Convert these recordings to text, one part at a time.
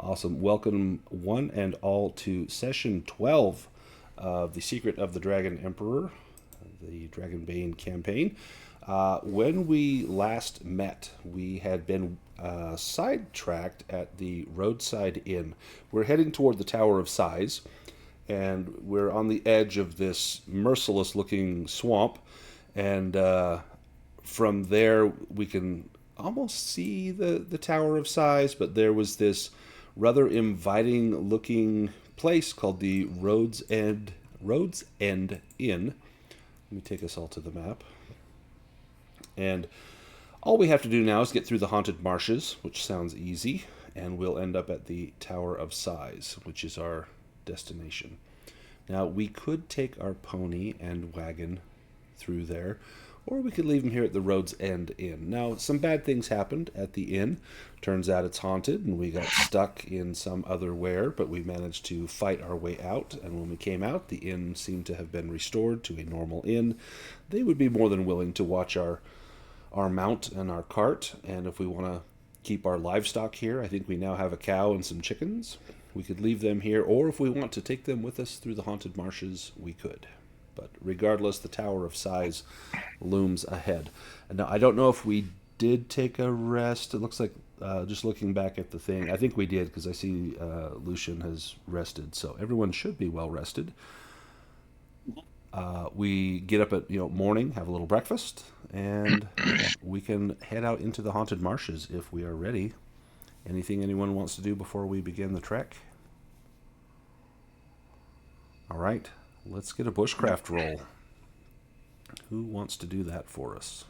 Awesome. Welcome one and all to session 12 of The Secret of the Dragon Emperor, the Dragonbane campaign. When we last met, we had been sidetracked at the roadside inn. We're heading toward the Tower of Sighs, and we're on the edge of this merciless looking swamp. And from there, we can almost see the Tower of Sighs, but there was this rather inviting looking place called the Roads End Inn. Let me take us all to the map. And all we have to do now is get through the haunted marshes, which sounds easy, and we'll end up at the Tower of Sighs, which is our destination. Now, we could take our pony and wagon through there, or we could leave them here at the Roads End Inn. Now, some bad things happened at the inn. Turns out it's haunted, and we got stuck in some other where, but we managed to fight our way out, and when we came out, the inn seemed to have been restored to a normal inn. They would be more than willing to watch our mount and our cart, and if we want to keep our livestock here, I think we now have a cow and some chickens. We could leave them here, or if we want to take them with us through the haunted marshes, we could. But regardless, the Tower of Sighs looms ahead. And now, I don't know if we did take a rest. It looks like, just looking back at the thing, I think we did, because I see Lucien has rested. So everyone should be well rested. We get up at morning, have a little breakfast, and we can head out into the haunted marshes if we are ready. Anything anyone wants to do before we begin the trek? All right. Let's get a bushcraft roll. Who wants to do that for us?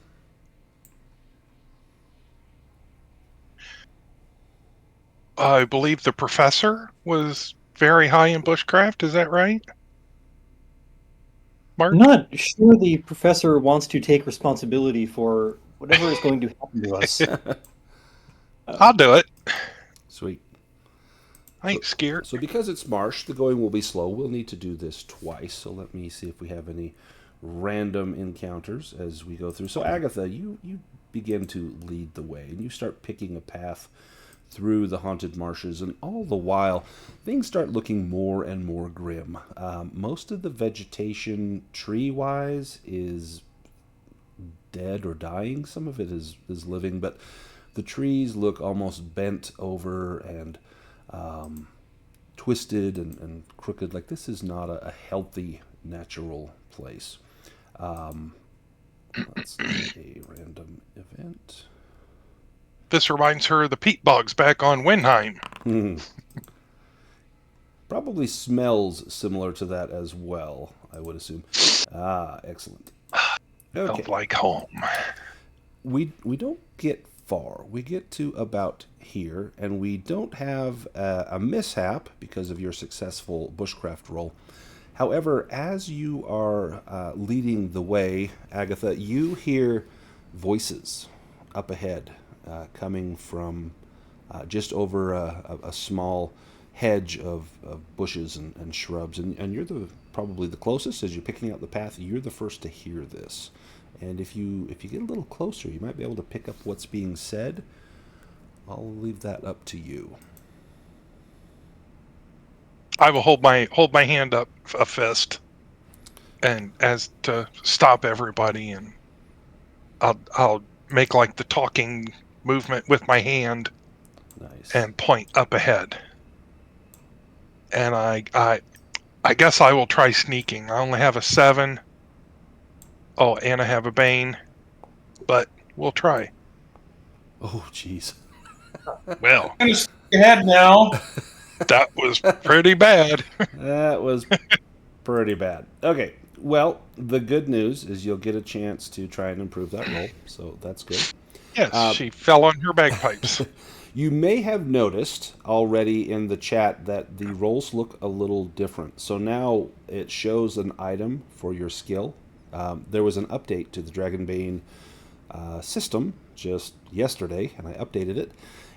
I believe the professor was very high in bushcraft. Is that right? Mark? I'm not sure the professor wants to take responsibility for whatever is going to happen to us. I'll do it. Sweet. I ain't scared. So because it's marsh, the going will be slow. We'll need to do this twice. So let me see if we have any random encounters as we go through. So Agatha, you begin to lead the way, and you start picking a path through the haunted marshes, and all the while, things start looking more and more grim. Most of the vegetation, tree-wise, is dead or dying. Some of it is living, but the trees look almost bent over and twisted and crooked. Like, this is not a healthy, natural place. Let's see, a random event. This reminds her of the peat bogs back on Windheim. Probably smells similar to that as well, I would assume. Excellent. Okay. Felt like home. We don't get far. We get to about here, and we don't have a mishap because of your successful bushcraft roll. However, as you are leading the way, Agatha, you hear voices up ahead coming from just over a small hedge of bushes and shrubs, and you're probably the closest. As you're picking out the path, you're the first to hear this. And if you get a little closer, you might be able to pick up what's being said. I'll leave that up to you. I will hold my hand up a fist, and as to stop everybody, and I'll make like the talking movement with my hand. Nice. And point up ahead. And I guess I will try sneaking. I only have a 7. Oh, and I have a Bane, but we'll try. Oh, jeez. Well, I'm just ahead now. That was pretty bad. That was pretty bad. Okay, well, the good news is you'll get a chance to try and improve that roll, so that's good. Yes, she fell on her bagpipes. You may have noticed already in the chat that the rolls look a little different. So now it shows an item for your skill. There was an update to the Dragonbane system just yesterday, and I updated it.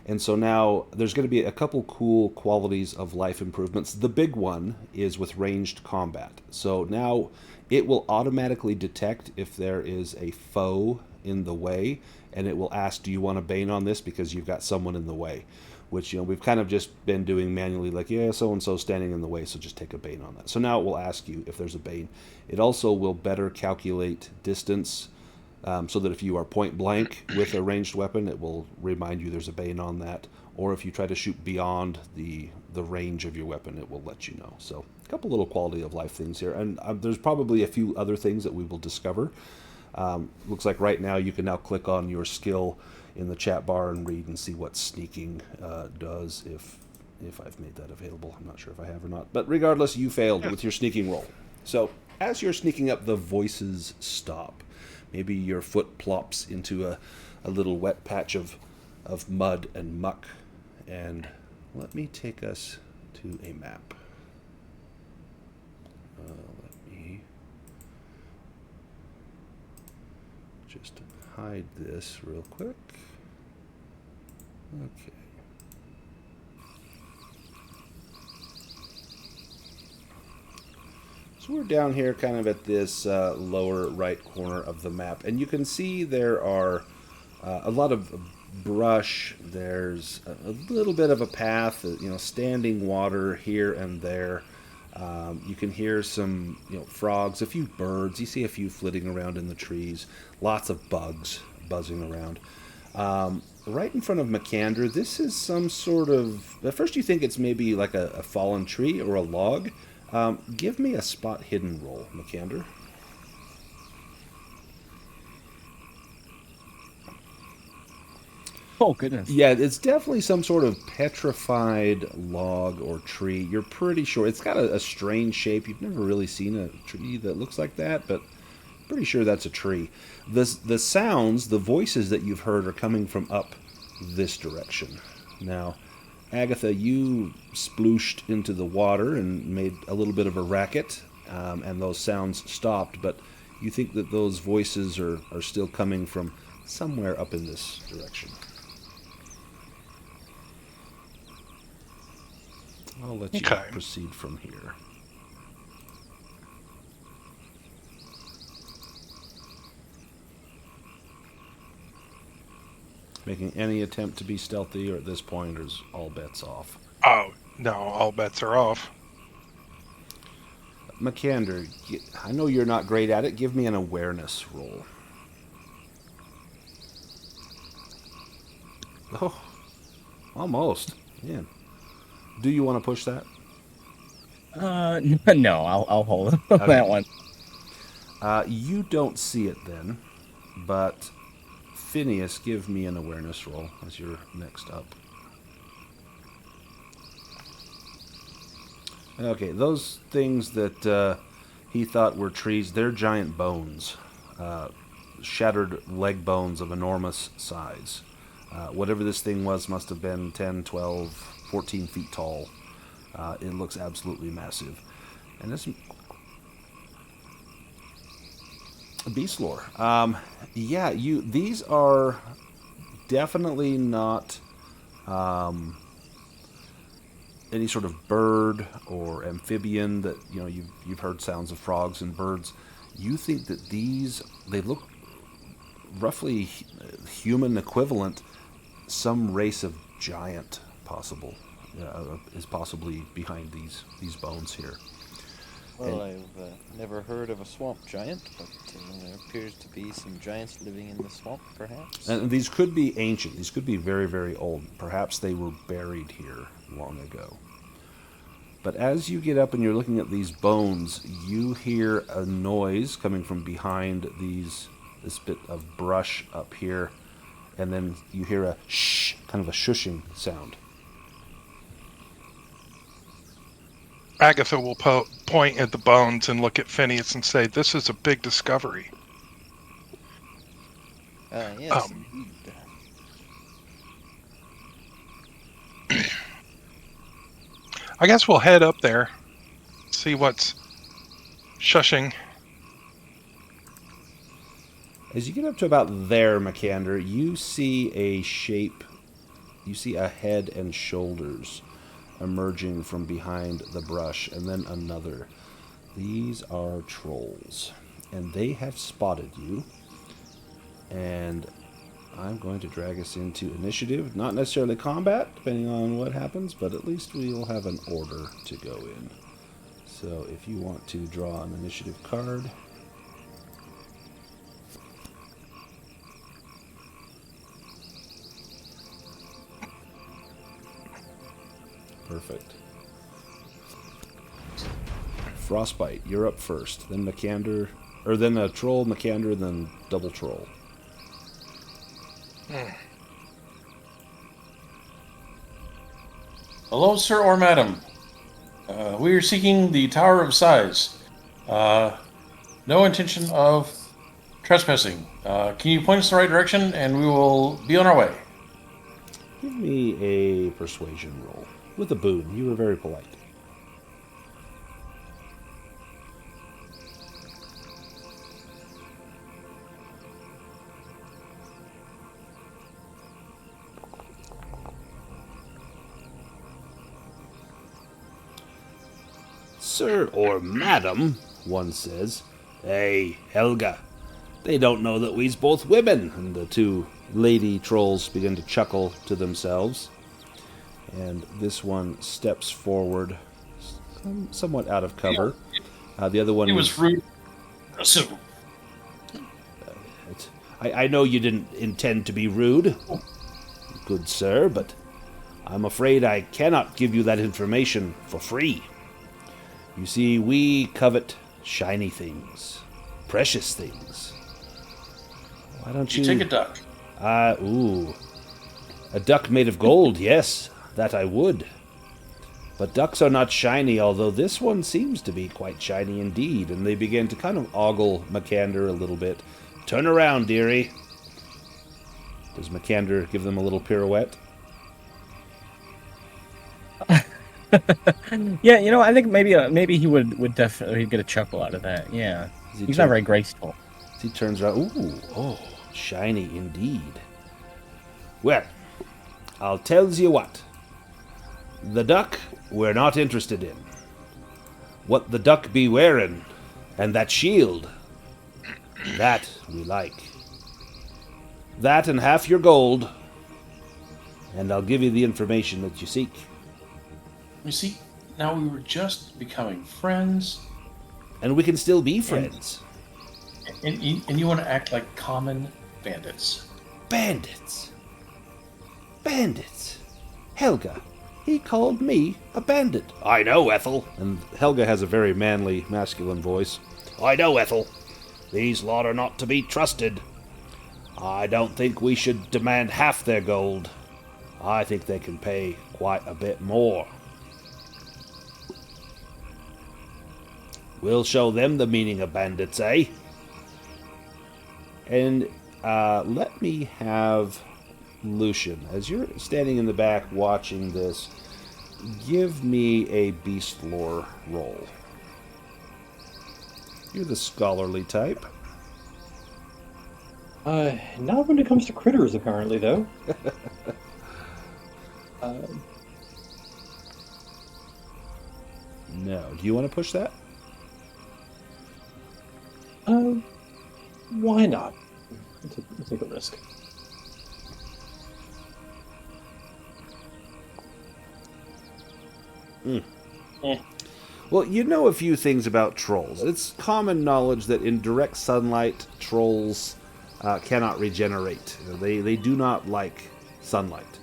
And so now there's going to be a couple cool qualities of life improvements. The big one is with ranged combat. So now it will automatically detect if there is a foe in the way, and it will ask, do you want to Bane on this because you've got someone in the way? which, we've kind of just been doing manually, like, yeah, so-and-so standing in the way, so just take a Bane on that. So now it will ask you if there's a Bane. It also will better calculate distance, so that if you are point blank with a ranged weapon, it will remind you there's a Bane on that. Or if you try to shoot beyond the range of your weapon, it will let you know. So a couple little quality of life things here. And there's probably a few other things that we will discover. Looks like right now you can now click on your skill in the chat bar and read and see what sneaking does, if I've made that available. I'm not sure if I have or not. But regardless, you failed with your sneaking roll. So as you're sneaking up, the voices stop. Maybe your foot plops into a little wet patch of mud and muck. And let me take us to a map. Let me just hide this real quick. Okay. So we're down here kind of at this lower right corner of the map, and you can see there are a lot of brush. There's a little bit of a path, standing water here and there. You can hear some, frogs, a few birds. You see a few flitting around in the trees. Lots of bugs buzzing around. Right in front of Makander, this is some sort of... At first you think it's maybe like a fallen tree or a log. Give me a spot hidden roll, Makander. Oh, goodness. Yeah, it's definitely some sort of petrified log or tree. You're pretty sure. It's got a strange shape. You've never really seen a tree that looks like that, but pretty sure that's a tree. The sounds, the voices that you've heard are coming from up this direction. Now, Agatha, you splooshed into the water and made a little bit of a racket, and those sounds stopped, but you think that those voices are still coming from somewhere up in this direction. I'll let you proceed from here. Making any attempt to be stealthy, or at this point is all bets off? Oh, no, all bets are off. Makander, I know you're not great at it. Give me an awareness roll. Oh, almost. Man. Do you want to push that? No, I'll hold on that one. You don't see it then, but Phineas, give me an awareness roll as you're next up. Okay, those things that he thought were trees, they're giant bones. Shattered leg bones of enormous size. Whatever this thing was must have been 10, 12, 14 feet tall. It looks absolutely massive. And this... Beast lore. Yeah, these are definitely not any sort of bird or amphibian that, you've heard sounds of frogs and birds. You think that they look roughly human equivalent. Some race of giant is possibly behind these bones here. Well, I've never heard of a swamp giant, but there appears to be some giants living in the swamp, perhaps. And these could be ancient. These could be very, very old. Perhaps they were buried here long ago. But as you get up and you're looking at these bones, you hear a noise coming from behind this bit of brush up here, and then you hear a shh, kind of a shushing sound. Agatha will point at the bones and look at Phineas and say, "This is a big discovery." Yes, indeed. I guess we'll head up there, see what's shushing. As you get up to about there, Makander, you see a shape. You see a head and shoulders emerging from behind the brush, and then another. These are trolls, and they have spotted you, and I'm going to drag us into initiative. Not necessarily combat, depending on what happens, but at least we will have an order to go in. So if you want to draw an initiative card... Perfect. Frostbyte, you're up first. Then Makander, or then a troll, Makander, then double troll. Hello, sir or madam. We are seeking the Tower of Sighs. No intention of trespassing. Can you point us in the right direction, and we will be on our way. Give me a persuasion roll. With a boon. You were very polite. Sir or madam, one says. Hey, Helga. They don't know that we's both women. And the two lady trolls begin to chuckle to themselves. And this one steps forward, somewhat out of cover. The other one He was rude. So, I know you didn't intend to be rude, good sir, but I'm afraid I cannot give you that information for free. You see, we covet shiny things, precious things. Why don't you... take a duck. A duck made of gold, yes, that I would. But ducks are not shiny, although this one seems to be quite shiny indeed, and they begin to kind of ogle Makander a little bit. Turn around, dearie. Does Makander give them a little pirouette? Yeah, I think maybe he would definitely get a chuckle out of that. Yeah, he's not very graceful. He turns around. Ooh, oh, shiny indeed. Well, I'll tell you what. The duck we're not interested in. What the duck be wearing, and that shield, that we like. That and half your gold, and I'll give you the information that you seek. You see, now we were just becoming friends. And we can still be friends. And you want to act like common bandits. Bandits. Bandits. Helga, he called me a bandit. I know, Ethel. And Helga has a very manly, masculine voice. I know, Ethel. These lot are not to be trusted. I don't think we should demand half their gold. I think they can pay quite a bit more. We'll show them the meaning of bandits, eh? And let me have Lucien, as you're standing in the back watching this, give me a beast lore roll. You're the scholarly type. Not when it comes to critters, apparently, though. No. Do you want to push that? Why not? I'll take a risk. Well, you know a few things about trolls. It's common knowledge that in direct sunlight, trolls cannot regenerate. They do not like sunlight.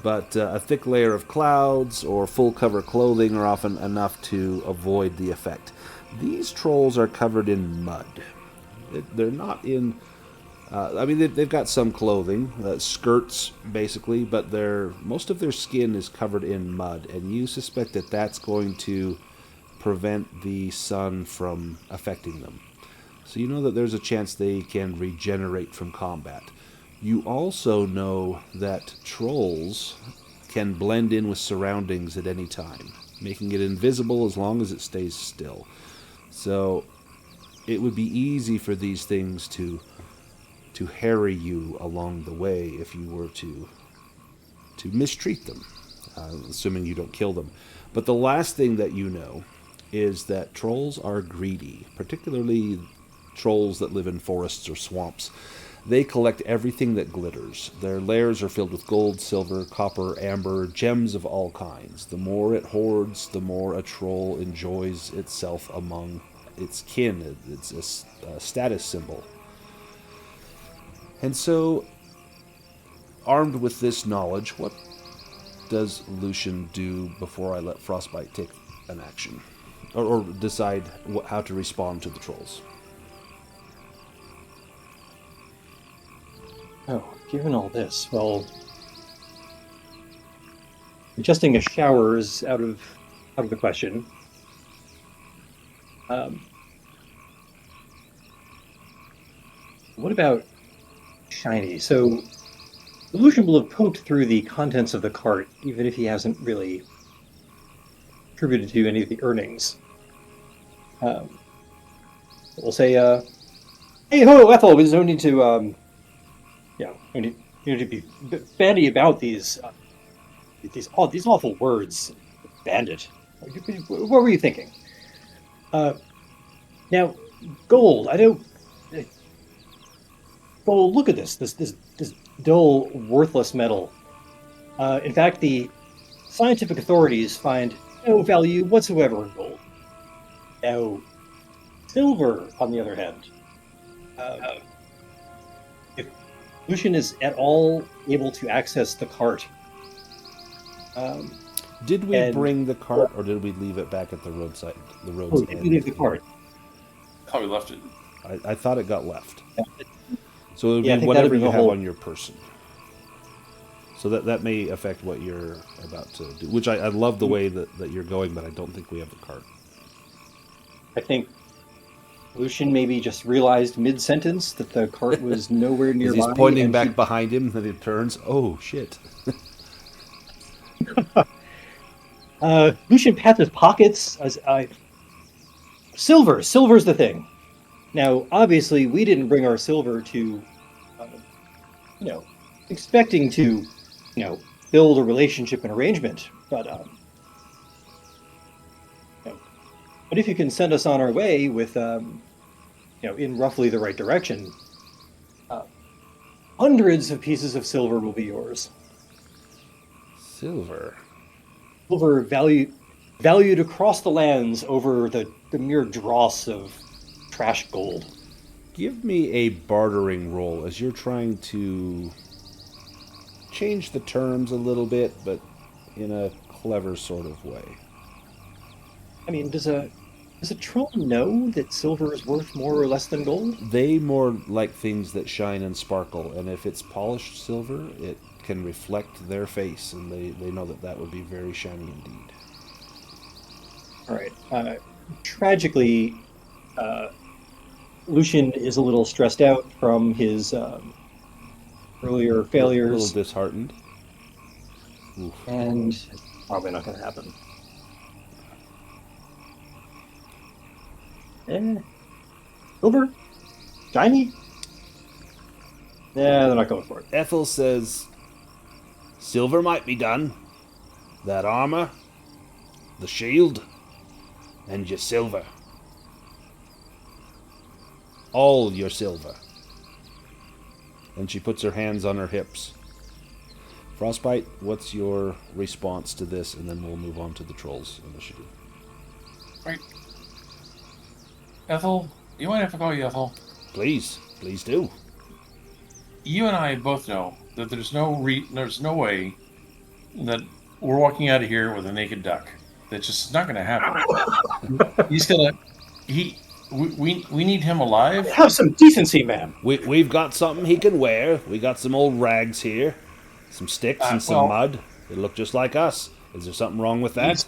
But a thick layer of clouds or full cover clothing are often enough to avoid the effect. These trolls are covered in mud. They're not in... they've got some clothing, skirts basically, but most of their skin is covered in mud, and you suspect that that's going to prevent the sun from affecting them. So you know that there's a chance they can regenerate from combat. You also know that trolls can blend in with surroundings at any time, making it invisible as long as it stays still. So it would be easy for these things to harry you along the way if you were to mistreat them, assuming you don't kill them. But the last thing that you know is that trolls are greedy, particularly trolls that live in forests or swamps. They collect everything that glitters. Their lairs are filled with gold, silver, copper, amber, gems of all kinds. The more it hoards, the more a troll enjoys itself among its kin. It's a status symbol. And so, armed with this knowledge, what does Lucien do before I let Frostbyte take an action? Or decide how to respond to the trolls? Oh, given all this, well, adjusting a shower is out of the question. What about Shiny? So, Lucien will have poked through the contents of the cart, even if he hasn't really contributed to any of the earnings. We'll say, "Hey ho, Ethel! There's no need to, no need to be bandy about these awful words, bandit. What were you thinking? Now, gold. I don't. Gold. Look at this dull, worthless metal. In fact, the scientific authorities find no value whatsoever in gold. Now, silver, on the other hand, if Lucien is at all able to access the cart, did we bring the cart, or did we leave it back at the roadside? The road's did we leave the cart? Oh, we left it. I thought it got left. So it would Yeah, I be think whatever that'd be you the have whole- on your person. So that may affect what you're about to do. Which I love the way that you're going, but I don't think we have the cart. I think Lucien maybe just realized mid-sentence that the cart was nowhere As nearby. he's pointing and back behind him, then he turns. Oh shit! Lucien pats his pockets. Silver's the thing. Now, obviously, we didn't bring our silver to, expecting to, build a relationship and arrangement. But, but if you can send us on our way with, in roughly the right direction, hundreds of pieces of silver will be yours. Silver. Silver valued across the lands over the mere dross of trash gold. Give me a bartering roll as you're trying to change the terms a little bit, but in a clever sort of way. I mean, does a troll know that silver is worth more or less than gold? They more like things that shine and sparkle, and if it's polished silver, it can reflect their face, and they know that would be very shiny indeed. All right. Tragically, Lucien is a little stressed out from his earlier failures. A little disheartened. Oof. And it's probably not going to happen. Silver? Shiny? Yeah, they're not going for it. Ethel says, silver might be done. That armor, the shield, and your silver. All your silver. And she puts her hands on her hips. Frostbite, what's your response to this? And then we'll move on to the Trolls initiative. Right. Ethel, you might have to call you Ethel. Please do. You and I both know that there's no way that we're walking out of here with a naked duck. That's just not going to happen. We need him alive. Have some decency, man. We've got something he can wear. We got some old rags here. Some sticks and some mud. They look just like us. Is there something wrong with that?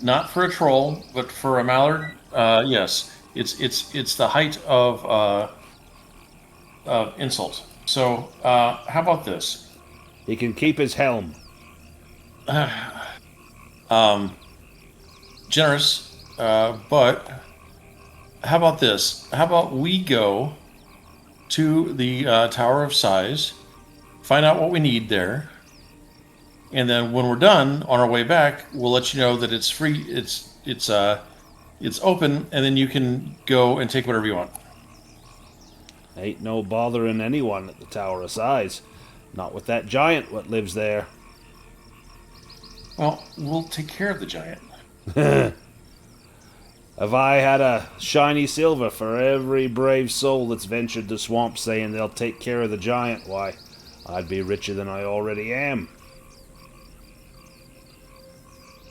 Not for a troll, but for a mallard, yes. It's the height of insult. So, how about this? He can keep his helm. Generous, but how about this? How about we go to the Tower of Sigh, find out what we need there, and then when we're done on our way back, we'll let you know that it's free. It's open, and then you can go and take whatever you want. Ain't no bothering anyone at the Tower of Sighs. Not with that giant what lives there. Well, we'll take care of the giant. If I had a shiny silver for every brave soul that's ventured the swamp saying they'll take care of the giant, why, I'd be richer than I already am.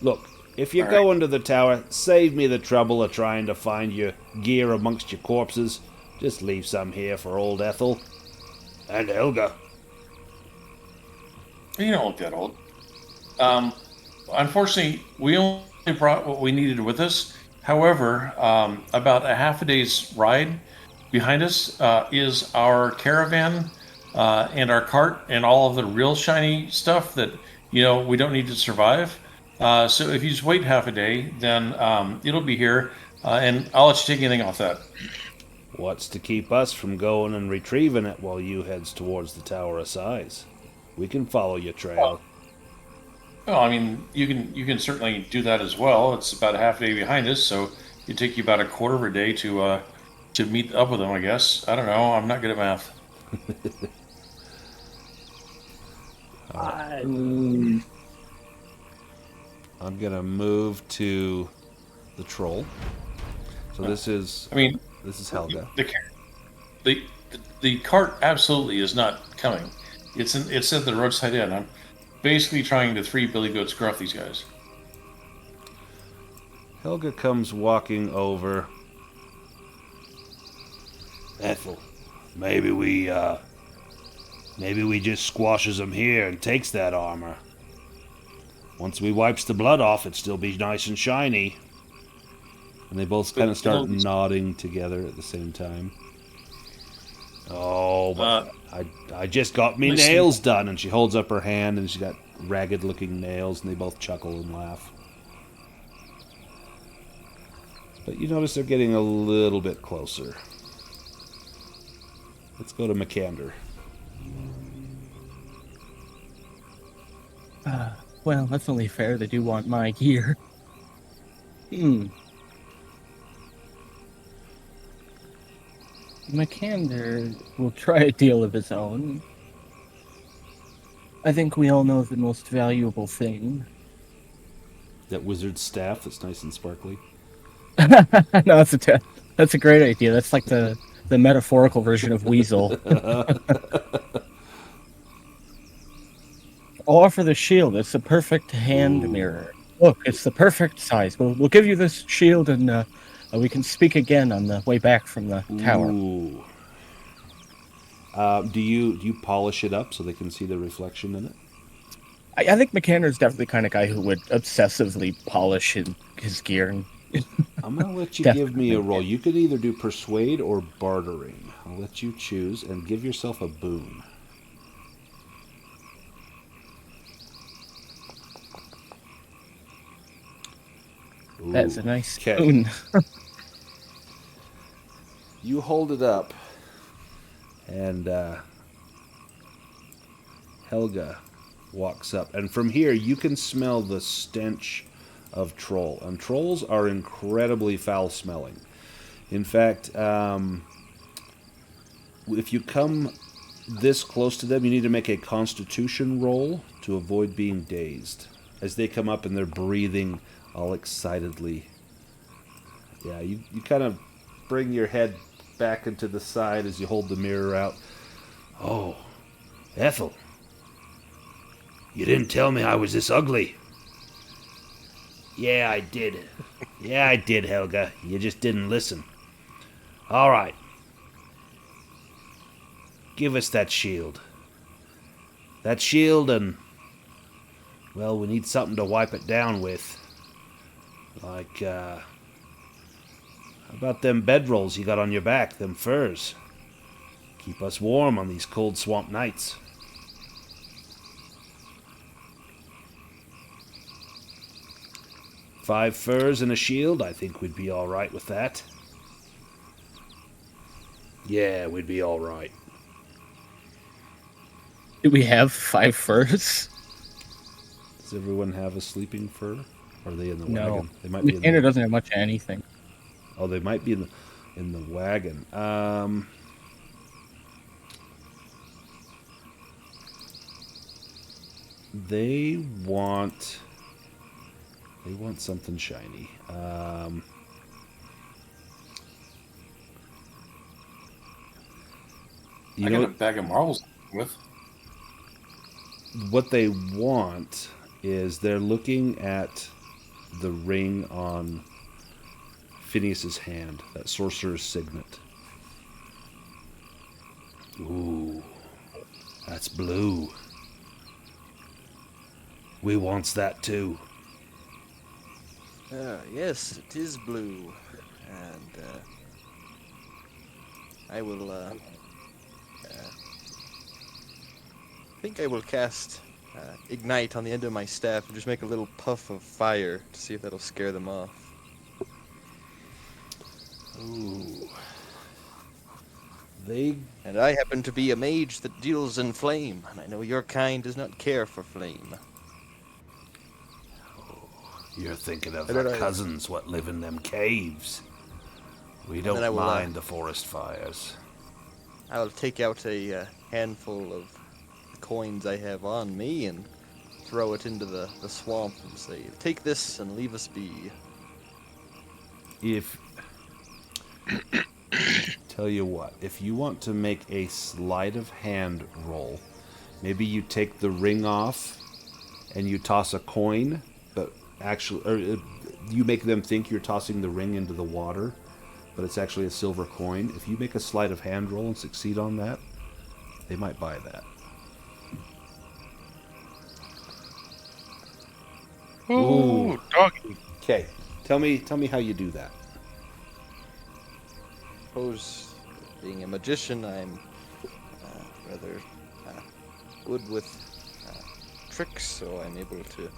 Look, if you go into the tower, save me the trouble of trying to find your gear amongst your corpses. Just leave some here for old Ethel. And Helga. You don't look that old. Unfortunately, we only brought what we needed with us. However, about a half a day's ride behind us is our caravan and our cart and all of the real shiny stuff that, we don't need to survive. So if you just wait half a day, then it'll be here, and I'll let you take anything off that. What's to keep us from going and retrieving it while you heads towards the Tower of Sighs? We can follow your trail. Well, I mean, you can certainly do that as well. It's about a half a day behind us, so it'd take you about a quarter of a day to meet up with them, I guess. I don't know. I'm not good at math. I'm gonna move to the troll. So this is Helga. The cart absolutely is not coming. It's at the roadside inn. I'm basically trying to 3 billy goats gruff these guys. Helga comes walking over. Ethel, maybe we just squashes them here and takes that armor. Once we wipes the blood off, it'd still be nice and shiny. And they both kind of start nodding together at the same time. Oh, but I just got me nails done. And she holds up her hand, and she's got ragged-looking nails, and they both chuckle and laugh. But you notice they're getting a little bit closer. Let's go to Makander. Well, that's only fair. They do want my gear. Makander will try a deal of his own. I think we all know the most valuable thing. That wizard staff that's nice and sparkly. No, that's a great idea. That's like the metaphorical version of Weasel. I'll offer the shield. It's the perfect hand mirror. Look, it's the perfect size. We'll give you this shield, and we can speak again on the way back from the tower. Ooh. Do you polish it up so they can see the reflection in it? I think Makander is definitely the kind of guy who would obsessively polish his gear. I'm going to let you give me a roll. You could either do persuade or bartering. I'll let you choose and give yourself a boon. Ooh, that's a nice boon. You hold it up, and Helga walks up. And from here, you can smell the stench of troll. And trolls are incredibly foul-smelling. In fact, if you come this close to them, you need to make a constitution roll to avoid being dazed. As they come up and they're breathing all excitedly. Yeah, you kind of bring your head back into the side as you hold the mirror out. Oh, Ethel. You didn't tell me I was this ugly. Yeah, I did. Yeah, I did, Helga. You just didn't listen. All right. Give us that shield. That shield and... well, we need something to wipe it down with. Like, how about them bedrolls you got on your back, them furs? Keep us warm on these cold swamp nights. $5 furs and a shield, I think we'd be all right with that. Yeah, we'd be all right. Do we have 5 furs? Does everyone have a sleeping fur? Or are they in the No. wagon? They might be in Makander doesn't have much of anything. Oh, they might be in the wagon. They want something shiny. You I know got a bag of marbles with. what they want is they're looking at the ring on Phineas's hand, that sorcerer's signet. Ooh, that's blue. We wants that too. Yes, it is blue, and I will. I think I will cast ignite on the end of my staff and just make a little puff of fire to see if that'll scare them off. Ooh. And I happen to be a mage that deals in flame, and I know your kind does not care for flame. You're thinking of And then our I- cousins what live in them caves. We then I don't will, mind the forest fires. I will take out a handful of the coins I have on me and throw it into the swamp and say, "Take this and leave us be." If tell you what, if you want to make a sleight of hand roll, maybe you take the ring off and you toss a coin, but actually, or you make them think you're tossing the ring into the water, but it's actually a silver coin. If you make a sleight of hand roll and succeed on that, they might buy that. Ooh, doggy. Okay, tell me how you do that. Suppose, being a magician, I'm rather good with tricks, so I'm able to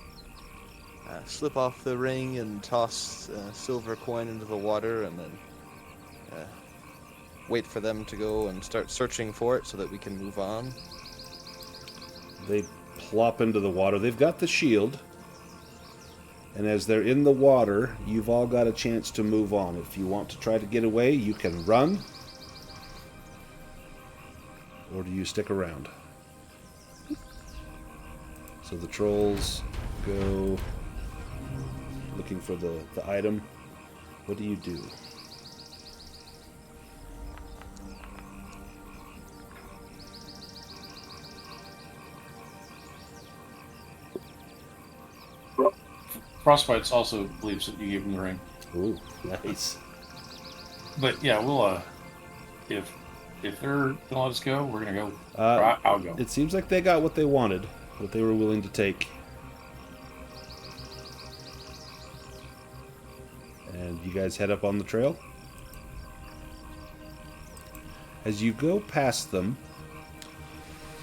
slip off the ring and toss a silver coin into the water, and then wait for them to go and start searching for it so that we can move on. They plop into the water. They've got the shield. And as they're in the water, you've all got a chance to move on. If you want to try to get away, you can run. Or do you stick around? So the trolls go looking for the item. What do you do? Frostbyte also believes that you gave him the ring. Ooh, nice. But yeah, we'll if they're gonna let us go, we're gonna go. Or I'll go. It seems like they got what they wanted, what they were willing to take. And you guys head up on the trail. As you go past them,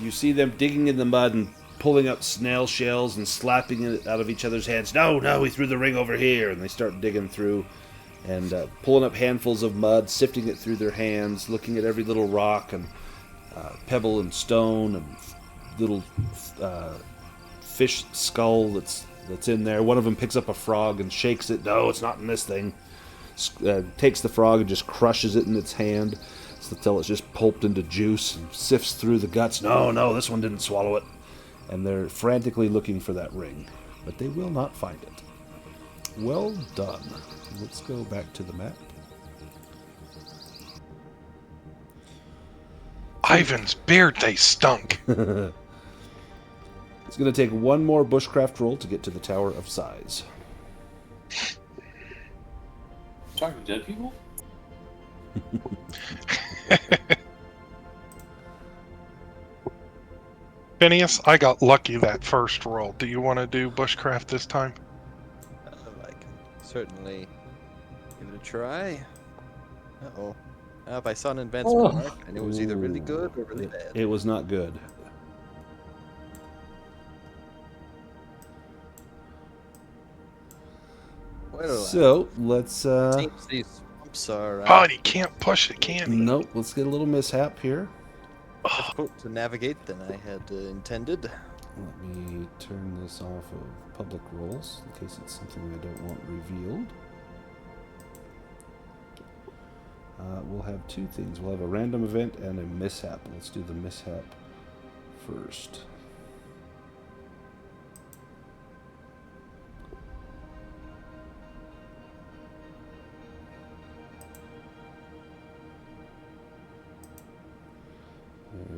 you see them digging in the mud and pulling up snail shells and slapping it out of each other's hands. No, we threw the ring over here. And they start digging through and pulling up handfuls of mud, sifting it through their hands, looking at every little rock and pebble and stone and little fish skull that's in there. One of them picks up a frog and shakes it. No, it's not in this thing. Takes the frog and just crushes it in its hand until it's just pulped into juice and sifts through the guts. No, this one didn't swallow it. And they're frantically looking for that ring, but they will not find it. Well done. Let's go back to the map. Ivan's beard days stunk. It's going to take one more bushcraft roll to get to the Tower of Sighs. Talking to dead people? Phineas, I got lucky that first roll. Do you want to do bushcraft this time? I can certainly give it a try. Uh-oh. If I saw an advancement mark, I knew it was either really good or really bad. It was not good. Well, So, let's... seems these swamps are Oh, you can't push it, can you? Nope, let's get a little mishap here. difficult to navigate than I had intended. Let me turn this off of public roles, in case it's something I don't want revealed. We'll have two things. We'll have a random event and a mishap. Let's do the mishap first.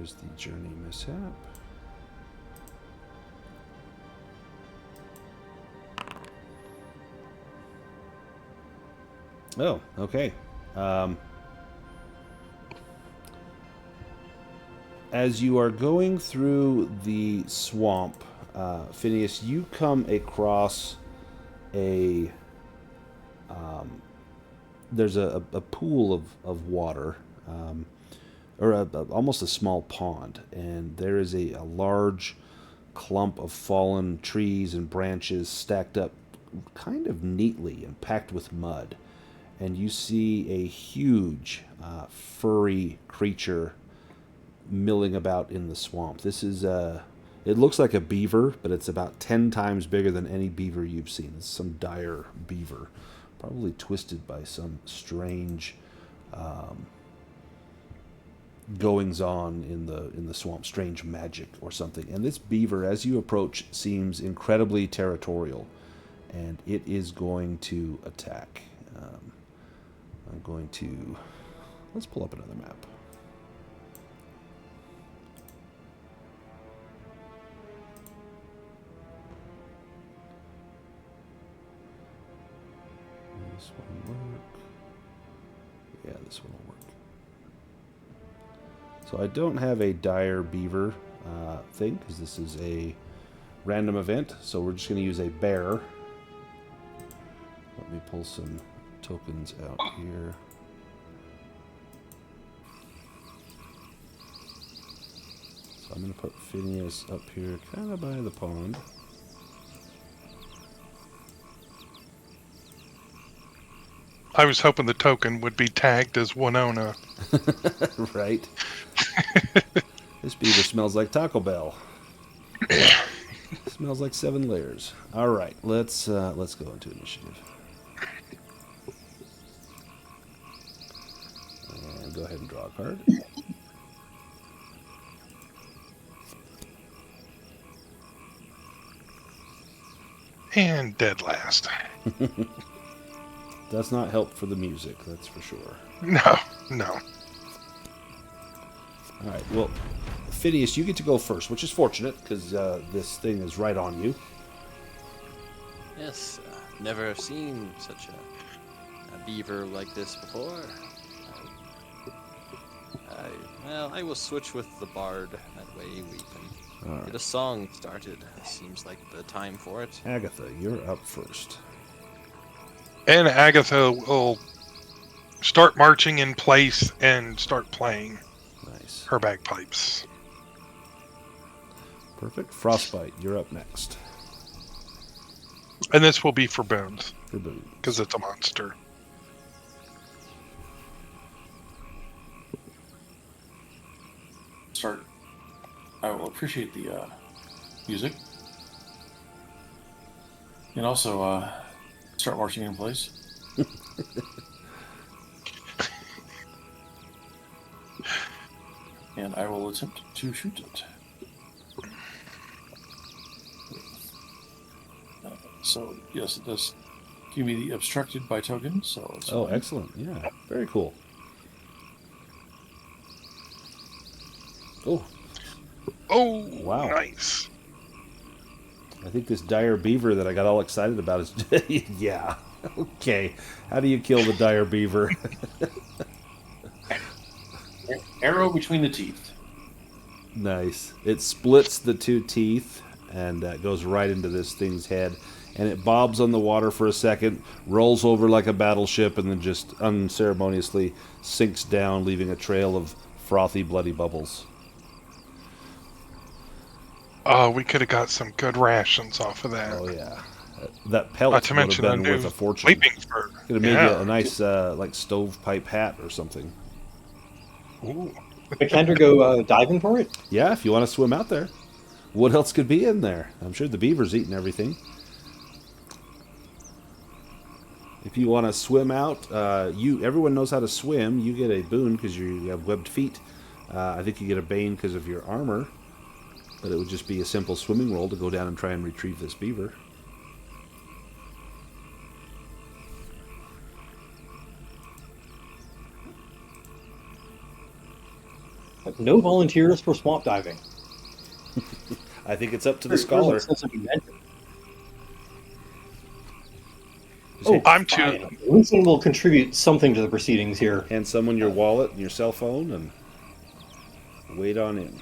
there's the journey mishap. Oh, okay. As you are going through the swamp, Phineas, you come across there's a pool of water, or almost a small pond, and there is a large clump of fallen trees and branches stacked up kind of neatly and packed with mud. And you see a huge furry creature milling about in the swamp. This is it looks like a beaver, but it's about 10 times bigger than any beaver you've seen. It's some dire beaver, probably twisted by some strange goings on in the swamp, strange magic or something. And this beaver, as you approach, seems incredibly territorial, and it is going to attack. I'm going to... Let's pull up another map. This one will work. Yeah, this one will work. So I don't have a dire beaver thing, because this is a random event, so we're just going to use a bear. Let me pull some tokens out here. So I'm going to put Phineas up here, kind of by the pond. I was hoping the token would be tagged as Winona. Right. This beaver smells like Taco Bell. Smells like 7 layers. All right, let's go into initiative. And go ahead and draw a card. And dead last. Does not help for the music, that's for sure. No. All right, well, Phineas, you get to go first, which is fortunate, because this thing is right on you. Yes, never seen such a beaver like this before. I will switch with the bard. That way we can get a song started. Seems like the time for it. Agatha, you're up first. And Agatha will start marching in place and start playing Nice. her bagpipes. Perfect. Frostbyte, you're up next. And this will be for Bones, For Boone. because it's a monster. Start. I will appreciate the music. And also start marching in place. And I will attempt to shoot it. So, yes, it does give me the obstructed by token. So it's Oh, excellent. Yeah, very cool. Oh, Oh, Wow. nice. I think this dire beaver that I got all excited about is... yeah. Okay. How do you kill the dire beaver? arrow between the teeth. Nice. It splits the 2 teeth and goes right into this thing's head. And it bobs on the water for a second, rolls over like a battleship, and then just unceremoniously sinks down, leaving a trail of frothy, bloody bubbles. Oh, we could have got some good rations off of that. Oh, yeah. That Not pellet to would have mention a been new worth a fortune. sleeping fur. Could have made you a nice, like, stovepipe hat or something. Ooh. Makander go diving for it? Yeah, if you want to swim out there. What else could be in there? I'm sure the beaver's eating everything. If you want to swim out, everyone knows how to swim. You get a boon because you have webbed feet. I think you get a bane because of your armor. But it would just be a simple swimming roll to go down and try and retrieve this beaver. but no volunteers for swamp diving. I think it's up to the There's scholar. a sense of invention. Just I'm Fine. Lucien will contribute something to the proceedings here. hand someone your wallet and your cell phone and wait on in.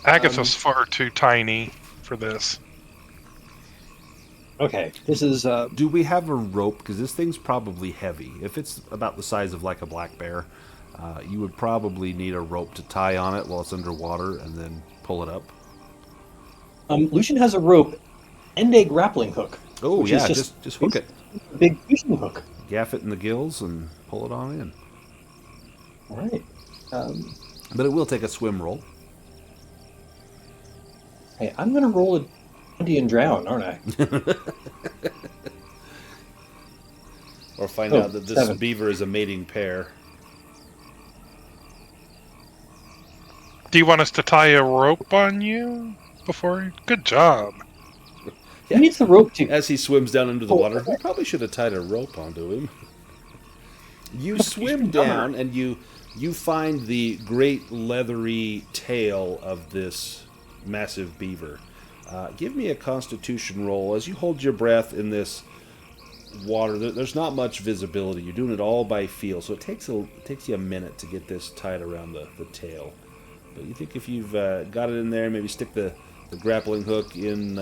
Agatha's far too tiny for this. Okay, this is Do we have a rope? Because this thing's probably heavy. If it's about the size of like a black bear, you would probably need a rope to tie on it while it's underwater and then pull it up. Lucien has a rope and a grappling hook. Oh, which yeah, is just hook it. a big fishing hook. Gaff it in the gills and pull it on in. All right. But it will take a swim roll. Hey, I'm going to roll a 20 and drown, aren't I? Or find Oh, out that this 7. beaver is a mating pair. Do you want us to tie a rope on you before? Good job. Who needs the rope to... As he swims down into the Oh, water, we probably should have tied a rope onto him. You swim down and you find the great leathery tail of this massive beaver. Give me a constitution roll. As you hold your breath in this water, there's not much visibility. You're doing it all by feel, so it takes you a minute to get this tied around the tail. But you think if you've got it in there, maybe stick the grappling hook in...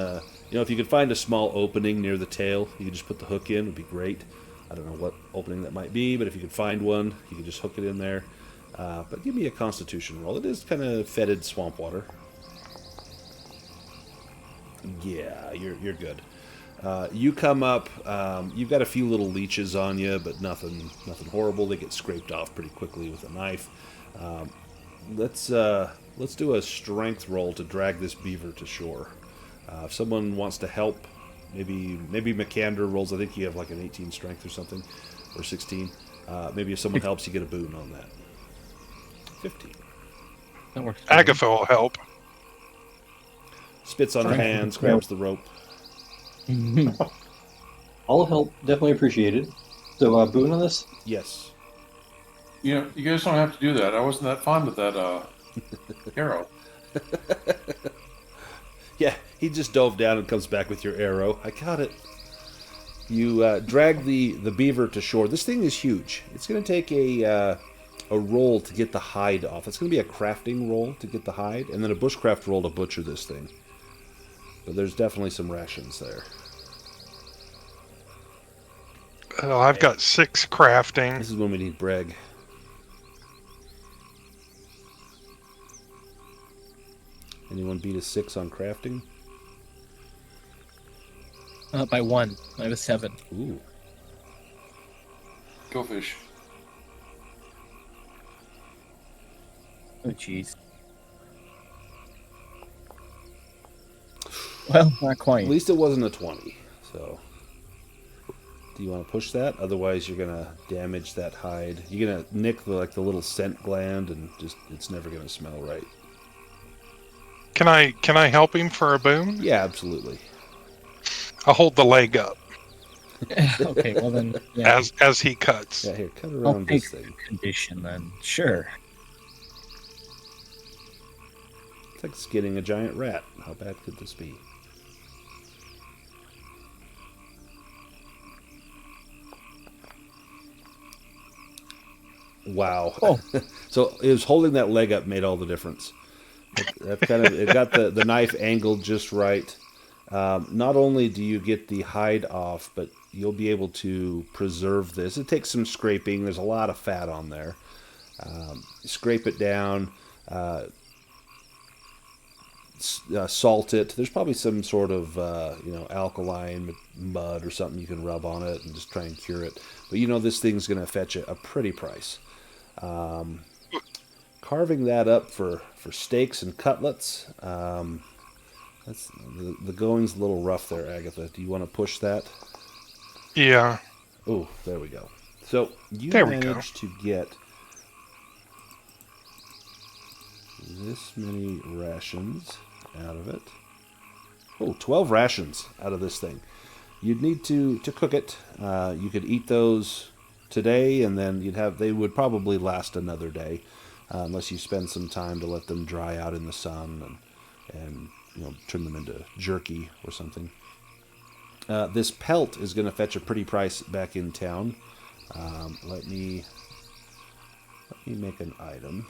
if you could find a small opening near the tail, you could just put the hook in. It would be great. I don't know what opening that might be, but if you could find one, you could just hook it in there. But give me a constitution roll. It is kind of fetid swamp water. Yeah, you're good. You come up. You've got a few little leeches on you, but nothing horrible. They get scraped off pretty quickly with a knife. Let's do a strength roll to drag this beaver to shore. If someone wants to help, maybe Makander rolls. I think you have like an 18 strength or something, or 16. Maybe if someone helps, you get a boon on that. 15. That works. Agatha will help. Spits on her hands, grabs the rope. All help, definitely appreciated. So, boon on this? Yes. You guys don't have to do that. I wasn't that fond of that arrow. Yeah, he just dove down and comes back with your arrow. I got it. You drag the beaver to shore. This thing is huge. It's going to take a roll to get the hide off. It's going to be a crafting roll to get the hide, and then a bushcraft roll to butcher this thing. But there's definitely some rations there. Oh, I've got 6 crafting. This is when we need Breg. Anyone beat a 6 on crafting? By 1. I have a 7. Ooh. Go fish. Oh, jeez. Well, not quite. At least it wasn't a 20, so... Do you want to push that? Otherwise, you're going to damage that hide. You're going to nick the little scent gland, and just it's never going to smell right. Can I help him for a boon? Yeah, absolutely. I'll hold the leg up Okay, well then, yeah. as he cuts. Yeah, here, cut I'll around take this thing. condition then. Sure. It's like skinning a giant rat. How bad could this be? Wow. Oh. So it was holding that leg up made all the difference. That kind of, it got the knife angled just right. Not only do you get the hide off, but you'll be able to preserve this. It takes some scraping. There's a lot of fat on there. Scrape it down, salt it. There's probably some sort of alkaline mud or something you can rub on it and just try and cure it. But this thing's going to fetch a pretty price. Carving that up for steaks and cutlets. That's the going's a little rough there, Agatha. Do you want to push that? Yeah. Oh, there we go. So you There we go. managed to get this many rations out of it. Oh, 12 rations out of this thing. You'd need to cook it. You could eat those today, and then they would probably last another day. unless you spend some time to let them dry out in the sun and turn them into jerky or something. This pelt is going to fetch a pretty price back in town. Let me make an item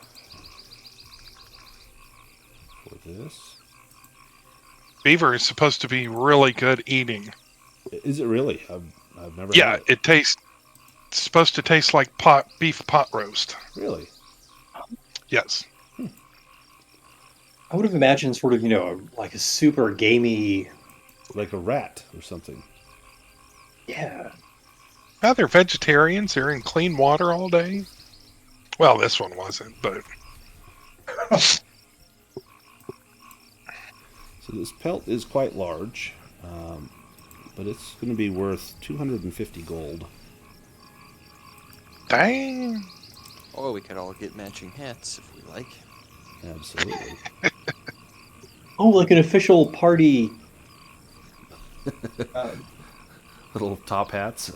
for this. Beaver is supposed to be really good eating. Is it really? I've never. Yeah, had it. it's supposed to taste like beef pot roast. Really? Yes. I would have imagined sort of, like a super gamey... Like a rat or something. Yeah. Now they're vegetarians. They're in clean water all day. Well, this one wasn't, but... So this pelt is quite large, but it's going to be worth 250 gold. Dang. Or we could all get matching hats if we like. Absolutely. Oh, like an official party... Little top hats.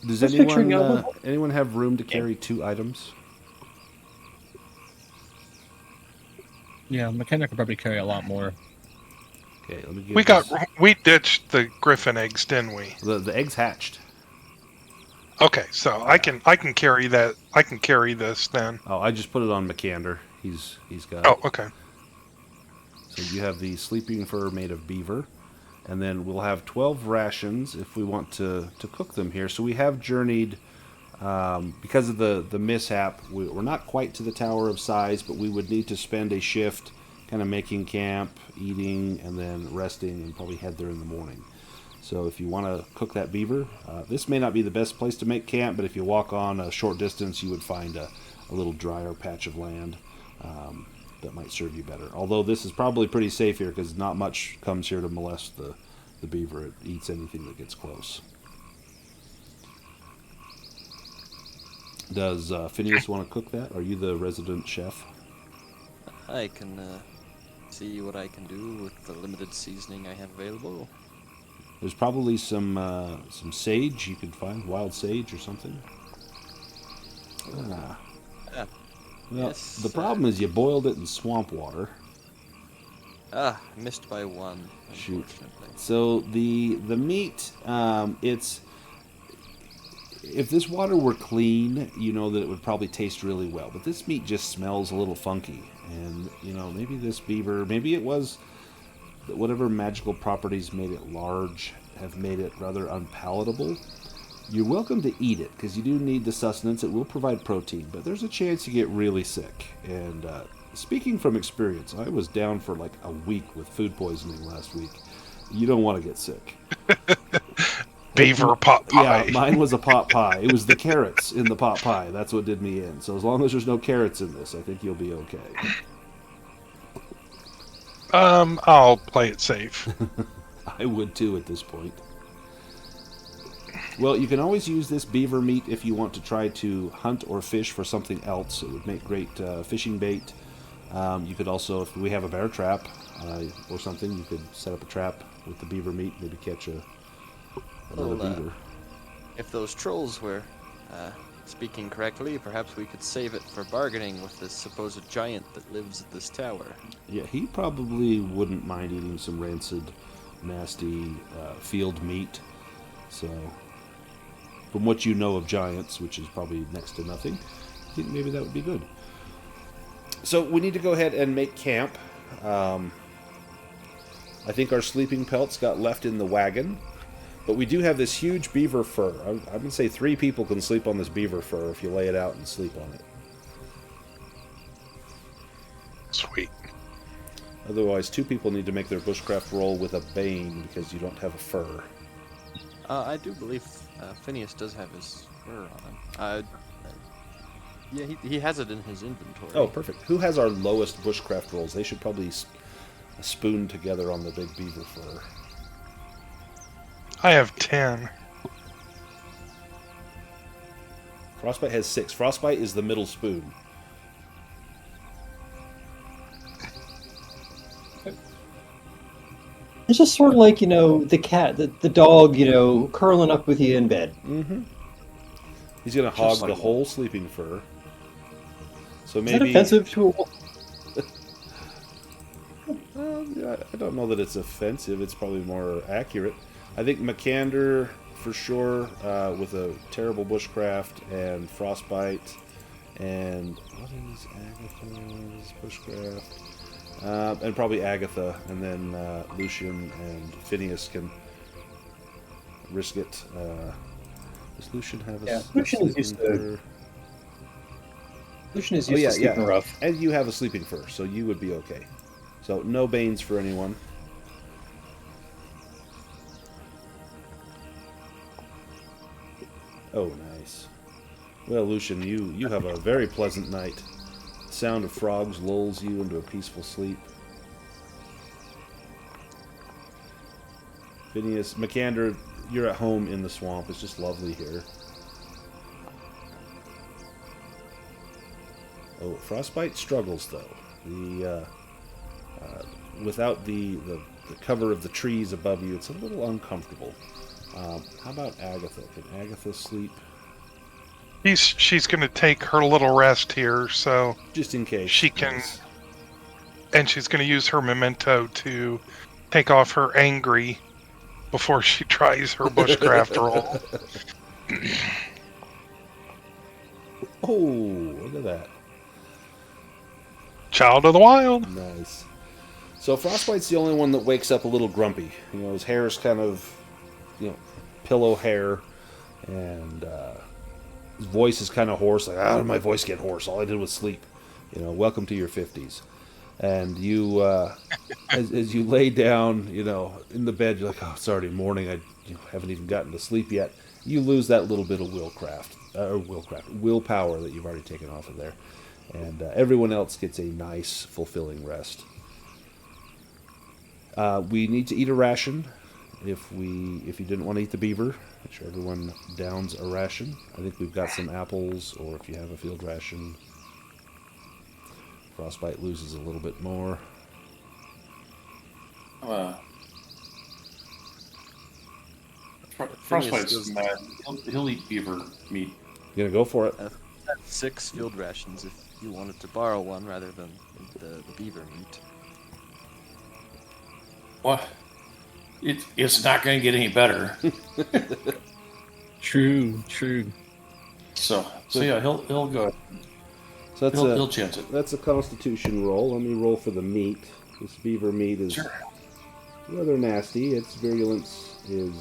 Does Just picturing anyone have room to carry 2 items? Yeah, Makander could probably carry a lot more. Okay, let me get We ditched the griffin eggs, didn't we? the eggs hatched. Okay, so I can carry that. I can carry this then. Oh, I just put it on Makander. He's got Oh, it. okay. So you have the sleeping fur made of beaver, and then we'll have 12 rations if we want to cook them here. So we have journeyed, because of the mishap, we're not quite to the Tower of Sigh, but we would need to spend a shift kind of making camp, eating, and then resting, and probably head there in the morning. So if you want to cook that beaver, this may not be the best place to make camp, but if you walk on a short distance, you would find a little drier patch of land that might serve you better. Although this is probably pretty safe here because not much comes here to molest the beaver. It eats anything that gets close. Does Phineas want to cook that? Are you the resident chef? I can see what I can do with the limited seasoning I have available. There's probably some sage you could find, wild sage or something. Ah. Well, Yes, the problem is you boiled it in swamp water. Missed by 1, Shoot. unfortunately. So the meat, it's... If this water were clean, you know that it would probably taste really well. But this meat just smells a little funky. And, maybe this beaver, maybe it was whatever magical properties made it large have made it rather unpalatable. You're welcome to eat it, because you do need the sustenance. It will provide protein, but there's a chance you get really sick. And speaking from experience, I was down for like a week with food poisoning last week. You don't want to get sick. Beaver pot pie. Yeah, mine was a pot pie. It was the carrots in the pot pie. That's what did me in. So as long as there's no carrots in this, I think you'll be okay. I'll play it safe. I would too at this point. Well, you can always use this beaver meat if you want to try to hunt or fish for something else. It would make great fishing bait. You could also, if we have a bear trap or something, you could set up a trap with the beaver meat, maybe catch another beaver. If those trolls were speaking correctly, perhaps we could save it for bargaining with this supposed giant that lives at this tower. Yeah, he probably wouldn't mind eating some rancid, nasty field meat. So, from what you know of giants, which is probably next to nothing, I think maybe that would be good. So we need to go ahead and make camp. I think our sleeping pelts got left in the wagon. But we do have this huge beaver fur. I'm going to say 3 people can sleep on this beaver fur if you lay it out and sleep on it. Sweet. Otherwise, 2 people need to make their bushcraft roll with a bane because you don't have a fur. I do believe Phineas does have his fur on him. Yeah, he has it in his inventory. Oh, perfect. Who has our lowest bushcraft rolls? They should probably spoon together on the big beaver fur. I have 10. Frostbyte has 6. Frostbyte is the middle spoon. It's just sort of like, the cat, the dog, curling up with you in bed. Mm-hmm. He's going to hog Just like the whole sleeping fur. So Is that maybe offensive to a wolf? I don't know that it's offensive. It's probably more accurate. I think Makander for sure, with a terrible bushcraft and frostbite, and what is Agatha's bushcraft? And probably Agatha, and then Lucien and Phineas can risk it. Does Lucien have a Lucien is used to. Lucien is used to sleeping rough. And you have a sleeping fur, so you would be okay. So no banes for anyone. Oh, nice. Well, Lucien, you have a very pleasant night. The sound of frogs lulls you into a peaceful sleep. Phineas, Makander, you're at home in the swamp. It's just lovely here. Oh, Frostbite struggles, though. The without the cover of the trees above you, it's a little uncomfortable. How about Agatha? Can Agatha sleep? She's going to take her little rest here, so Just in case. she can, yes. and she's going to use her memento to take off her angry before she tries her bushcraft roll. Oh, look at that. Child of the Wild. Nice. So Frostbite's the only one that wakes up a little grumpy. You know, his hair is kind of, pillow hair, and his voice is kind of hoarse. Like, how did my voice get hoarse? All I did was sleep. Welcome to your 50s. And you, as you lay down, in the bed, you're like, oh, it's already morning. I haven't even gotten to sleep yet. You lose that little bit of willpower that you've already taken off of there. And everyone else gets a nice, fulfilling rest. We need to eat a ration. If you didn't want to eat the beaver, make sure everyone downs a ration. I think we've got some apples, or if you have a field ration. Frostbite loses a little bit more. Frostbite's mad. He'll eat beaver meat. You gonna go for it? 6 field rations if you wanted to borrow one rather than the beaver meat. What? It's not going to get any better. True. So yeah, he'll go. So He'll chance it. That's a Constitution roll. Let me roll for the meat. This beaver meat is rather nasty. Its virulence is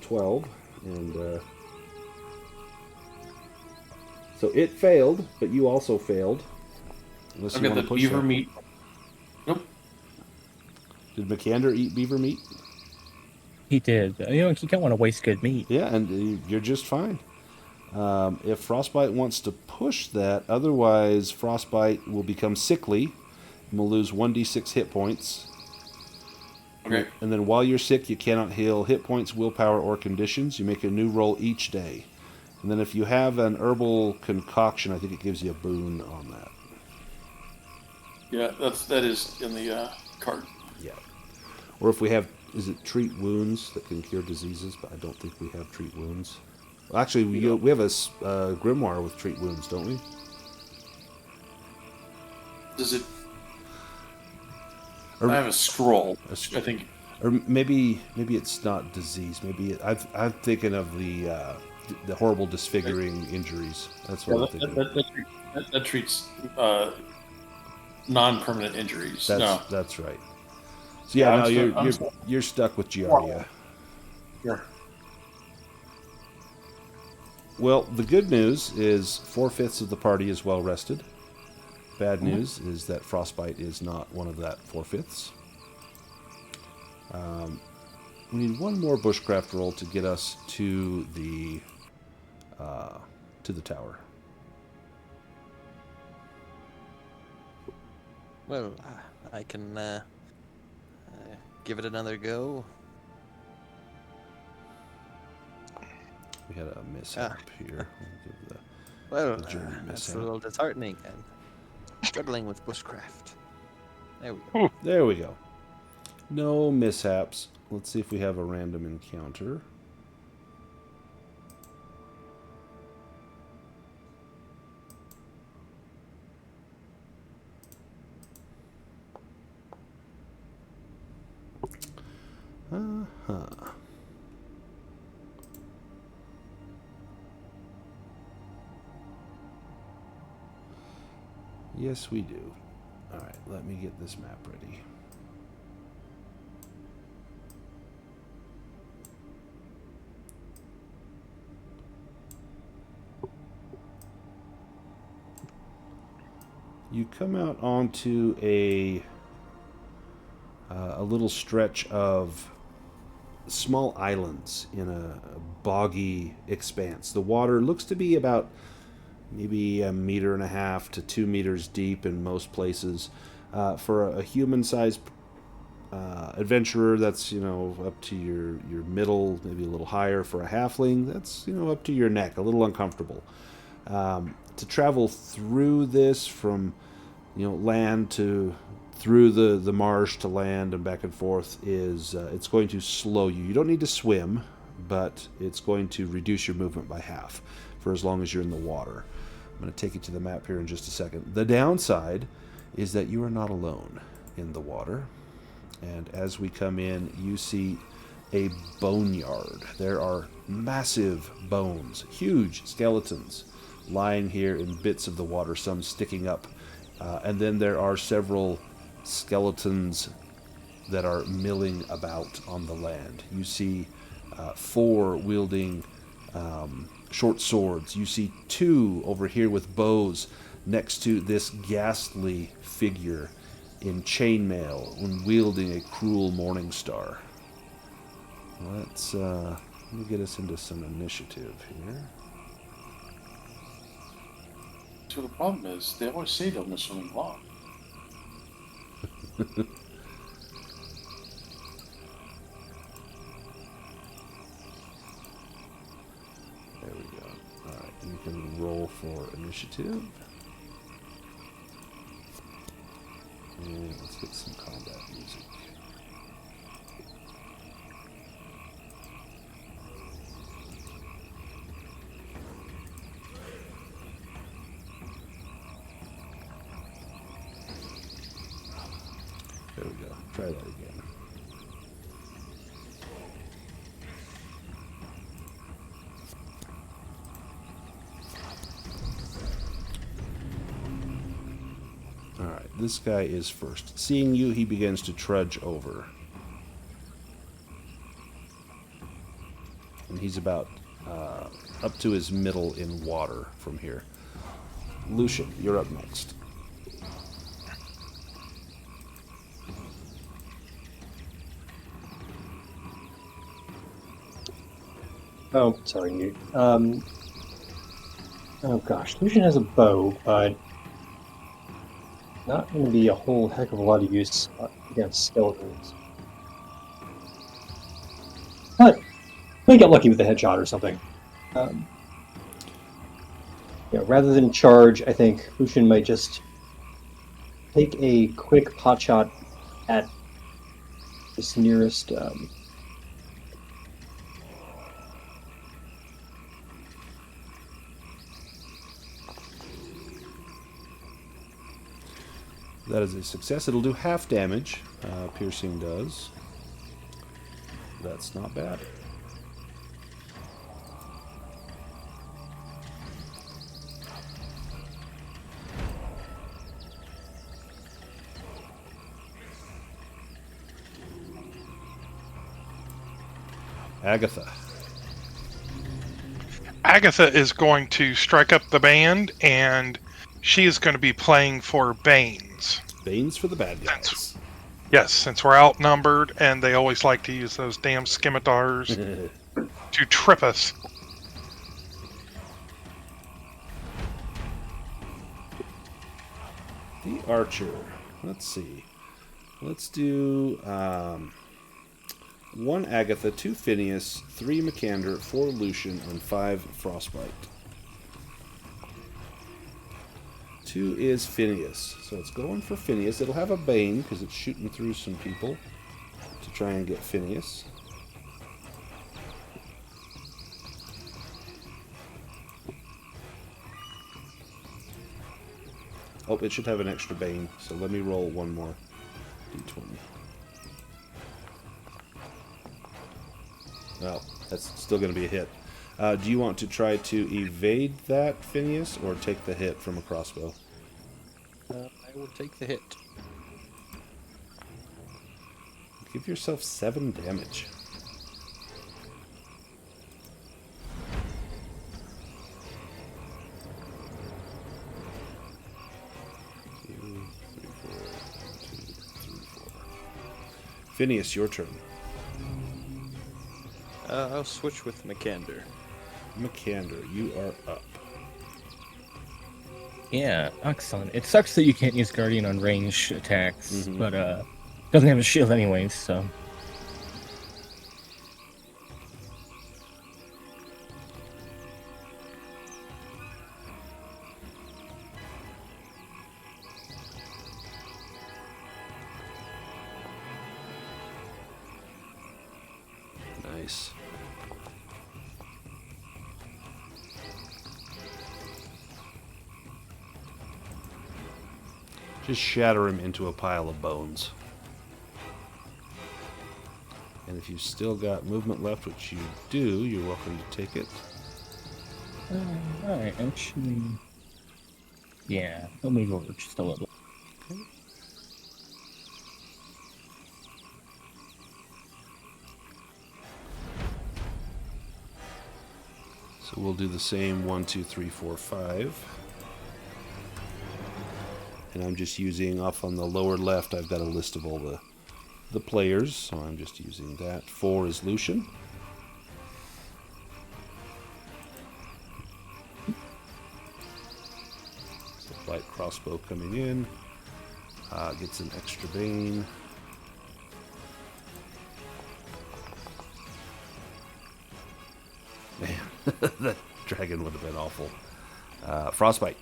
12, and so it failed, but you also failed. Unless you Okay, want to the push beaver that. meat. Nope. Did Makander eat beaver meat? He did. You don't want to waste good meat. Yeah, and you're just fine. If Frostbite wants to push that, otherwise Frostbite will become sickly and will lose 1d6 hit points. Okay. And then while you're sick, you cannot heal hit points, willpower, or conditions. You make a new roll each day. And then if you have an herbal concoction, I think it gives you a boon on that. Yeah, that is in the card. Yeah. Or if we have, is it treat wounds that can cure diseases? But I don't think we have treat wounds. Well, actually, we have a grimoire with treat wounds, don't we? Does it? Or, I have a scroll. I think. Or maybe it's not disease. Maybe I'm thinking of the horrible disfiguring injuries. That's what I'm thinking. That treats non-permanent injuries. That's right. So yeah, you're stuck with Giardia. Sure. Well, the good news is 4/5 of the party is well rested. Bad news is that Frostbite is not one of that 4/5. We need one more bushcraft roll to get us to the tower. Well, I can give it another go. We had a mishap here. Well, journey that's mishap. a little disheartening. I'm struggling with bushcraft. There we go. There we go. No mishaps. Let's see if we have a random encounter. Huh. Yes, we do. Alright, let me get this map ready. You come out onto a little stretch of small islands in a boggy expanse. The water looks to be about maybe 1.5 to 2 meters deep in most places. For a human-sized adventurer, that's up to your middle, maybe a little higher. For a halfling, that's up to your neck, a little uncomfortable. To travel through this from land to through the marsh to land and back and forth is it's going to slow you. You don't need to swim, but it's going to reduce your movement by half for as long as you're in the water. I'm going to take you to the map here in just a second. The downside is that you are not alone in the water. And as we come in, you see a boneyard. There are massive bones, huge skeletons lying here in bits of the water, some sticking up. And then there are several skeletons that are milling about on the land. You see 4 wielding short swords. You see 2 over here with bows next to this ghastly figure in chainmail and wielding a cruel morning star. Let me get us into some initiative here. So the problem is, they always say they'll miss swimming long. There we go. Alright, you can roll for initiative. And let's get some combat music. There we go. Try that again. Alright, this guy is first. Seeing you, he begins to trudge over. And he's about up to his middle in water from here. Lucien, you're up next. Oh, sorry, Newt. Oh gosh, Lucien has a bow, but not going to be a whole heck of a lot of use against skeletons. But we get lucky with a headshot or something. Rather than charge, I think Lucien might just take a quick potshot at this nearest. That is a success. It'll do half damage. Piercing does. That's not bad. Agatha. Agatha is going to strike up the band, and she is going to be playing for Banes. Banes for the bad guys. Yes, since we're outnumbered, and they always like to use those damn scimitars to trip us. The archer. Let's see. Let's do 1 Agatha, 2 Phineas, 3 Makander, 4 Lucien, and 5 Frostbyte. 2 is Phineas. So it's going for Phineas. It'll have a Bane because it's shooting through some people to try and get Phineas. Oh, it should have an extra Bane, so let me roll one more d20. Well, that's still going to be a hit. Do you want to try to evade that, Phineas, or take the hit from a crossbow? I will take the hit. Give yourself 7 damage. Phineas, your turn. I'll switch with Makander. Makander, you are up. Yeah, excellent. It sucks that you can't use Guardian on range attacks, but doesn't have a shield anyways, so. Nice. Just shatter him into a pile of bones. And if you've still got movement left, which you do, you're welcome to take it. Alright, actually. Yeah, I'll move over just a little. Okay. So we'll do the same 1, 2, 3, 4, 5. And I'm just using, off on the lower left, I've got a list of all the players, so I'm just using that. 4 is Lucien. So light crossbow coming in. Gets an extra bane. Man, that dragon would have been awful. Frostbyte.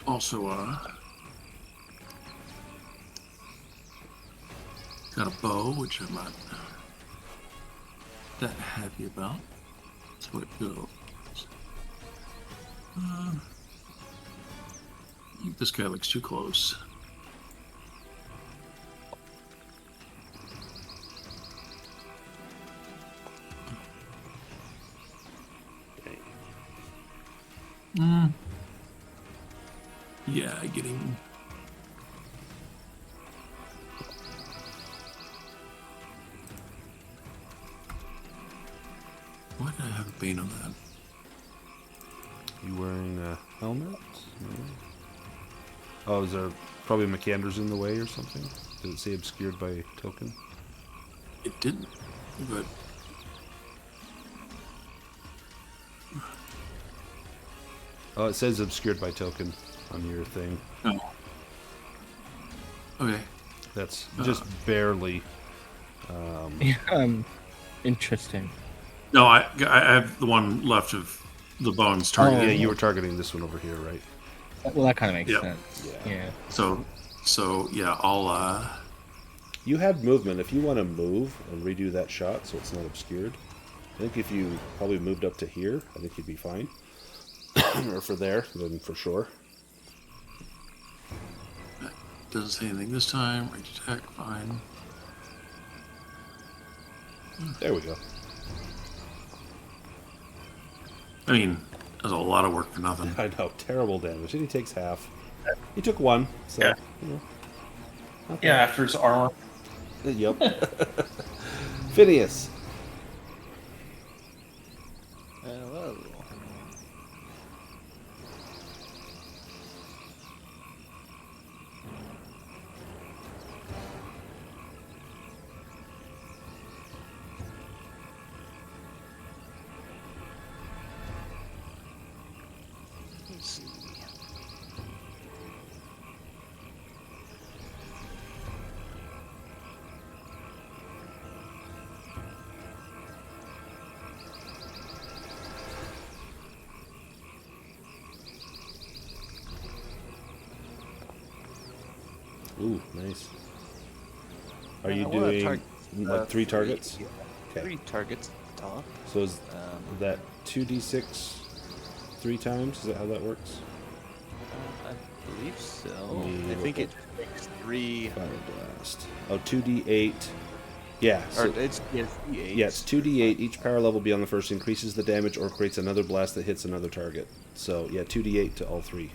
Also, got a bow, which I'm not that happy about. That's where it goes. I think this guy looks too close. Yeah, getting... Why did I have a bane on that? You wearing a helmet? No. Oh, is there probably Makander's in the way or something? Did it say obscured by token? It didn't, but... Oh, it says obscured by token on your thing. Oh. Okay. That's just barely. Interesting. No, I have the one left of the bones targeted. Yeah, you were targeting this one over here, right? Well, that kind of makes Yep. sense. Yeah. So yeah, I'll You had movement. If you want to move and redo that shot so it's not obscured, I think if you probably moved up to here, I think you'd be fine. Or for there, then for sure. doesn't say anything this time. Range attack, fine. There we go. I mean, that's a lot of work for nothing. I know, terrible damage. And he takes half. He took 1, so Yeah. you know. Not Yeah, bad. after his armor. Yep. Phineas. Hello. Let's see. Ooh, nice. Are you I wanna doing like 3 targets? Okay. 3 targets top. So is that 2d6 3 times? Is that how that works? believe so. Me I think look it takes 3. Fire blast. Oh, 2d8. Yeah. Or So, it's D8. yeah, it's 2d8. Each power level beyond the first increases the damage or creates another blast that hits another target. So, yeah, 2d8 to all 3.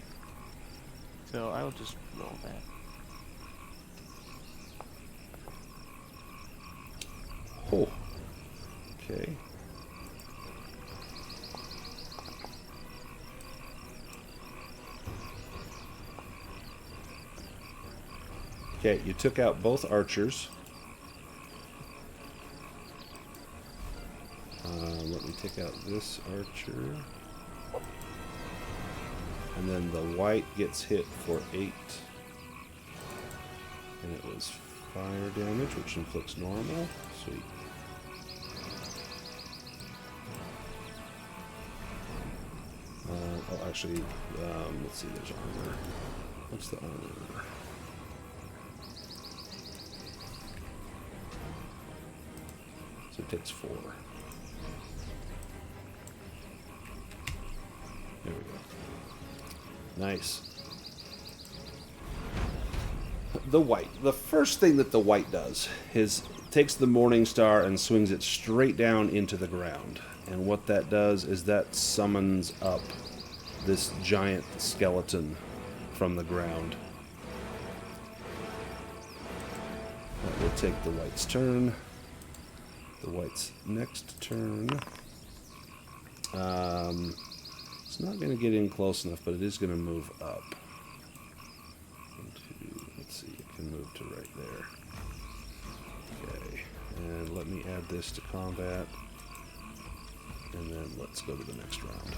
So I'll just roll that. Oh. Okay. Okay, you took out both archers. Let me take out this archer. And then the white gets hit for 8. And it was fire damage, which inflicts normal. Sweet. Oh, actually, let's see, there's armor. What's the armor? So it takes 4. There we go. Nice. The white. The first thing that the white does is takes the Morning Star and swings it straight down into the ground. And what that does is that summons up this giant skeleton from the ground. That will take the white's turn. The white's next turn. It's not going to get in close enough, but it is going to move up. 1, 2, let's see, it can move to right there. Okay, and let me add this to combat. And then let's go to the next round.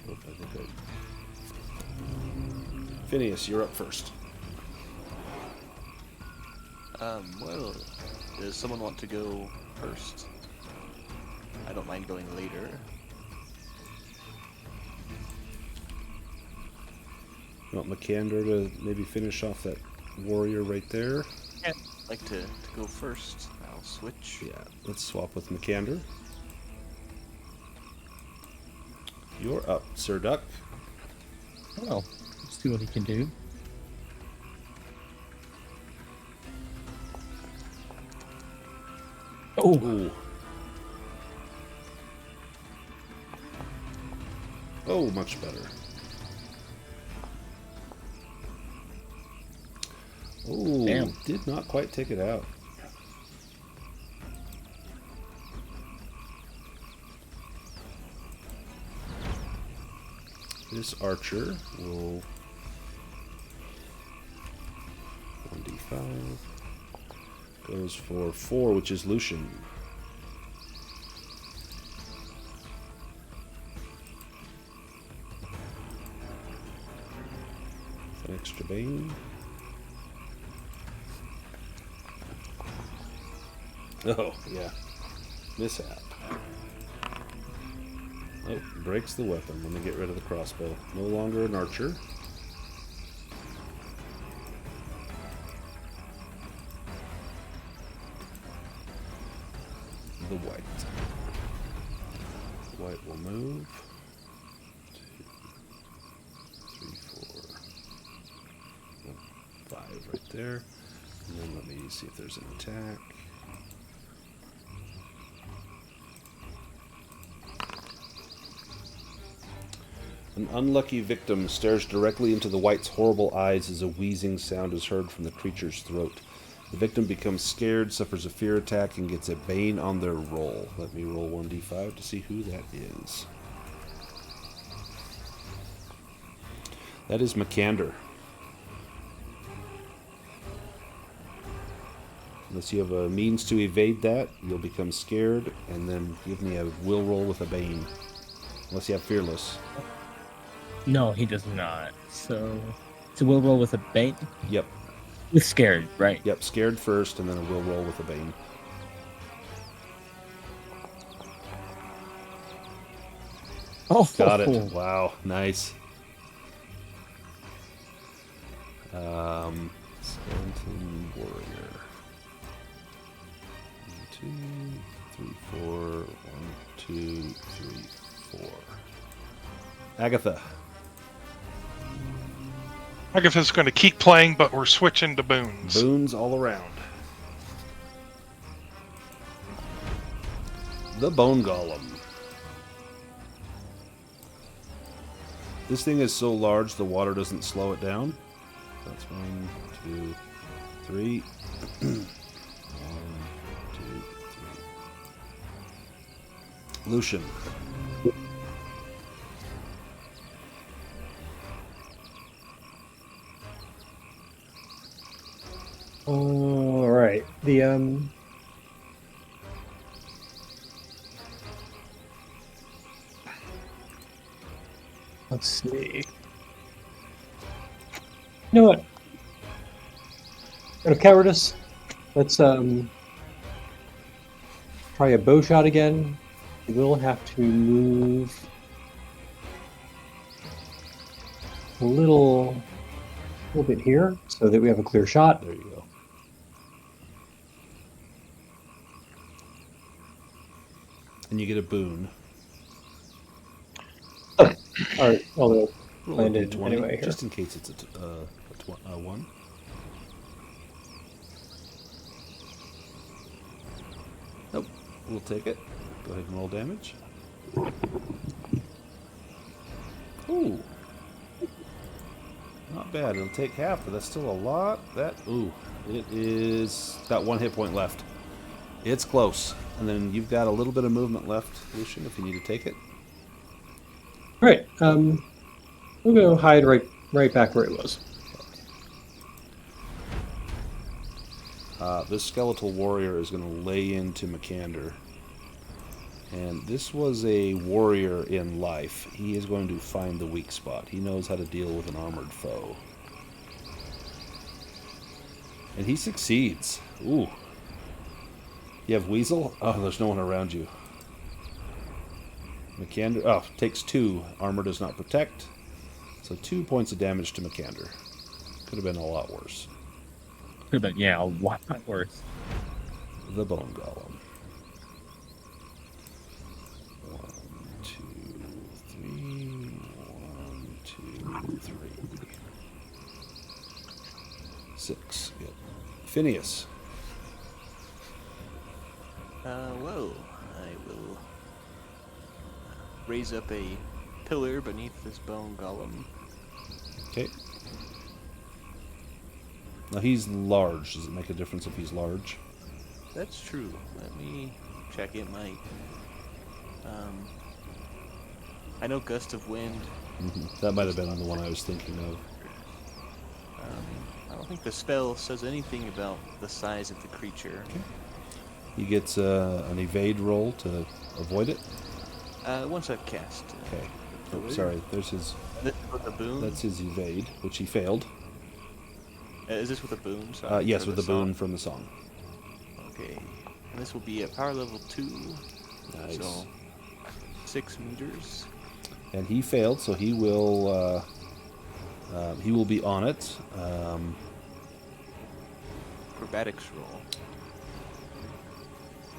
Oh, I think Phineas, you're up first. Well, does someone want to go first? I don't mind going later. You want Makander to maybe finish off that warrior right there? Yeah. I'd like to go first. I'll switch. Yeah, let's swap with Makander. You're up, Sir Duck. Well, let's see what he can do. Oh, Ooh. Oh, much better. Oh, Damn. did not quite take it out. This archer will 1d5 goes for 4, which is Lucien. An extra bane. Oh, yeah. Mishap. Oh, breaks the weapon. Let me get rid of the crossbow. No longer an archer. The white. The white will move. 2, 3, 4, 5 right there. And then let me see if there's an attack. An unlucky victim stares directly into the white's horrible eyes as a wheezing sound is heard from the creature's throat. The victim becomes scared, suffers a fear attack, and gets a bane on their roll. Let me roll 1d5 to see who that is. That is Makander. Unless you have a means to evade that, you'll become scared, and then give me a will roll with a bane. Unless you have fearless. no, he does not. So we'll roll with a bait. Yep. With scared, right? Yep, scared first, and then a will roll with a bane. Oh, Got it. Wow, nice. Skeleton warrior. 1, 2, 3, 4. 1, 2, 3, 4. Agatha. Agatha's going to keep playing, but we're switching to boons. Boons all around. The Bone Golem. This thing is so large the water doesn't slow it down. That's 1, 2, 3. 1, 2, 3. Lucien. All right. Let's see. You know what? Out of cowardice, let's try a bow shot again. We will have to move a little bit here so that we have a clear shot. There you go. And you get a boon. All right, although Roll landed a D20, anyway here. just in case it's a 1. Nope. We'll take it. Go ahead and roll damage. Ooh. Not bad. It'll take half, but that's still a lot. It is got 1 hit point left. It's close. And then you've got a little bit of movement left, Lucien, if you need to take it. All right. We'll go hide right back where it was. This skeletal warrior is going to lay into Makander. And this was a warrior in life. He is going to find the weak spot. He knows how to deal with an armored foe. And he succeeds. Ooh. You have Weasel? Oh, there's no one around you. Makander, takes 2. Armor does not protect. So 2 points of damage to Makander. Could have been a lot worse. Could have been, yeah, a lot worse. The Bone Golem. 1, 2, 3. 1, 2, 3. 6. Good. Phineas. Well, I will raise up a pillar beneath this bone golem. Okay. Now he's large. Does it make a difference if he's large? That's true. Let me check. It might. I know gust of wind. That might have been the one I was thinking of. I don't think the spell says anything about the size of the creature. Okay. He gets an evade roll to avoid it. Once I've cast. Okay. Oh, sorry, there's his. With a boon? That's his evade, which he failed. Is this with a boon? Sorry, Yes, for with the song? boon from the song. Okay. And this will be at power level 2. Nice. So 6 meters. And he failed, so he will be on it. Acrobatics roll.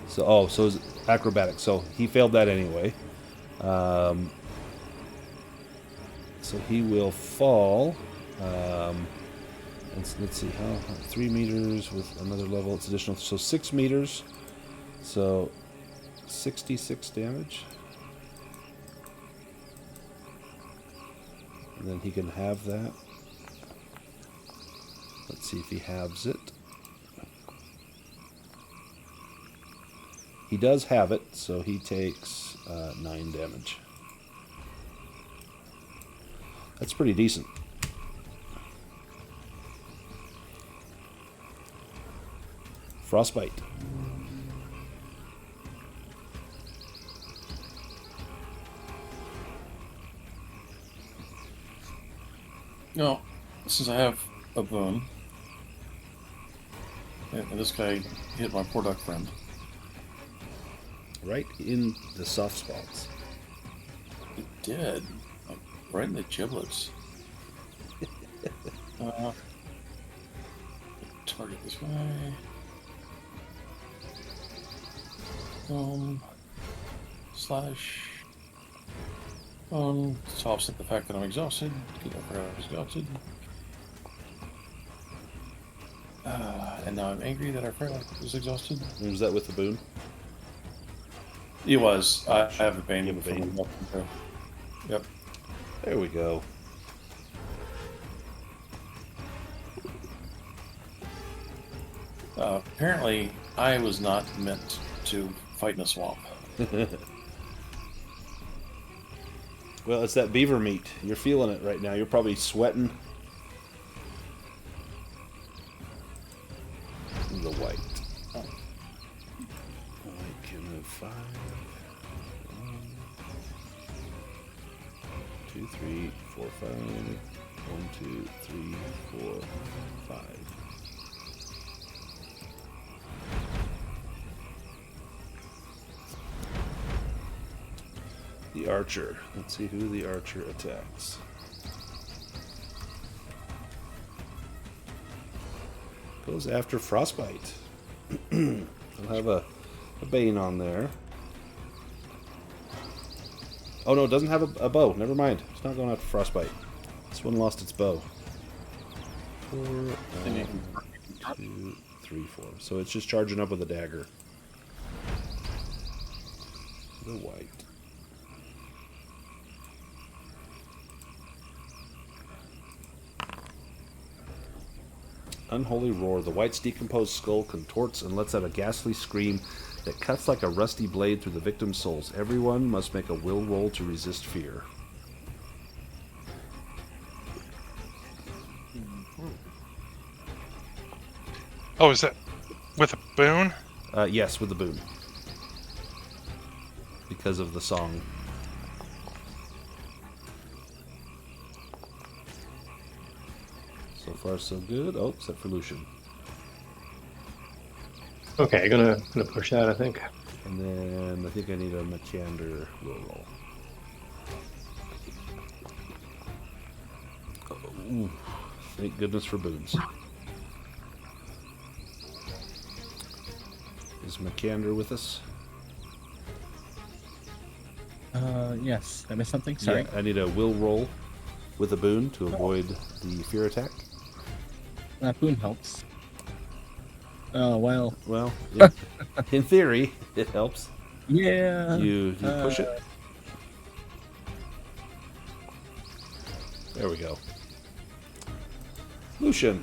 So it's acrobatics. So he failed that anyway. So he will fall. Let's see, how 3 meters with another level. It's additional, so 6 meters. So 66 damage. And then he can have that. Let's see if he halves it. He does have it, so he takes 9 damage. That's pretty decent. Frostbite. No, since I have a boon, and this guy hit my poor duck friend. Right in the soft spots. It did, like right in the giblets. Target this way. Slash. To offset the fact that I'm exhausted. Because I forgot I was exhausted. And now I'm angry that I forgot I was exhausted. Was that with the boon? It was. I have a bane. You have a bane. Yep. There we go. Apparently, I was not meant to fight in a swamp. Well, it's that beaver meat. You're feeling it right now. You're probably sweating. The white. White can move 5. 1, 2, 3, 4, 5. 1, 2, 3, 4, 5. The archer. Let's see who the archer attacks. Goes after Frostbite. I'll have a bane on there. Oh no, it doesn't have a bow. Never mind. It's not going after Frostbite. This one lost its bow. 4, 1, 2, 3, 4. So it's just charging up with a dagger. The white. Unholy roar. The white's decomposed skull contorts and lets out a ghastly scream that cuts like a rusty blade through the victim's souls. Everyone must make a will roll to resist fear. Oh, is that with a boon? Yes, with the boon. Because of the song. So far, so good. Oh, except for Lucien. Okay, gonna push that, I think. And then I think I need a Makander roll. Oh, thank goodness for boons. Is Makander with us? Yes. Did I miss something? Sorry. Yeah, I need a will roll with a boon to avoid the fear attack. That boon helps. Oh, well. Well, yeah, in theory, it helps. Yeah. You push it. There we go. Lucien.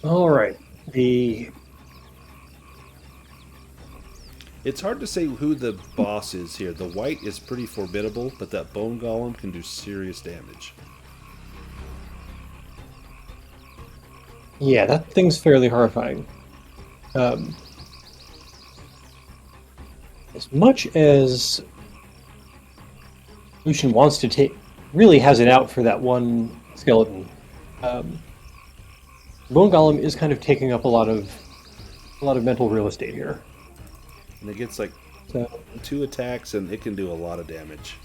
All right. It's hard to say who the boss is here. The white is pretty formidable, but that bone golem can do serious damage. Yeah, that thing's fairly horrifying. As much as Lucien wants to really has it out for that one skeleton, Bone Golem is kind of taking up a lot of mental real estate here. And it gets like 2 attacks, and it can do a lot of damage.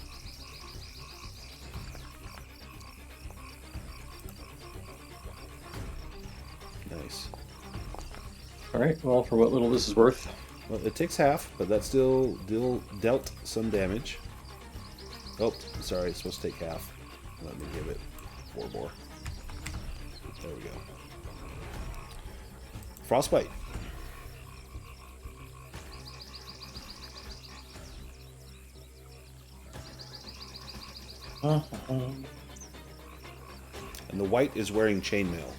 Nice. All right. Well, for what little this is worth. Well, it takes half, but that still dealt some damage. Oh, sorry, it's supposed to take half. Let me give it 4 more. There we go. Frostbite. And the white is wearing chainmail.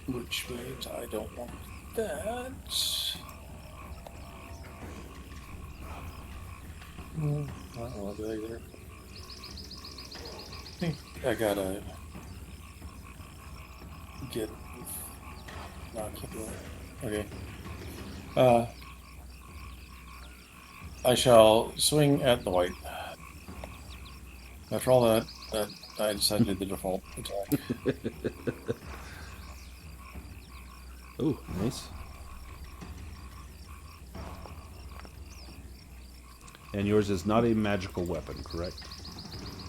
Which means I don't want that. I don't want that either. I think I gotta get. No, I can't do it. Okay. I shall swing at the white. After all that I decided the default attack. Oh, nice. And yours is not a magical weapon, correct?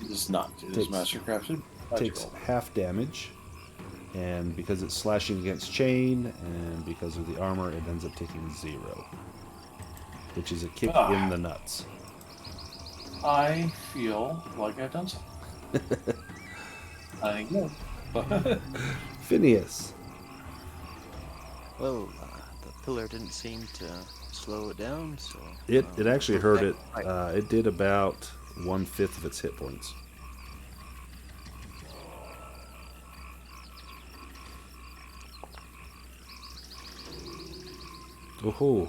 It is not. It is Takes- mastercrafted. Takes Magical. half damage, and because it's slashing against chain, and because of the armor, it ends up taking 0, which is a kick in the nuts. I feel like I've done something. I know. Phineas. Well, the pillar didn't seem to slow it down, so... It actually hurt it. Right. It did about 1/5 of its hit points. Oh,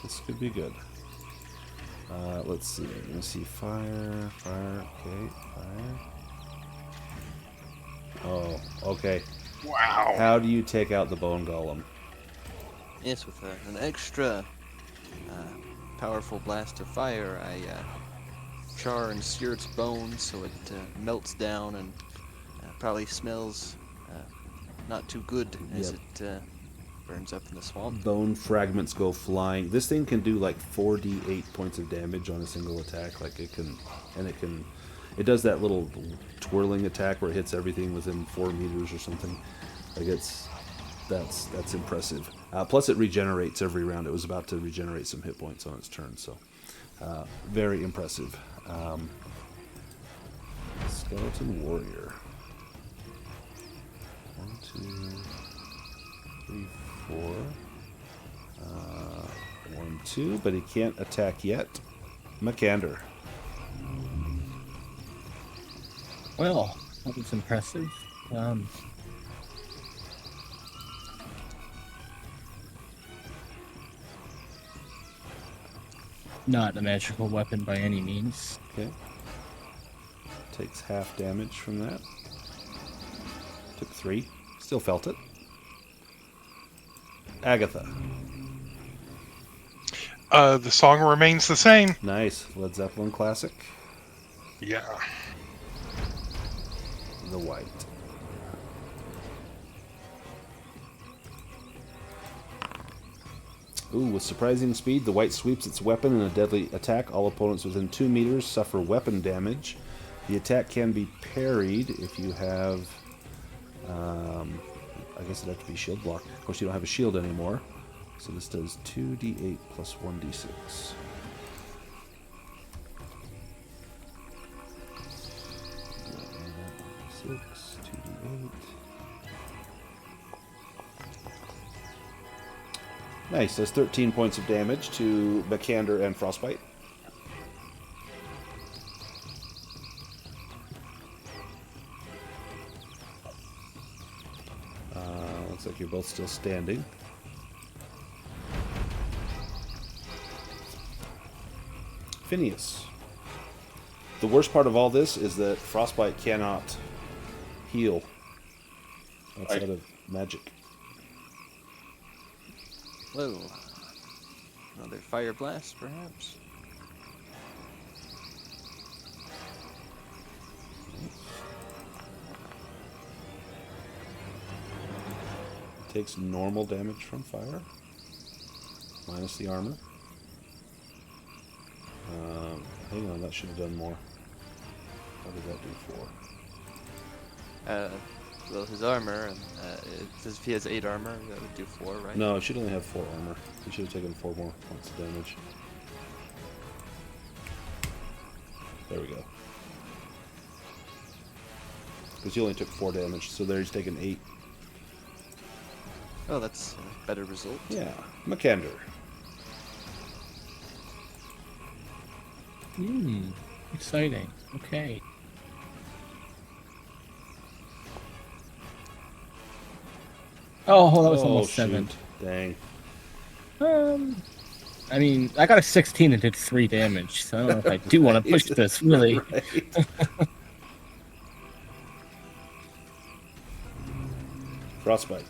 this could be good. Let's see. Let me see. Fire. Okay, fire. Oh, okay. Wow. How do you take out the bone golem? Yes, with an extra powerful blast of fire, I char and sear its bones so it melts down and probably smells not too good as it burns up in the swamp. Bone fragments go flying. This thing can do like 4d8 points of damage on a single attack. Like it can, and it does that little twirling attack where it hits everything within 4 meters or something. Like that's impressive. Plus it regenerates every round. It was about to regenerate some hit points on its turn, so very impressive. Skeleton warrior. 1, 2, 3, 4. 1, 2, but he can't attack yet. Makander. Well, that was impressive. Not a magical weapon by any means. Okay. Takes half damage from that. Took 3. Still felt it. Agatha. The song remains the same. Nice. Led Zeppelin classic. Yeah. The white. Ooh, with surprising speed, the white sweeps its weapon in a deadly attack. All opponents within 2 meters suffer weapon damage. The attack can be parried if you have... I guess it'd have to be shield block. Of course, you don't have a shield anymore. So this does 2d8 plus 1d6. 6, 2d8. Nice, that's 13 points of damage to Makander and Frostbyte. Looks like you're both still standing. Phineas. The worst part of all this is that Frostbyte cannot heal outside of magic. Well, another fire blast, perhaps? Takes normal damage from fire, minus the armor. Hang on, that should have done more. What did that do for? Well, his armor, it says if he has 8 armor, that would do 4, right? No, it should only have 4 armor. He should have taken 4 more points of damage. There we go. Because he only took 4 damage, so there he's taken 8. Oh, that's a better result. Yeah, Makander. Exciting. Okay. Oh, that was almost 7. Shoot. Dang. I mean, I got a 16 and did 3 damage, so I don't know if I do want to push this, really. Right. Frostbite.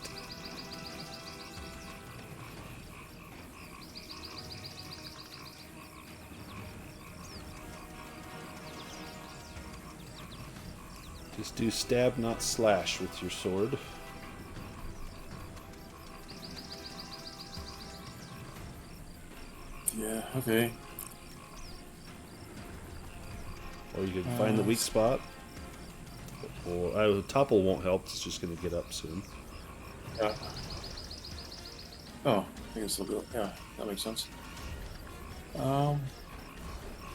Just do stab, not slash with your sword. Yeah, okay. Or you can find the weak spot. Or topple won't help. It's just going to get up soon. Yeah. Oh, I can still do it. Yeah, that makes sense.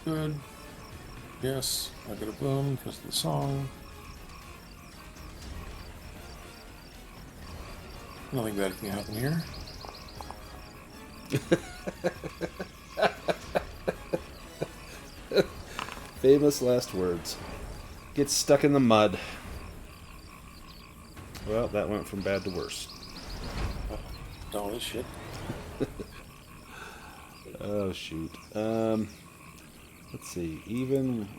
Good. Yes, I got a boom because of the song. Nothing bad can happen here. Famous last words. Get stuck in the mud. Well, that went from bad to worse. Oh, this shit. Oh, shoot. Let's see.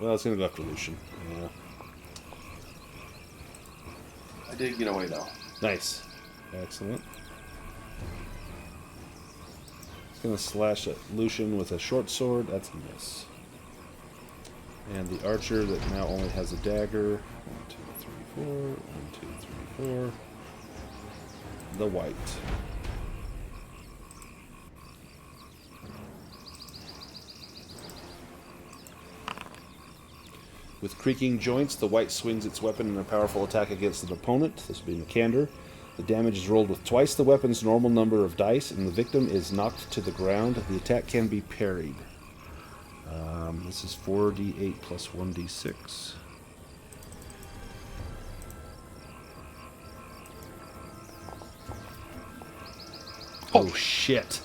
Well, it's going to go after Lucien. Yeah. I did get away, though. Nice. Excellent. It's going to slash at Lucien with a short sword. That's a miss. And the archer that now only has a dagger. 1, 2, 3, 4. 1, 2, 3, 4. The white. With creaking joints, the white swings its weapon in a powerful attack against an opponent. This will be Makander. The damage is rolled with twice the weapon's normal number of dice, and the victim is knocked to the ground. The attack can be parried. This is 4d8 plus 1d6. Oh, shit.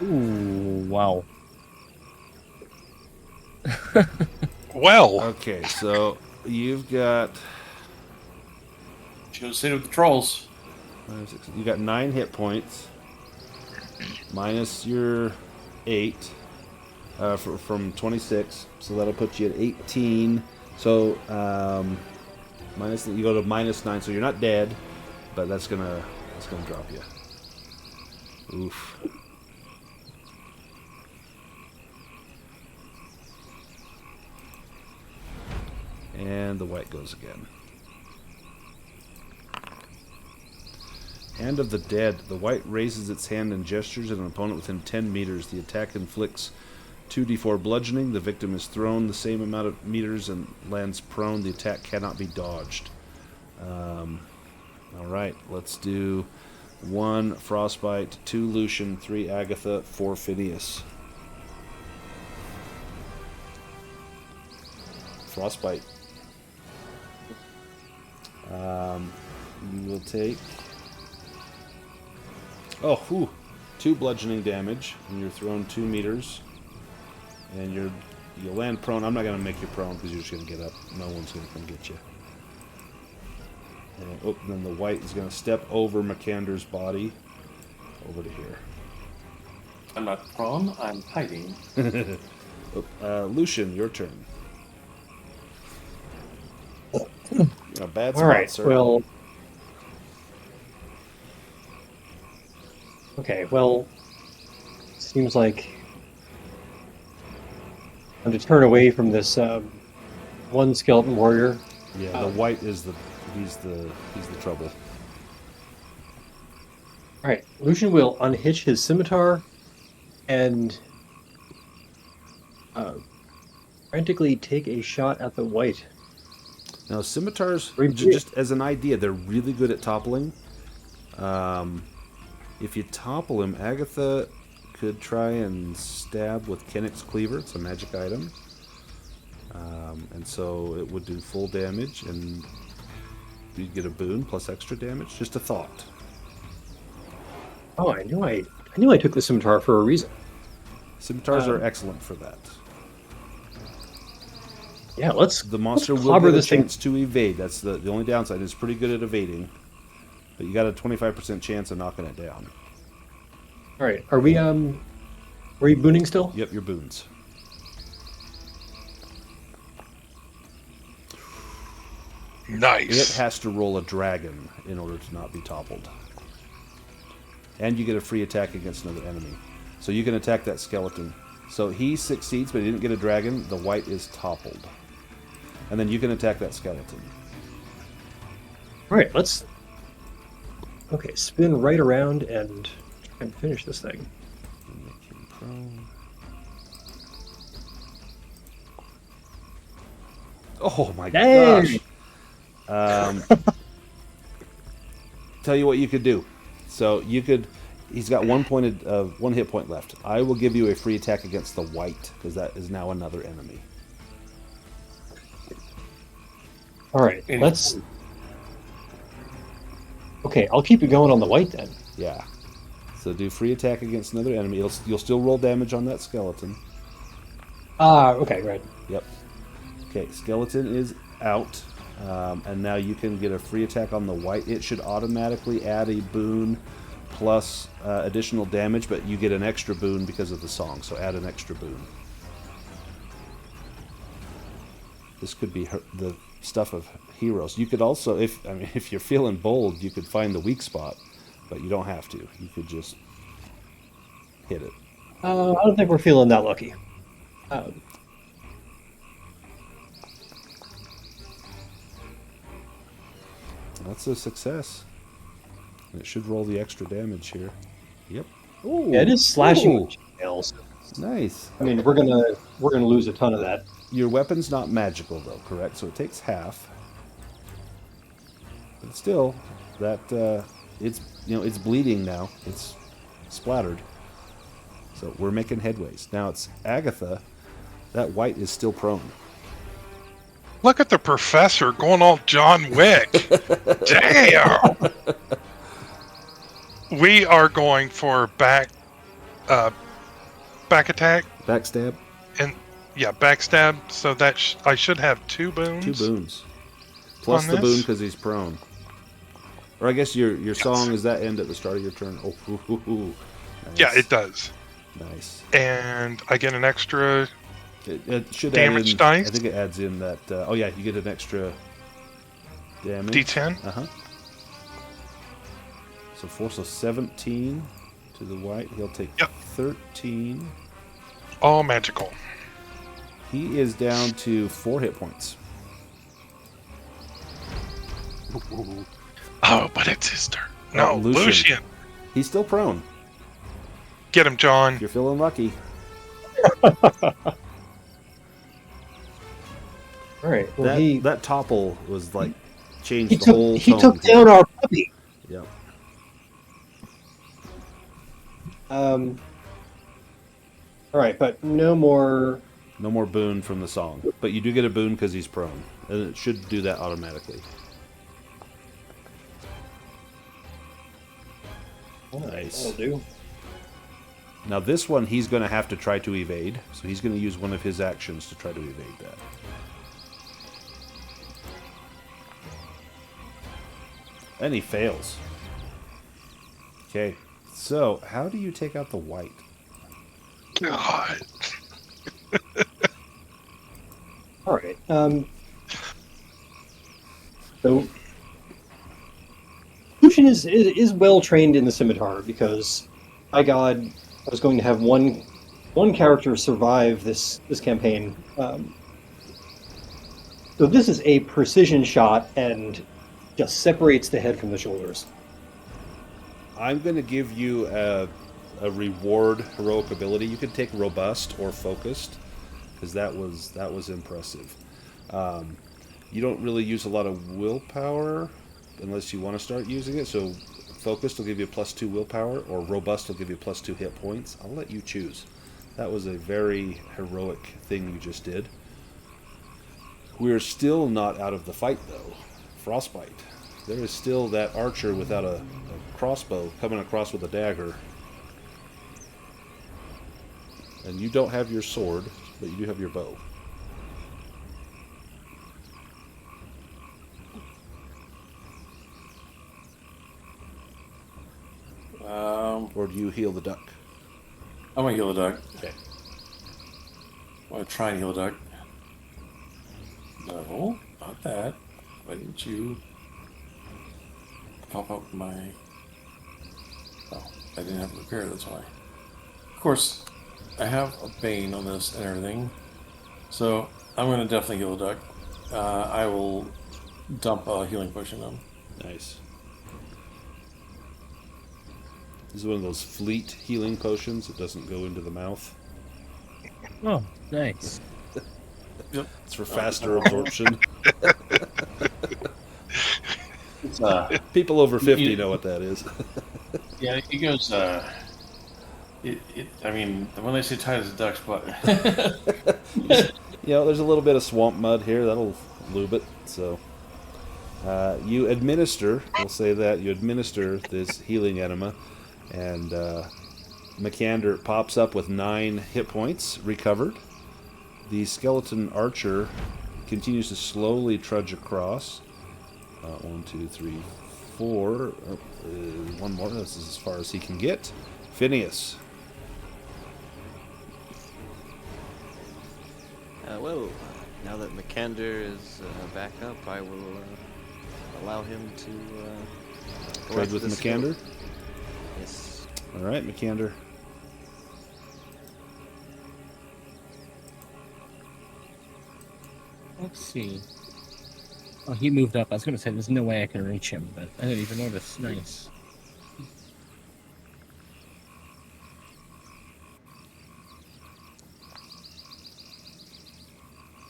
Ooh, wow. Well, Okay, so you've got... Should have stayed with the trolls. You got 9 hit points. Minus your 8 from 26. So that'll put you at 18. So you go to minus 9. So you're not dead, but that's gonna drop you. Oof. And the white goes again. Hand of the Dead. The white raises its hand and gestures at an opponent within 10 meters. The attack inflicts 2d4 bludgeoning. The victim is thrown the same amount of meters and lands prone. The attack cannot be dodged. Alright, let's do 1 Frostbite, 2 Lucien, 3 Agatha, 4 Phineas. Frostbite. You will take... Oh, whew. 2 bludgeoning damage, and you're thrown 2 meters. And you'll land prone. I'm not going to make you prone because you're just going to get up. No one's going to come get you. And then the white is going to step over Makander's body over to here. I'm not prone, I'm hiding. Lucien, your turn. A bad spot, All right. sir. Well. Okay. Well. Seems like I'm to turn away from this one skeleton warrior. Yeah, the white is he's the trouble. All right. Lucien will unhitch his scimitar and frantically take a shot at the white. Now, scimitars, Very just as an idea, they're really good at toppling. If you topple him, Agatha could try and stab with Kennick's Cleaver. It's a magic item. And so it would do full damage, and you'd get a boon plus extra damage. Just a thought. Oh, I knew I took the scimitar for a reason. Scimitars are excellent for that. Yeah, let's. The monster let's will clobber get a this thing. chance to evade. That's the only downside. It's pretty good at evading, but you got a 25% chance of knocking it down. All right, are we booning still? Yep, your boons. nice. It has to roll a dragon in order to not be toppled. And you get a free attack against another enemy. So you can attack that skeleton. So he succeeds, but he didn't get a dragon. The white is toppled. And then you can attack that skeleton. All right, let's. Okay, spin right around and try and finish this thing. And make him prone. Oh my Dang. gosh. Tell you what you could do. So you could. He's got one hit point left. I will give you a free attack against the white because that is now another enemy. All right, let's. Okay, I'll keep it going on the white then. Yeah. So do free attack against another enemy. You'll still roll damage on that skeleton. Okay, right. Yep. Okay, skeleton is out. And now you can get a free attack on the white. It should automatically add a boon plus additional damage, but you get an extra boon because of the song, so add an extra boon. This could be the stuff of heroes. You could also, if you're feeling bold, you could find the weak spot, but you don't have to. You could just hit it. I don't think we're feeling that lucky. That's a success. And it should roll the extra damage here. Yep. Ooh. Yeah, it is slashing Ooh. with nails. Nice. I mean, we're gonna lose a ton of that. Your weapon's not magical though, correct? So it takes half. But still, that it's bleeding now. It's splattered. So we're making headways. Now it's Agatha. That white is still prone. Look at the professor going all John Wick. Damn. We are going for back attack. Backstab. And yeah, backstab. So that I should have 2 boons. 2 boons. Plus the boon because he's prone. Or I guess your song, does that end at the start of your turn? Oh, nice. Yeah, it does. Nice. And I get an extra It should damage add in, dice. I think it adds in that. Oh yeah, you get an extra damage. D10. So 4, so 17 to the white. He'll take 13. All magical. He is down to 4 hit points. Oh, but it's his turn. No, Lucien. He's still prone. Get him, John. You're feeling lucky. All right. Well, that topple was like changed the whole tone. He took down our puppy. Yep. All right, but no more boon from the song, but you do get a boon because he's prone, and it should do that automatically. Nice. That'll do. Now this one he's going to have to try to evade, so he's going to use one of his actions to try to evade that. And he fails. Okay, so how do you take out the white? God. All right. So Lucien is well trained in the scimitar because, by God, I was going to have one character survive this campaign. So this is a precision shot and just separates the head from the shoulders. I'm going to give you a reward heroic ability. You could take robust or focused because that was impressive. You don't really use a lot of willpower unless you want to start using it. So focused will give you +2 willpower, or robust will give you +2 hit points. I'll let you choose. That was a very heroic thing you just did. We're still not out of the fight though. Frostbyte. There is still that archer without a crossbow coming across with a dagger. And you don't have your sword, but you do have your bow. Or do you heal the duck? I'm gonna heal the duck. Okay. I'm gonna try and heal the duck. No, not that. Why didn't you pop up my... Oh, I didn't have it prepared, that's why. Of course, I have a Bane on this and everything, so I'm gonna definitely heal the duck. I will dump a healing potion on him. Nice. This is one of those fleet healing potions. It doesn't go into the mouth. Oh, nice. Yep. It's for faster absorption. It's, People over 50 You- know what that is. yeah, he goes. I mean, when they say tight as a duck's butt. You know, there's a little bit of swamp mud here. That'll lube it. So you administer, we'll say that, you administer this healing enema, and Makander pops up with 9 hit points recovered. The skeleton archer continues to slowly trudge across. 1, 2, 3, 4. One more. This is as far as he can get. Phineas. Well, now that Makander is back up, I will allow him to go Trade after with this Makander. skeleton. Yes. All right, Makander. Let's see. Oh, he moved up. I was going to say there's no way I can reach him, but I didn't even notice. Nice.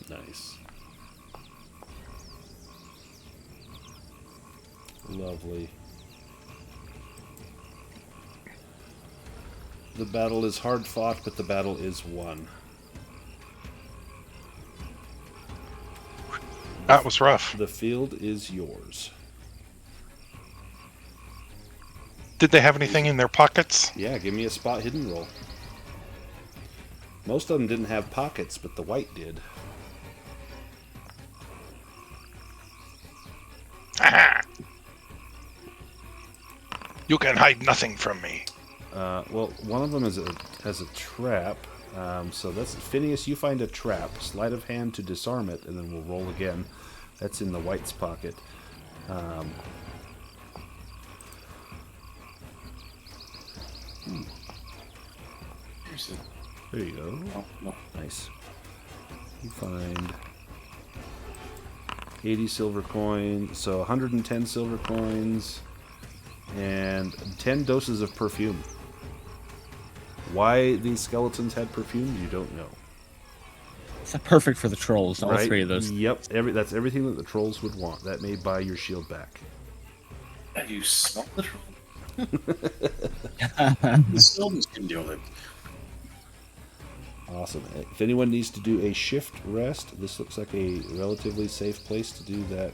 Nice. Lovely. The battle is hard fought, but the battle is won. That was rough. The field is yours. Did they have anything in their pockets? Yeah, give me a spot hidden roll. Most of them didn't have pockets, but the white did. Aha! You can hide nothing from me. Well, one of them has a trap. So that's Phineas. You find a trap. Sleight of hand to disarm it, and then we'll roll again. That's in the white's pocket. There you go. Oh, no. Nice. You find 80 silver coins, so 110 silver coins, and 10 doses of perfume. Why these skeletons had perfume, you don't know. It's perfect for the trolls, all Right? 3 of those. Yep, that's everything that the trolls would want. That may buy your shield back. Have you smelled the troll? The skeletons can deal with it. Awesome. If anyone needs to do a shift rest, this looks like a relatively safe place to do that.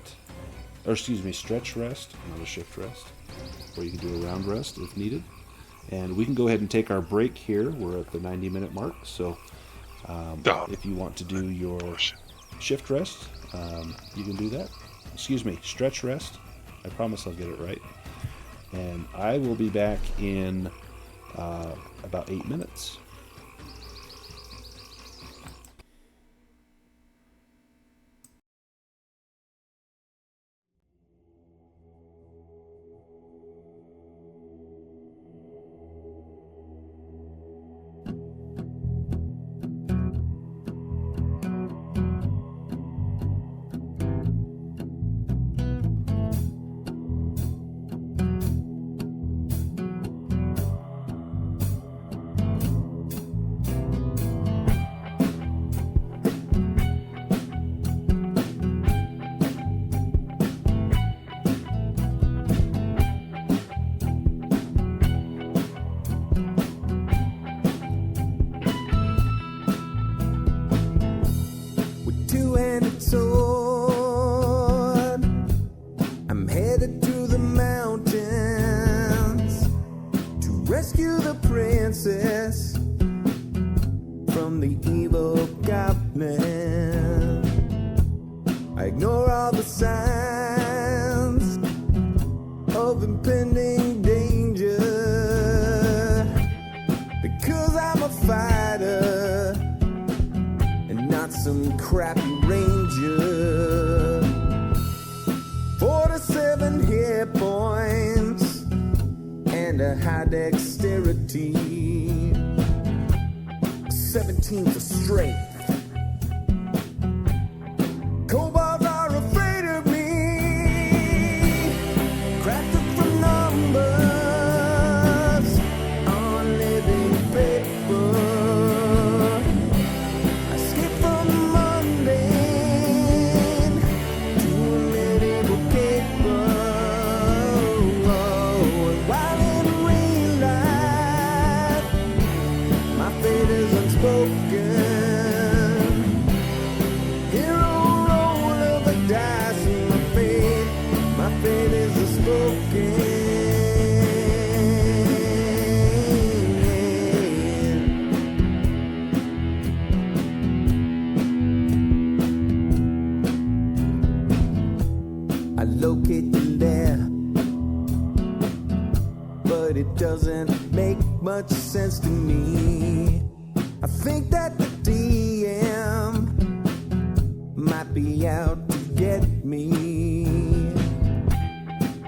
Or excuse me, stretch rest, not a shift rest. Or you can do a round rest if needed. And we can go ahead and take our break here. We're at the 90-minute mark, so if you want to do your shift rest, you can do that. Excuse me, stretch rest. I promise I'll get it right. And I will be back in about 8 minutes. Escape from under much sense to me. I think that the DM might be out to get me.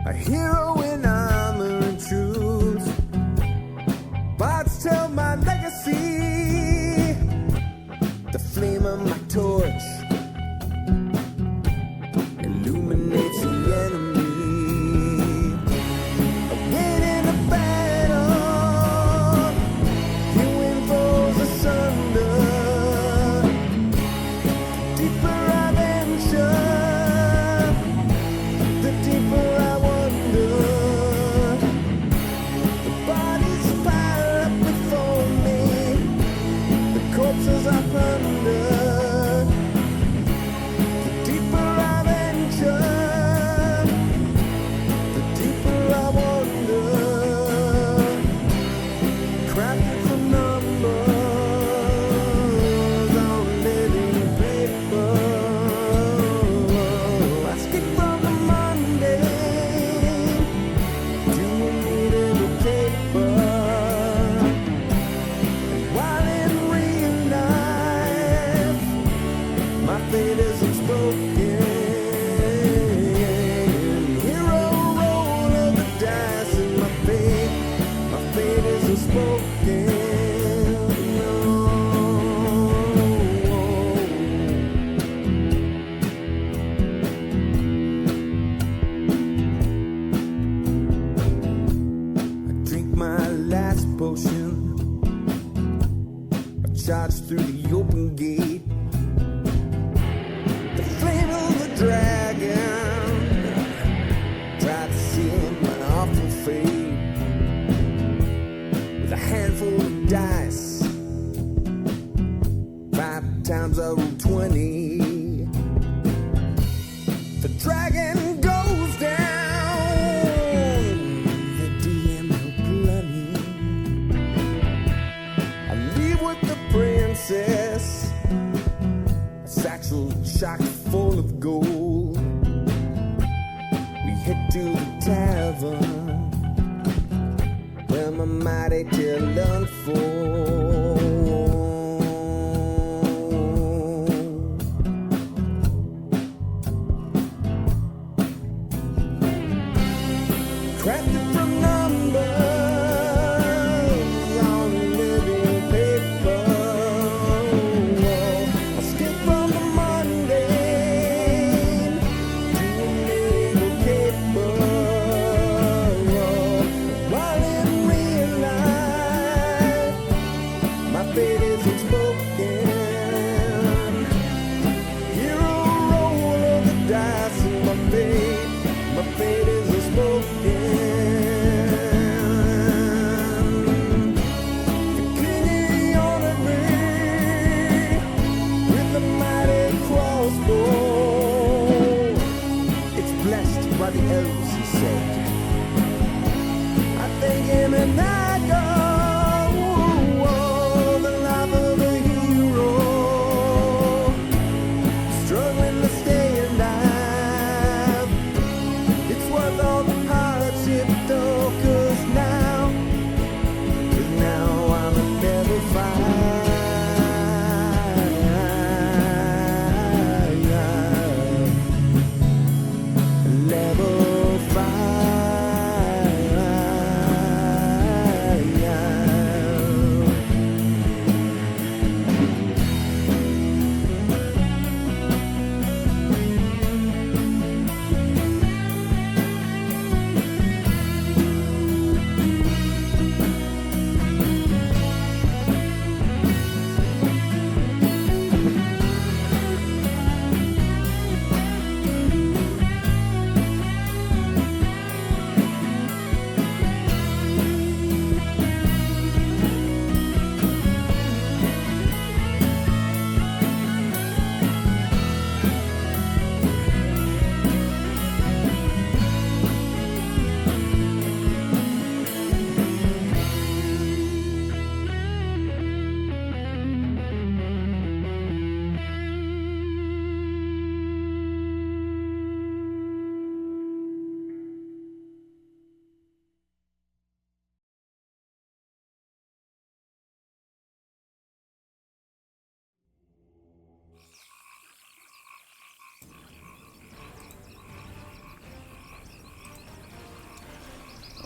A hero in armor and truth, bards tell my legacy. The flame of my torch illuminates the enemy. I win in a battle, hewing foes asunder. Deeper I venture, the deeper I wonder. The bodies pile up before me, the corpses I plunder. The deeper I venture, the deeper I wonder. Crafted from numbers on living paper. I skip from the mundane to a immutable paper. And while in real life, my fate is unspoken. Hero roll of the dice in my fate is unspoken. No. I drink my last potion. I charge through the open gate. The flame of the dragon, try to seal my awful fate. With a handful of dice, 5 times I roll 20. The dragon goes down, the DM no bloody. I leave with the princess, a satchel chock full of gold. We head to the tavern, where my mighty tale unfolds. Crafted from numbers on living paper. I skip from the mundane to a naval caper. While in real life,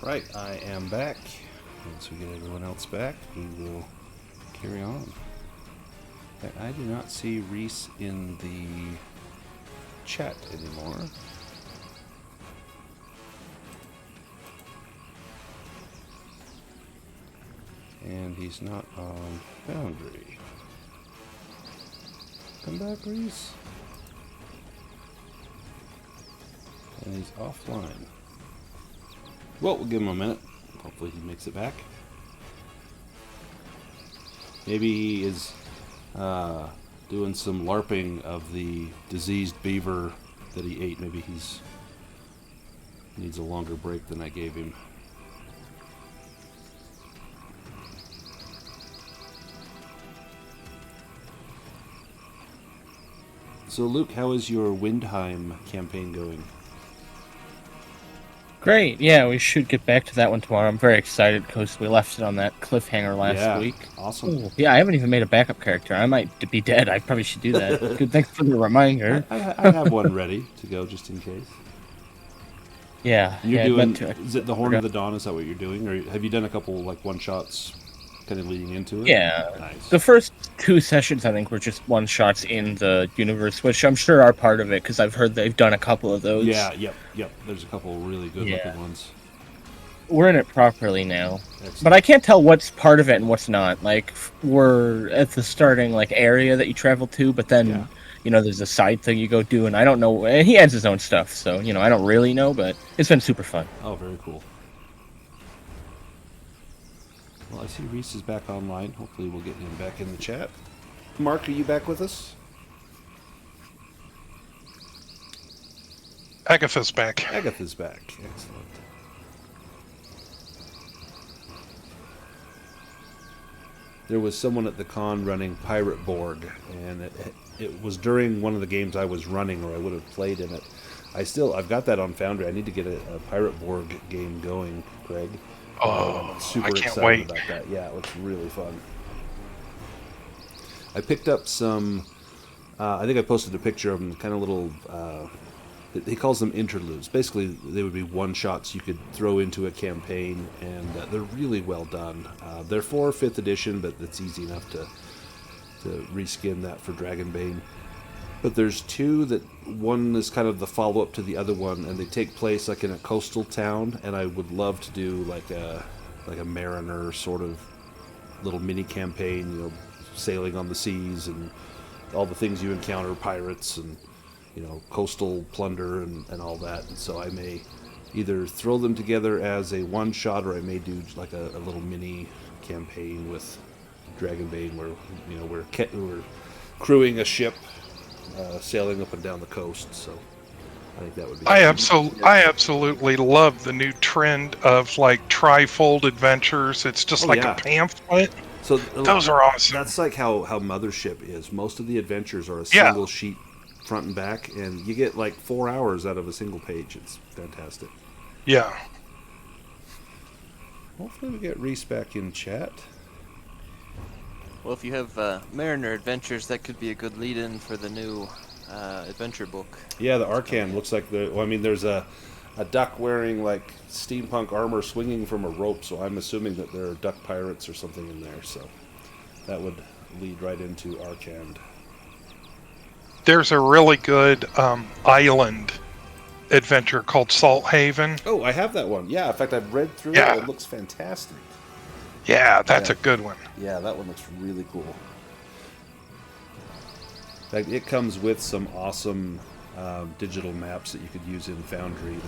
Alright, I am back. Once we get everyone else back, we will carry on. I do not see Reese in the chat anymore. And he's not on Foundry. Come back, Reese. And he's offline. Well, we'll give him a minute. Hopefully he makes it back. Maybe he is doing some LARPing of the diseased beaver that he ate. Maybe he's needs a longer break than I gave him. So Luke, how is your Windheim campaign going? Great. Yeah, we should get back to that one tomorrow. I'm very excited because we left it on that cliffhanger last week. Awesome. Ooh, yeah, I haven't even made a backup character. I might be dead. I probably should do that. Good, thanks for the reminder. I have one ready to go just in case. Yeah. You're yeah, doing. I'd love to. Is it the Horn of the Dawn? Is that what you're doing, or have you done a couple like one shots, kind of leading into it? Yeah. Nice. The first 2 sessions, I think, were just one shots in the universe, which I'm sure are part of it because I've heard they've done a couple of those. Yeah. Yep. There's a couple really good looking ones. We're in it properly now. Excellent. But I can't tell what's part of it and what's not. Like, we're at the starting, like, area that you travel to, but then, you know, there's a side thing you go do, and I don't know. And he adds his own stuff, so, you know, I don't really know, but it's been super fun. Oh, very cool. Well, I see Reese is back online. Hopefully we'll get him back in the chat. Mark, are you back with us? Agatha's back. Agatha's back. Excellent. There was someone at the con running Pirate Borg, and it was during one of the games I was running, or I would have played in it. I've got that on Foundry. I need to get a Pirate Borg game going, Greg. I'm super I can't excited wait. about that. Yeah, it looks really fun. I picked up some. I think I posted a picture of them, kind of little. He calls them interludes. Basically, they would be one-shots you could throw into a campaign, and they're really well done. They're for 5th edition, but it's easy enough to reskin that for Dragonbane. But there's 2 that one is kind of the follow-up to the other one, and they take place like in a coastal town, and I would love to do like a Mariner sort of little mini campaign, you know, sailing on the seas and all the things you encounter, pirates and, you know, coastal plunder and all that. And so I may either throw them together as a one-shot, or I may do like a little mini campaign with Dragonbane where, you know, we're crewing a ship sailing up and down the coast. So I think that would be. I absolutely love the new trend of like trifold adventures. It's just a pamphlet. So those are awesome. That's like how Mothership is. Most of the adventures are a single sheet front and back, and you get like 4 hours out of a single page. It's fantastic. Yeah. Hopefully we get Reese back in chat. Well, if you have Mariner Adventures, that could be a good lead-in for the new adventure book. Yeah, the Arcan looks like there's a duck wearing like steampunk armor swinging from a rope, so I'm assuming that there are duck pirates or something in there, so that would lead right into Arcan. There's a really good island adventure called Salt Haven. Oh, I have that one. Yeah, in fact, I've read through it. It looks fantastic. Yeah, that's a good one. Yeah, that one looks really cool. In fact, it comes with some awesome digital maps that you could use in Foundry. In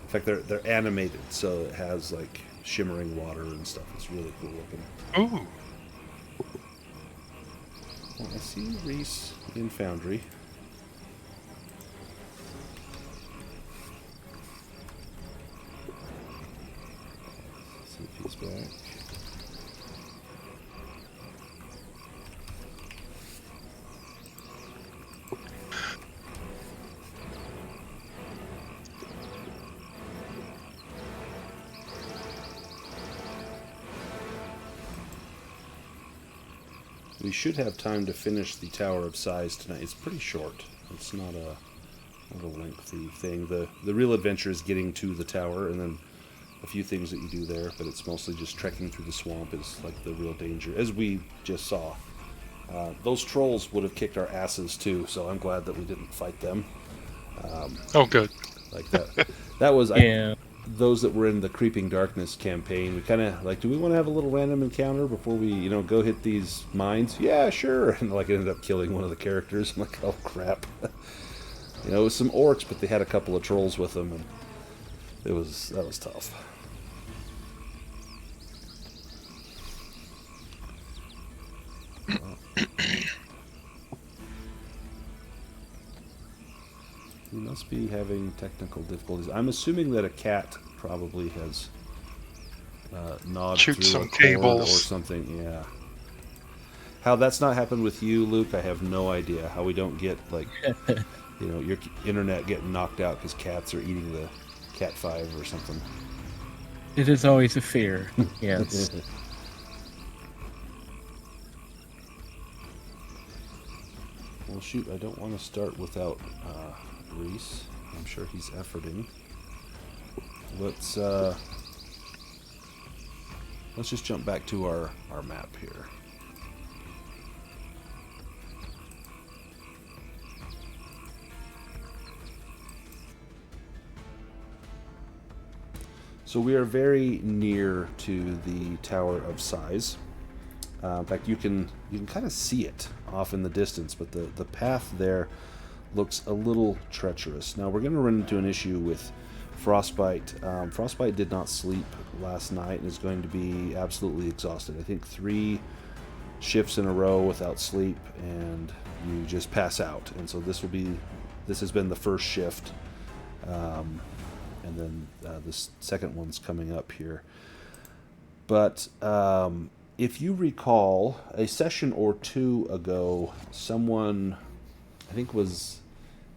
fact, they're animated, so it has like shimmering water and stuff. It's really cool looking. Ooh. Well, I see Reese in Foundry. Let's see if he's back. We should have time to finish the Tower of Sigh tonight. It's pretty short. It's not a lengthy thing. The real adventure is getting to the tower, and then a few things that you do there, but it's mostly just trekking through the swamp is like the real danger, as we just saw. Those trolls would have kicked our asses too, so I'm glad that we didn't fight them. Oh, good. Like that. That was Yeah. those that were in the Creeping Darkness campaign. We kind of like, do we want to have a little random encounter before we, go hit these mines? Yeah, sure. And like, ended up killing one of the characters. I'm like, oh crap. It was some orcs, but they had a couple of trolls with them, and that was tough. We must be having technical difficulties. I'm assuming that a cat probably has gnawed Shoot through some a cord cables. or something. Yeah. How that's not happened with you, Luke, I have no idea. How we don't get like, your internet getting knocked out because cats are eating the Cat 5 or something. It is always a fear. Yes. Well, shoot, I don't want to start without Reese. I'm sure he's efforting. Let's just jump back to our map here. So we are very near to the Tower of Sighs. In fact, you can kind of see it off in the distance, but the path there looks a little treacherous. Now we're going to run into an issue with Frostbyte. Frostbyte did not sleep last night and is going to be absolutely exhausted. I think 3 shifts in a row without sleep, and you just pass out. And so this has been the first shift, and then this second one's coming up here. But if you recall, a session or 2 ago, someone, I think, was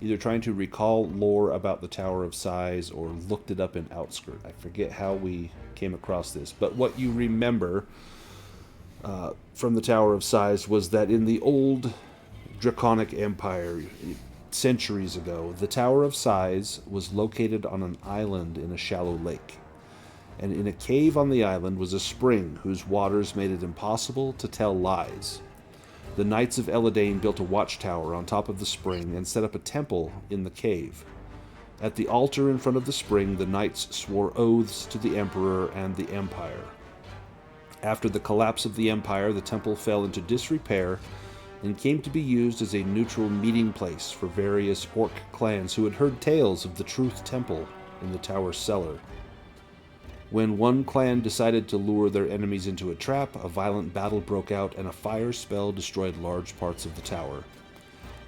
either trying to recall lore about the Tower of Sighs or looked it up in Outskirt. I forget how we came across this, but what you remember from the Tower of Sighs was that in the old Draconic Empire, centuries ago, the Tower of Sighs was located on an island in a shallow lake. And in a cave on the island was a spring whose waters made it impossible to tell lies. The Knights of Eladane built a watchtower on top of the spring and set up a temple in the cave. At the altar in front of the spring, the knights swore oaths to the Emperor and the Empire. After the collapse of the Empire, the temple fell into disrepair and came to be used as a neutral meeting place for various orc clans who had heard tales of the Truth Temple in the tower's cellar. When one clan decided to lure their enemies into a trap, a violent battle broke out and a fire spell destroyed large parts of the tower.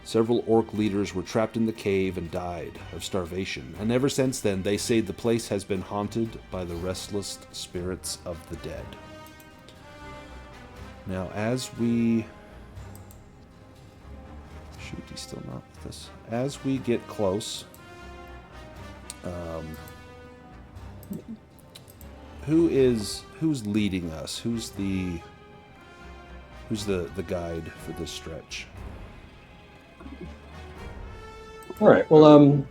Several orc leaders were trapped in the cave and died of starvation, and ever since then they say the place has been haunted by the restless spirits of the dead. Now, as we... Shoot, he's still not with us. As we get close... Who's leading us? Who's the guide for this stretch? All right. Well,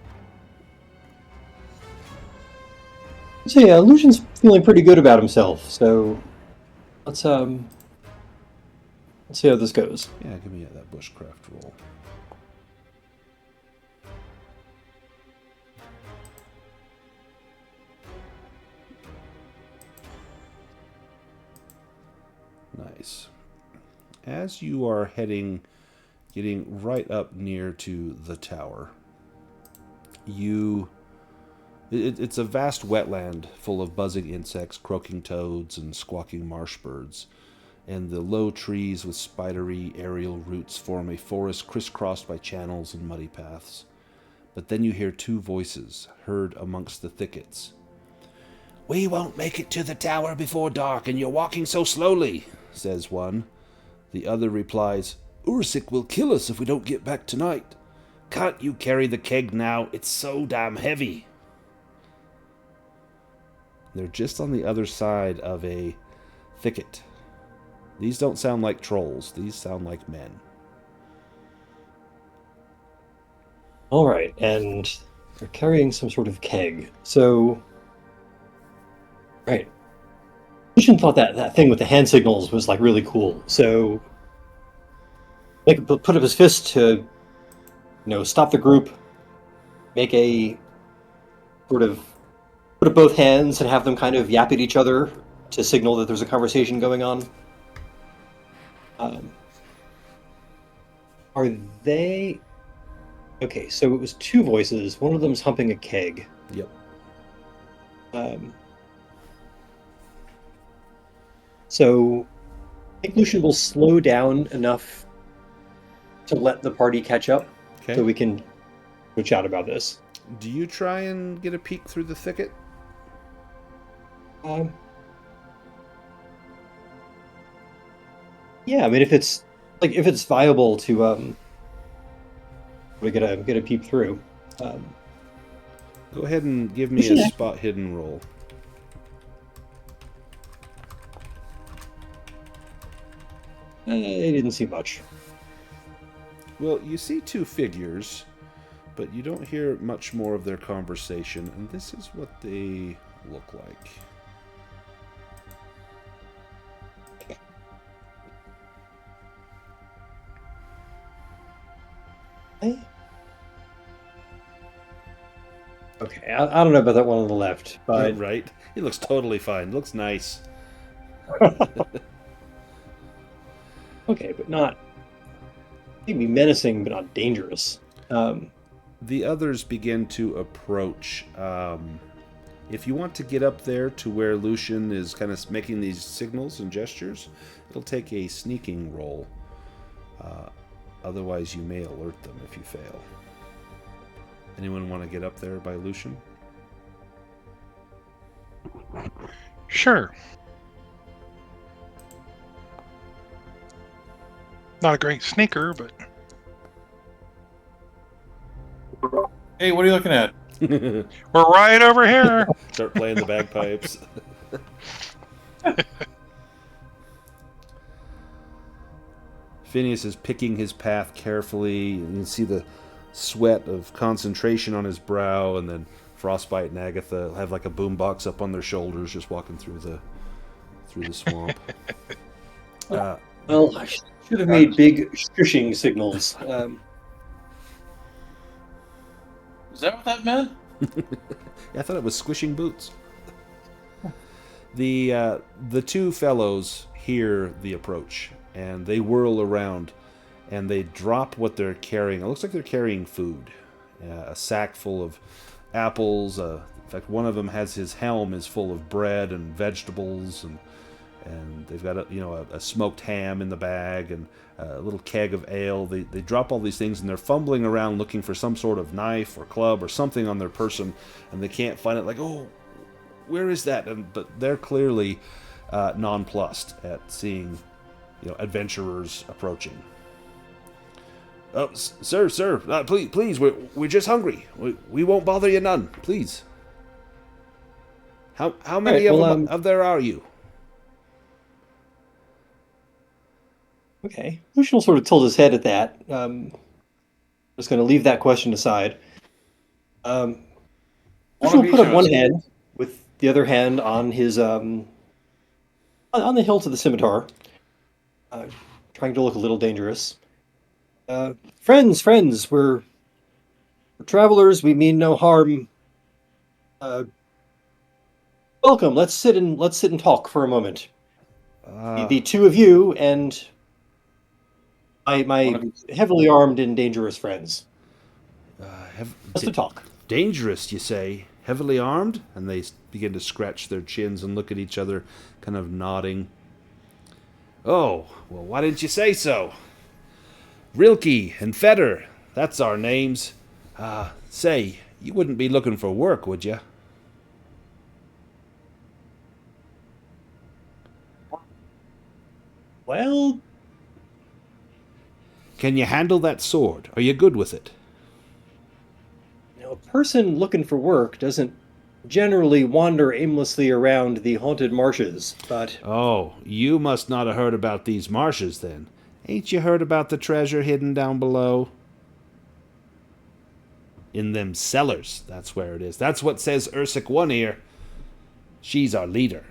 so Lucian's feeling pretty good about himself. So let's see how this goes. Yeah, give me that bushcraft roll. Nice. As you are getting right up near to the tower, it's a vast wetland full of buzzing insects, croaking toads, and squawking marsh birds, and the low trees with spidery aerial roots form a forest crisscrossed by channels and muddy paths. But then you hear 2 voices heard amongst the thickets. "We won't make it to the tower before dark, and you're walking so slowly," says one. The other replies, "Ursik will kill us if we don't get back tonight. Can't you carry the keg now? It's so damn heavy." They're just on the other side of a thicket. These don't sound like trolls. These sound like men. All right, and they're carrying some sort of keg. So Right. Lucien thought that thing with the hand signals was like really cool. So, like, put up his fist to, stop the group, make a sort of put up both hands and have them kind of yap at each other to signal that there's a conversation going on. Are they... Okay, so it was two voices. One of them's humping a keg. Yep. So I think Lucien will slow down enough to let the party catch up, Okay. so we can chat about this. Do you try and get a peek through the thicket? Yeah, I mean, if it's viable to we get a peep through. Go ahead and give me a spot hidden roll. It didn't see much. Well, you see two figures, but you don't hear much more of their conversation, and this is what they look like. Okay, I don't know about that one on the left, but Right? He looks totally fine. Looks nice. okay, but not maybe menacing, but not dangerous. The others begin to approach. If you want to get up there to where Lucien is kind of making these signals and gestures, it'll take a sneaking roll. Otherwise, you may alert them if you fail. Anyone want to get up there by Lucien? Sure. Not a great sneaker, but Hey, what are you looking at? we're right over here. Start playing the bagpipes. Phineas is picking his path carefully. You can see the sweat of concentration on his brow, and then Frostbyte and Agatha have like a boombox up on their shoulders, just walking through the swamp. Well, I should have made big shushing signals. Is that what that meant? I thought it was squishing boots. The two fellows hear the approach, and they whirl around, and they drop what they're carrying. It looks like they're carrying food, a sack full of apples. In fact, one of them has his helm is full of bread and vegetables, and they've got a smoked ham in the bag and a little keg of ale. They drop all these things, and they're fumbling around looking for some sort of knife or club or something on their person, and they can't find it. Like, oh, where is that? But they're clearly nonplussed at seeing adventurers approaching. Oh, sir, please, we're just hungry. We won't bother you none, please. How many of there are you? Okay, Lucien will sort of tilt his head at that. Just going to leave that question aside. Lucien will put up one hand with the other hand on his on the hilt of the scimitar, trying to look a little dangerous. Friends, we're travelers. We mean no harm. Welcome. Let's sit and talk for a moment. The two of you and my heavily armed and dangerous friends. Let's talk. Dangerous, you say? Heavily armed? And they begin to scratch their chins and look at each other, kind of nodding. Oh, well, why didn't you say so? Rilke and Feder, that's our names. Say, you wouldn't be looking for work, would you? Well, can you handle that sword? Are you good with it? A person looking for work doesn't generally wander aimlessly around the haunted marshes, but... Oh, you must not have heard about these marshes, then. Ain't you heard about the treasure hidden down below? In them cellars, that's where it is. That's what says Ursik One Ear. She's our leader.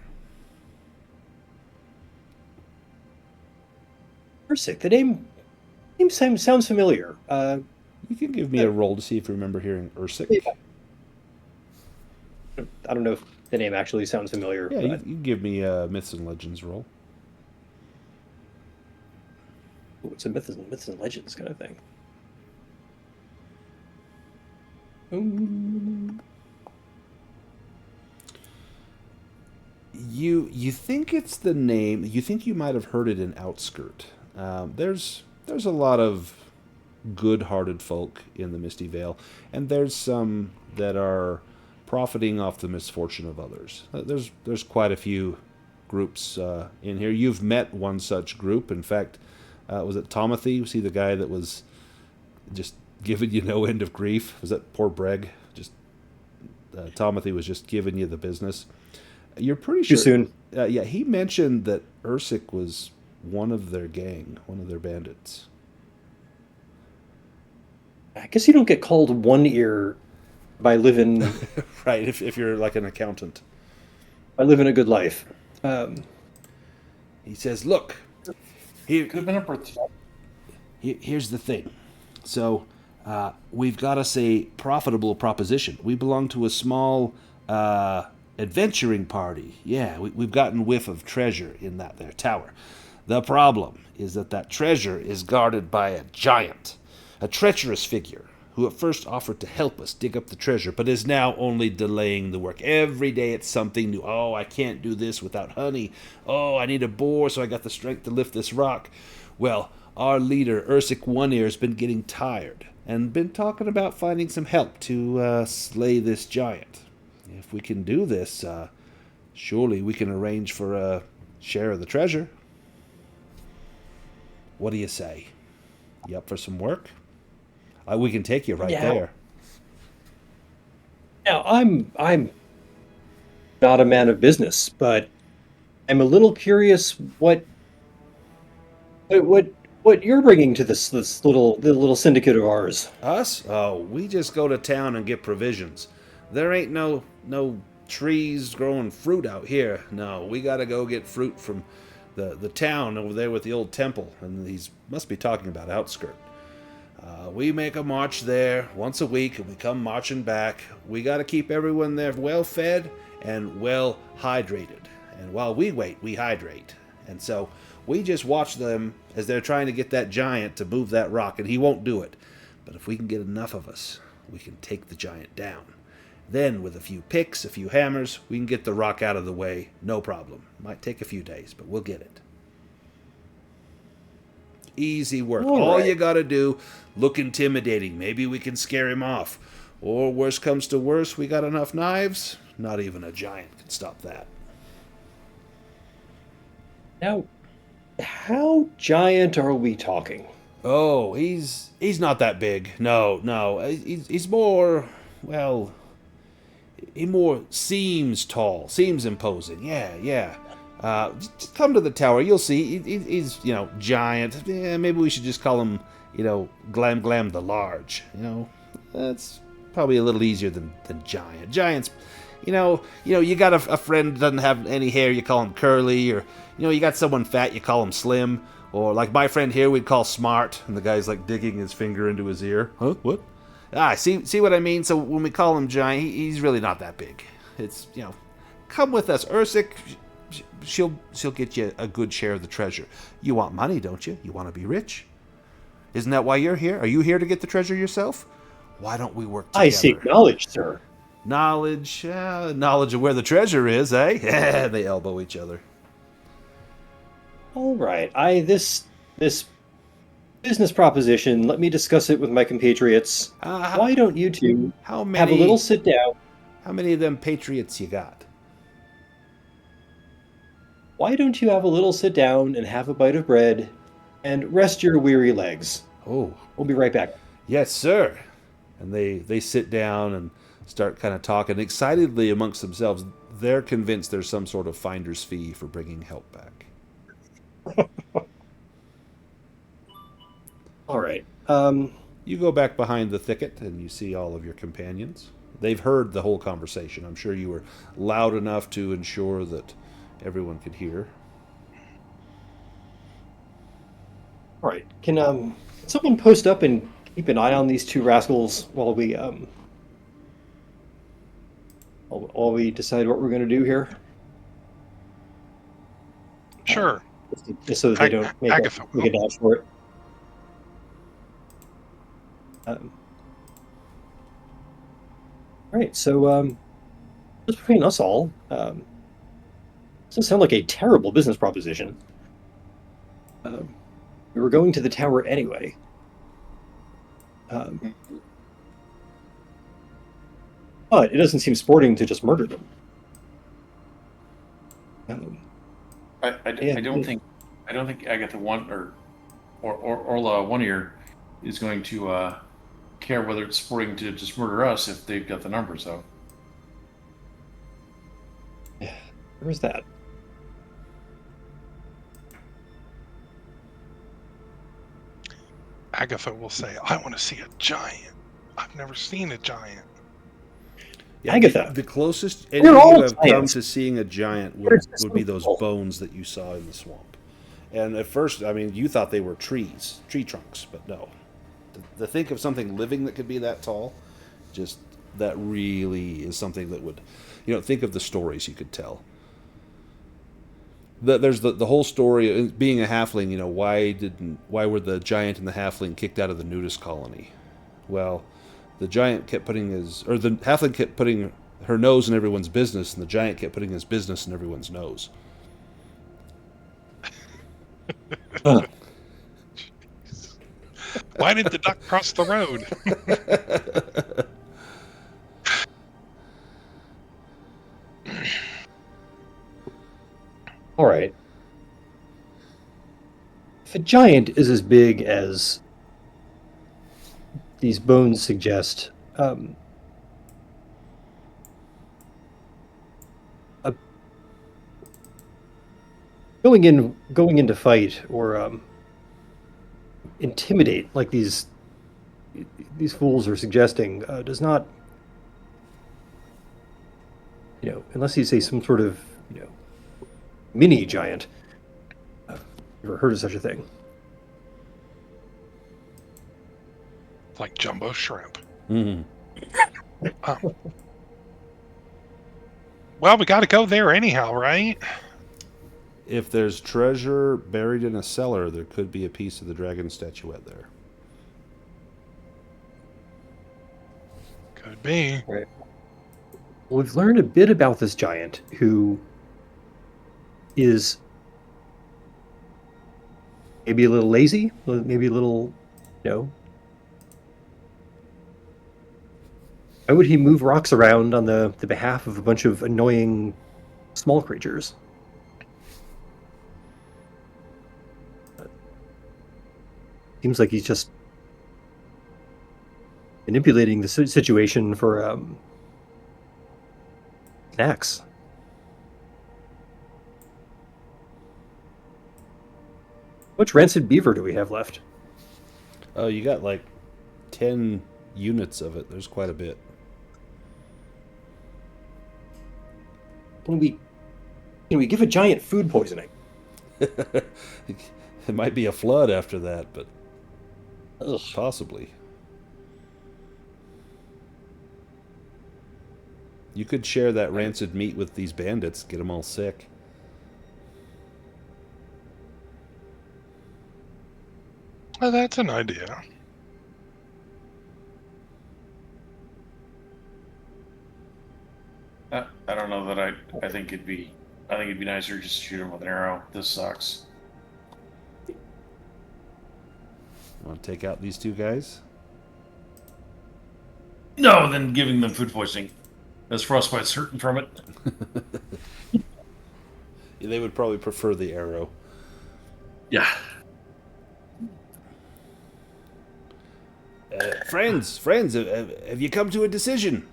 Ursic, the name sounds familiar. You can give me a roll to see if you remember hearing Ursic. Yeah. I don't know if the name actually sounds familiar. Yeah, but... you can give me a Myths and Legends roll. Ooh, it's a myths and legends kind of thing. You think it's the name? You think you might have heard it in Outskirt. There's a lot of good-hearted folk in the Misty Vale, and there's some that are profiting off the misfortune of others. There's quite a few groups in here. You've met one such group. In fact, was it Tomothy? Was he the guy that was just giving you no end of grief? Was that poor Breg? Just Tomothy was just giving you the business. You're pretty sure. Too soon. Yeah, he mentioned that Ursic was one of their gang, one of their bandits. I guess you don't get called One Ear by living Right, if you're like an accountant. by living a good life. He says, look, here, Could have been a birthday. here's the thing. So, we've got us a profitable proposition. We belong to a small adventuring party. Yeah, we've gotten whiff of treasure in that there tower. The problem is that treasure is guarded by a giant, a treacherous figure, who at first offered to help us dig up the treasure, but is now only delaying the work. Every day it's something new. Oh, I can't do this without honey. Oh, I need a boar so I got the strength to lift this rock. Well, our leader, Ursic One Ear, has been getting tired and been talking about finding some help to slay this giant. If we can do this, surely we can arrange for a share of the treasure. What do you say? You up for some work? We can take you right there. Now, I'm not a man of business, but I'm a little curious what you're bringing to this little syndicate of ours. Us? Oh, we just go to town and get provisions. There ain't no trees growing fruit out here. No, we gotta go get fruit from the town over there with the old temple, and these must be talking about Outskirt. We make a march there once a week, and we come marching back. We got to keep everyone there well fed and well hydrated. And while we wait, we hydrate. And so we just watch them as they're trying to get that giant to move that rock, and he won't do it. But if we can get enough of us, we can take the giant down. Then, with a few picks, a few hammers, we can get the rock out of the way, no problem. Might take a few days, but we'll get it. Easy work. All you gotta do, look intimidating. Maybe we can scare him off. Or worst comes to worst, we got enough knives. Not even a giant can stop that. Now, how giant are we talking? Oh, he's not that big. No. He's more, well, he more seems tall, seems imposing. Yeah. Just come to the tower. You'll see. He's giant. Yeah, maybe we should just call him, Glam the Large. That's probably a little easier than giant. Giants, you got a friend that doesn't have any hair, you call him Curly, or you got someone fat, you call him Slim, or like my friend here, we'd call Smart, and the guy's like digging his finger into his ear. Huh? What? See what I mean? So when we call him giant, he's really not that big. It's come with us, Ursic. She'll get you a good share of the treasure. You want money, don't you? You want to be rich? Isn't that why you're here? Are you here to get the treasure yourself? Why don't we work together? I seek knowledge, sir. Knowledge of where the treasure is, eh? They elbow each other. All right. This business proposition, let me discuss it with my compatriots. Why don't you two have a little sit down? How many of them patriots you got? Why don't you have a little sit down and have a bite of bread and rest your weary legs? Oh. We'll be right back. Yes, sir. And they sit down and start kind of talking excitedly amongst themselves. They're convinced there's some sort of finder's fee for bringing help back. All right. You go back behind the thicket and you see all of your companions. They've heard the whole conversation. I'm sure you were loud enough to ensure that everyone could hear. All right. Can someone post up and keep an eye on these two rascals while we decide what we're going to do here? Sure. Just so that they don't make Agatha a dash for it. All right. So just between us all, doesn't sound like a terrible business proposition. We were going to the tower anyway. But it doesn't seem sporting to just murder them. I don't think Agatha or Orla One Ear is going to care whether it's sporting to just murder us if they've got the numbers though. Where's that? Agatha will say, I want to see a giant. I've never seen a giant. Yeah, Agatha. The closest We're any of all you have come giants. to seeing a giant They're would be those simple. bones that you saw in the swamp. And at first, I mean, you thought they were tree trunks, but no. To think of something living that could be that tall, just that really is something that would, think of the stories you could tell. There's the whole story of being a halfling. Why were the giant and the halfling kicked out of the nudist colony? Well, the giant kept putting the halfling kept putting her nose in everyone's business, and the giant kept putting his business in everyone's nose. Why did the duck cross the road? All right. If a giant is as big as these bones suggest, going into fight or intimidate like these fools are suggesting does not, unless you say some sort of mini giant. Never heard of such a thing. Like jumbo shrimp. Mm-hmm. Oh. Well, we got to go there anyhow, right? If there's treasure buried in a cellar, there could be a piece of the dragon statuette there. Could be. Right. Well, we've learned a bit about this giant who is maybe a little lazy, maybe a little, why would he move rocks around on the behalf of a bunch of annoying small creatures? Seems like he's just manipulating the situation for snacks. How much rancid beaver do we have left? Oh, you got like 10 units of it. There's quite a bit. Can we give a giant food poisoning? It might be a flood after that, but Ugh. possibly. You could share that rancid meat with these bandits, get them all sick. Well, that's an idea. I don't know that I think it'd be nicer just to shoot him with an arrow. This sucks. Want to take out these two guys? No, then giving them food poisoning. As Frostbyte's hurting from it. Yeah, they would probably prefer the arrow. Yeah. Friends, have you come to a decision?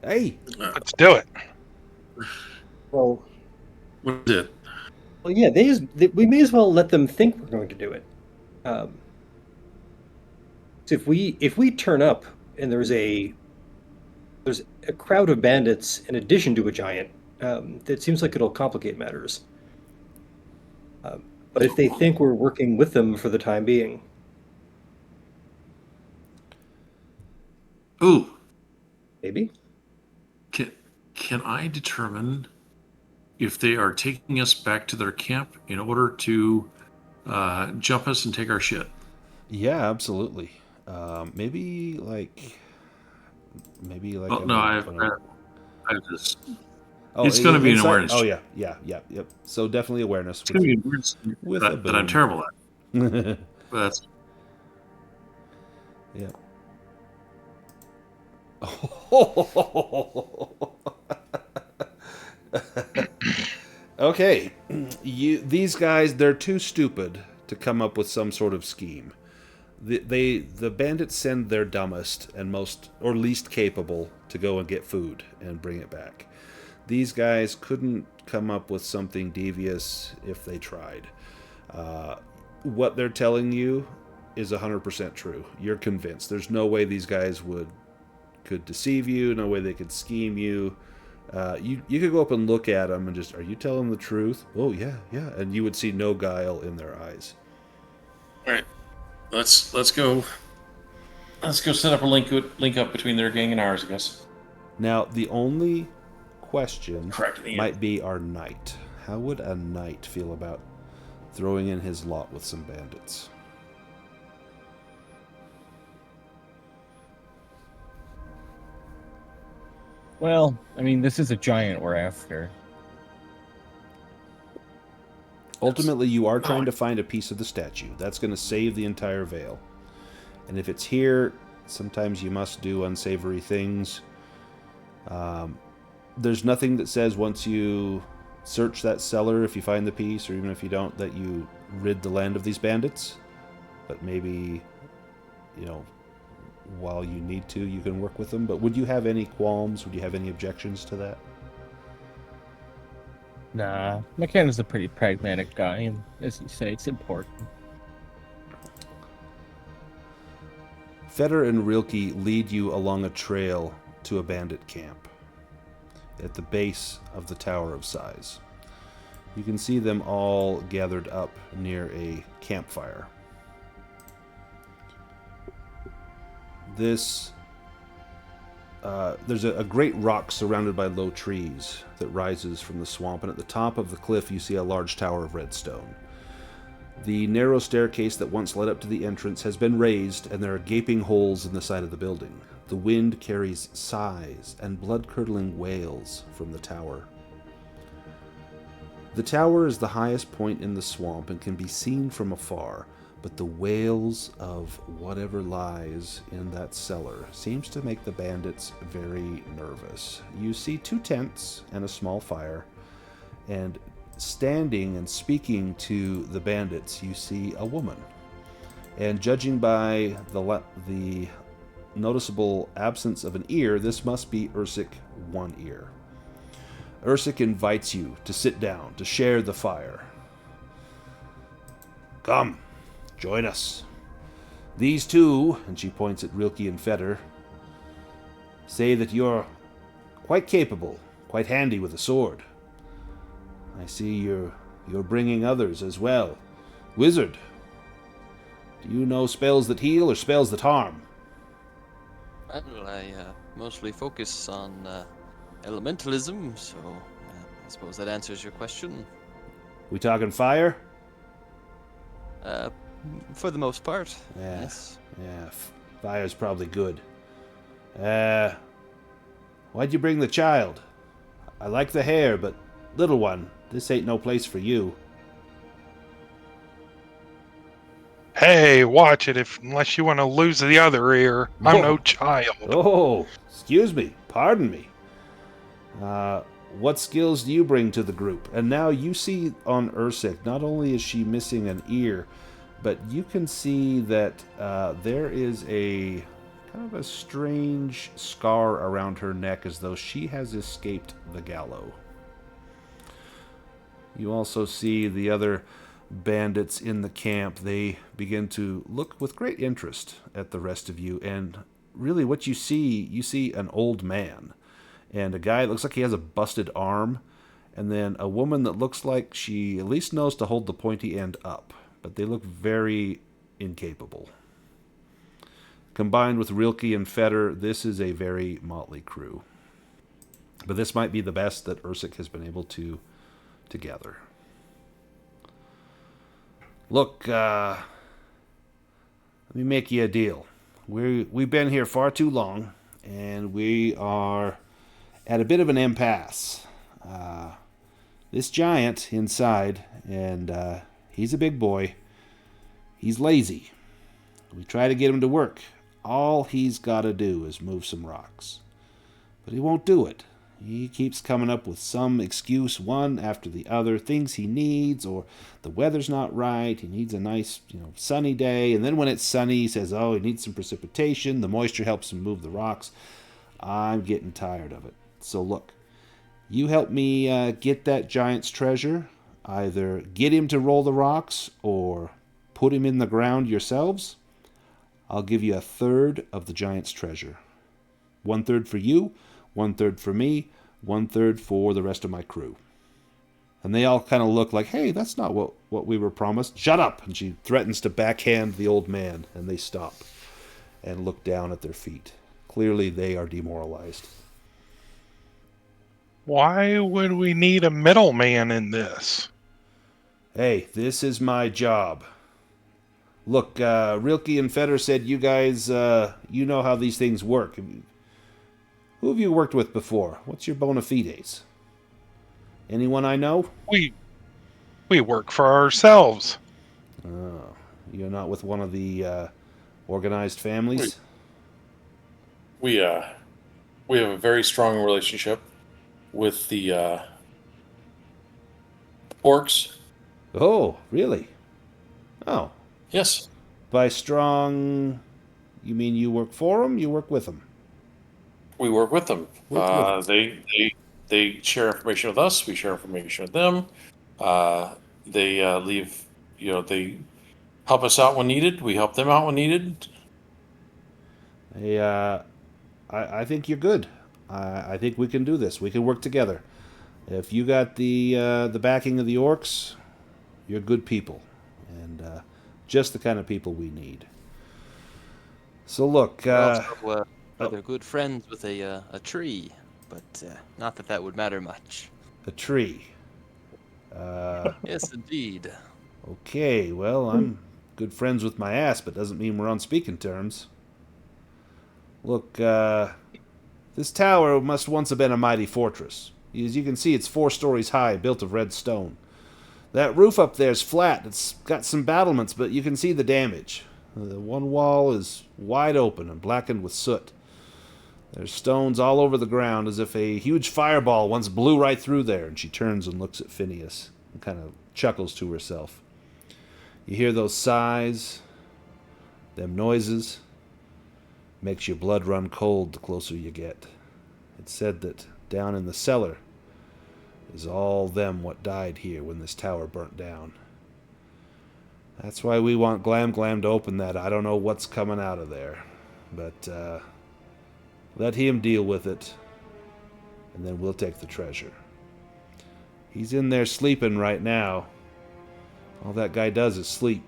Hey, Let's do it. Well, What is it? yeah, we may as well let them think we're going to do it. So if we turn up and there's a crowd of bandits in addition to a giant, that seems like it'll complicate matters. But if they think we're working with them for the time being, Ooh, maybe. can I determine if they are taking us back to their camp in order to jump us and take our shit? Yeah, absolutely. Maybe like Oh, no, I just. Oh, It's going to be an insight? awareness. Oh yeah, yep. So definitely awareness. It's going to be an awareness with a that I'm boon. terrible at. But that's. Yeah. Okay, these guys, they're too stupid to come up with some sort of scheme. The bandits send their dumbest and most or least capable to go and get food and bring it back. These guys couldn't come up with something devious if they tried. What they're telling you is 100% true. You're convinced. There's no way these guys could deceive you. No way they could scheme you. You could go up and look at them and just, are you telling the truth? Oh yeah, and you would see no guile in their eyes. All right, let's go. Let's go set up a link up between their gang and ours, I guess. Now the only question Correct. might be our knight. How would a knight feel about throwing in his lot with some bandits? Well, I mean, this is a giant we're after. Ultimately, you are trying to find a piece of the statue. That's going to save the entire veil. And if it's here, sometimes you must do unsavory things. There's nothing that says once you search that cellar, if you find the piece, or even if you don't, that you rid the land of these bandits. But maybe, while you need to, you can work with them. But would you have any qualms? Would you have any objections to that? Nah, Makander's a pretty pragmatic guy, and as you say, it's important. Feder and Rilke lead you along a trail to a bandit camp at the base of the Tower of Sigh. You can see them all gathered up near a campfire. There's a great rock surrounded by low trees that rises from the swamp, and at the top of the cliff you see a large tower of redstone. The narrow staircase that once led up to the entrance has been raised, and there are gaping holes in the side of the building. The wind carries sighs and blood-curdling wails from the tower. The tower is the highest point in the swamp and can be seen from afar, but the wails of whatever lies in that cellar seems to make the bandits very nervous. You see 2 tents and a small fire, and standing and speaking to the bandits, you see a woman. And judging by the noticeable absence of an ear, this must be Ursik One Ear. Ursik invites you to sit down, to share the fire. Come, join us. These two, and she points at Rilke and Feder, say that you're quite capable, quite handy with a sword. I see you're bringing others as well. Wizard, do you know spells that heal or spells that harm? Well, I mostly focus on elementalism, so I suppose that answers your question. We talking fire? For the most part, Yeah. yes. Yeah, fire's probably good. Why'd you bring the child? I like the hair, but little one, this ain't no place for you. Hey, watch it unless you want to lose the other ear. I'm no child. Oh, excuse me, pardon me. What skills do you bring to the group? And now you see on Ursik, not only is she missing an ear, but you can see that there is a kind of a strange scar around her neck as though she has escaped the gallows. You also see the other bandits in the camp, they begin to look with great interest at the rest of you. And really what you see an old man and a guy that looks like he has a busted arm, and then a woman that looks like she at least knows to hold the pointy end up. But they look very incapable. Combined with Rilke and Fetter, this is a very motley crew. But this might be the best that Ursik has been able to gather. Look, let me make you a deal. We've been here far too long, and we are at a bit of an impasse. This giant inside, and he's a big boy, he's lazy. We try to get him to work. All he's got to do is move some rocks. But he won't do it. He keeps coming up with some excuse, one after the other, things he needs, or the weather's not right, he needs a nice, sunny day, and then when it's sunny, he says, he needs some precipitation, the moisture helps him move the rocks. I'm getting tired of it. So look, you help me get that giant's treasure, either get him to roll the rocks, or put him in the ground yourselves. I'll give you 1/3 of the giant's treasure. 1/3 for you, 1/3 for me, 1/3 for the rest of my crew. And they all kind of look like, hey, that's not what we were promised. Shut up! And she threatens to backhand the old man, and they stop and look down at their feet. Clearly they are demoralized. Why would we need a middleman in this? Hey, this is my job. Look, Rilke and Fetter said you guys, you know how these things work. Who have you worked with before? What's your bona fides? Anyone I know? We work for ourselves. Oh, you're not with one of the organized families? We have a very strong relationship with the orcs. Oh, really? Oh. Yes. By strong, you mean you work for them? You work with them? We work with them. They share information with us. We share information with them. They they help us out when needed. We help them out when needed. I think you're good. I think we can do this. We can work together. If you got the backing of the orcs, you're good people, and just the kind of people we need. So look, they're good friends with a tree, but not that would matter much. A tree. Yes, indeed. Okay, well, I'm good friends with my ass, but doesn't mean we're on speaking terms. Look, this tower must once have been a mighty fortress. As you can see, it's 4 stories high, built of red stone. That roof up there is flat. It's got some battlements, but you can see the damage. The one wall is wide open and blackened with soot. There's stones all over the ground as if a huge fireball once blew right through there, and she turns and looks at Phineas and kind of chuckles to herself. You hear those sighs, them noises. Makes your blood run cold the closer you get. It's said that down in the cellar is all them what died here when this tower burnt down. That's why we want Glam Glam to open that. I don't know what's coming out of there, but let him deal with it, and then we'll take the treasure. He's in there sleeping right now. All that guy does is sleep.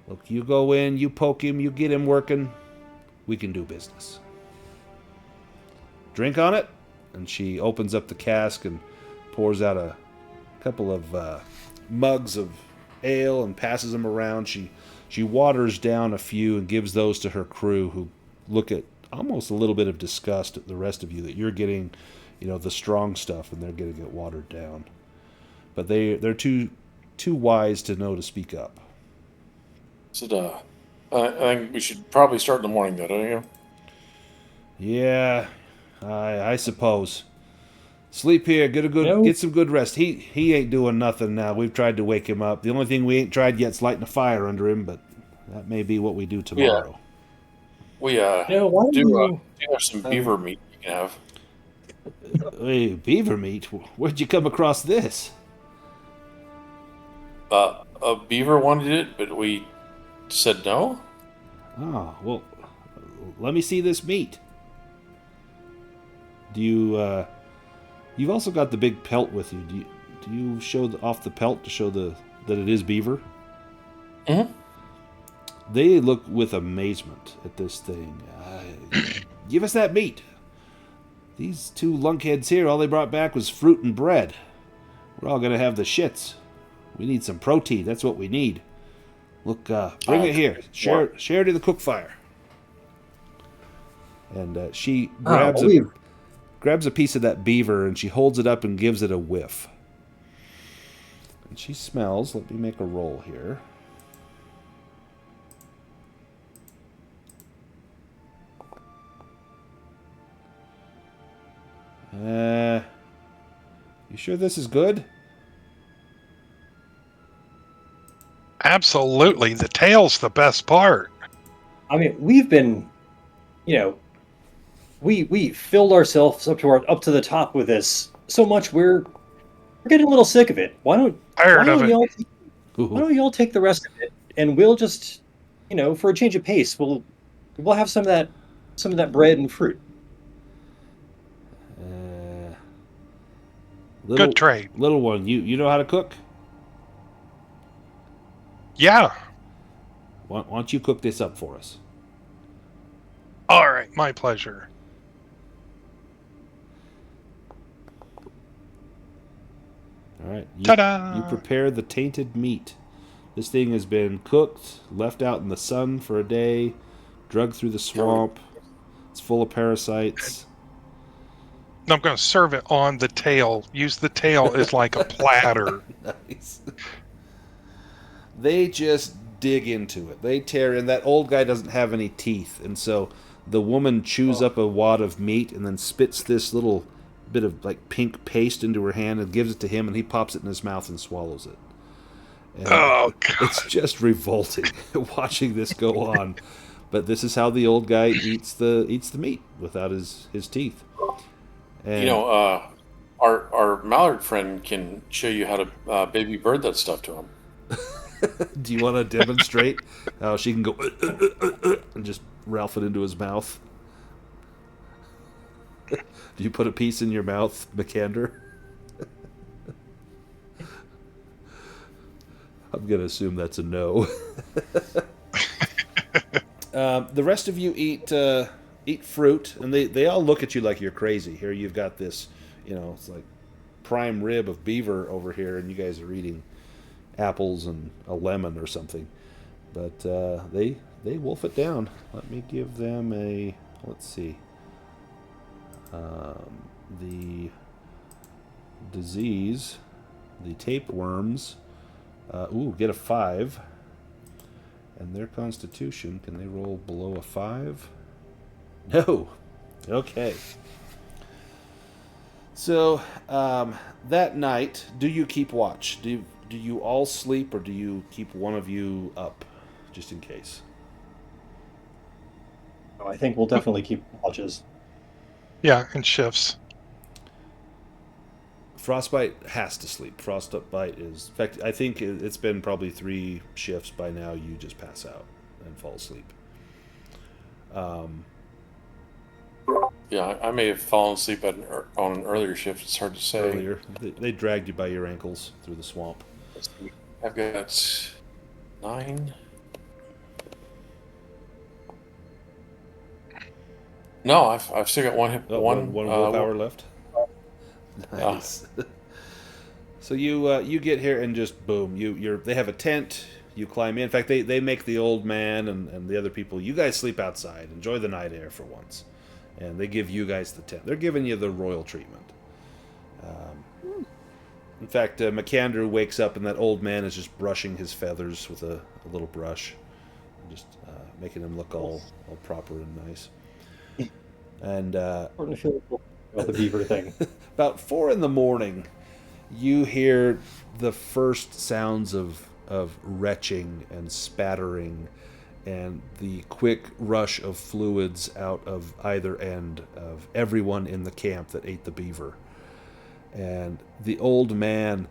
Look, you go in, you poke him, you get him working. We can do business. Drink on it? And she opens up the cask and pours out a couple of mugs of ale and passes them around. She waters down a few and gives those to her crew, who look at almost a little bit of disgust at the rest of you, that you're getting, the strong stuff and they're getting it watered down. But they're too wise to know to speak up. So, I think we should probably start in the morning, though, don't you? Yeah, I suppose. Sleep here, get some good rest. He ain't doing nothing now. We've tried to wake him up. The only thing we ain't tried yet's lighting a fire under him, but that may be what we do tomorrow. We do have some beaver meat you can have. Hey, beaver meat? Where'd you come across this? a beaver wanted it, but we said no. Oh, well, let me see this meat. Do you, you've also got the big pelt with you. Do you show off the pelt to show that it is beaver? Mm-hmm. They look with amazement at this thing. Give us that meat. These two lunkheads here, all they brought back was fruit and bread. We're all going to have the shits. We need some protein. That's what we need. Look, bring it here. Share it in the cook fire. And she grabs a piece of that beaver and she holds it up and gives it a whiff. And she smells. Let me make a roll here. You sure this is good? Absolutely. The tail's the best part. I mean, we've been, we filled ourselves up to the top with this so much we're getting a little sick of it. Why don't y'all take the rest of it and we'll just, for a change of pace, we'll have some of that bread and fruit. Good trade. Little one, you know how to cook? Yeah. Why don't you cook this up for us? All right, my pleasure. All right. Ta-da! You prepare the tainted meat. This thing has been cooked, left out in the sun for a day, drugged through the swamp. It's full of parasites. I'm going to serve it on the tail. Use the tail as like a platter. Nice. They just dig into it. They tear in. That old guy doesn't have any teeth, and so the woman chews up a wad of meat and then spits this little bit of like pink paste into her hand and gives it to him, and he pops it in his mouth and swallows it. And oh, God. It's just revolting watching this go on. But this is how the old guy eats the meat without his teeth. And our mallard friend can show you how to baby bird that stuff to him. Do you want to demonstrate how she can go and just Ralph it into his mouth? Do you put a piece in your mouth, Makander? I'm going to assume that's a no. The rest of you eat fruit, and they all look at you like you're crazy. Here you've got this, it's like prime rib of beaver over here, and you guys are eating apples and a lemon or something. But they wolf it down. Let me give them a, let's see, the disease, the tapeworms, get a 5. And their constitution, can they roll below a 5? No. Okay. So, that night, do you keep watch? Do you all sleep, or do you keep one of you up, just in case? Oh, I think we'll definitely keep watches. Yeah, in shifts. Frostbyte has to sleep. Frostbyte is... In fact, I think it's been probably 3 shifts by now. You just pass out and fall asleep. Yeah, I may have fallen asleep on an earlier shift. It's hard to say. Earlier. They dragged you by your ankles through the swamp. I've got 9. No, I've still got one willpower left. Nice. So you get here and just boom. They have a tent. You climb in. In fact, they make the old man and the other people. You guys sleep outside. Enjoy the night air for once. And they give you guys the tent. They're giving you the royal treatment. In fact, Makander wakes up and that old man is just brushing his feathers with a little brush, just making him look all proper and nice. And Starting to feel about the beaver thing. About 4 a.m, you hear the first sounds of retching and spattering and the quick rush of fluids out of either end of everyone in the camp that ate the beaver. And the old man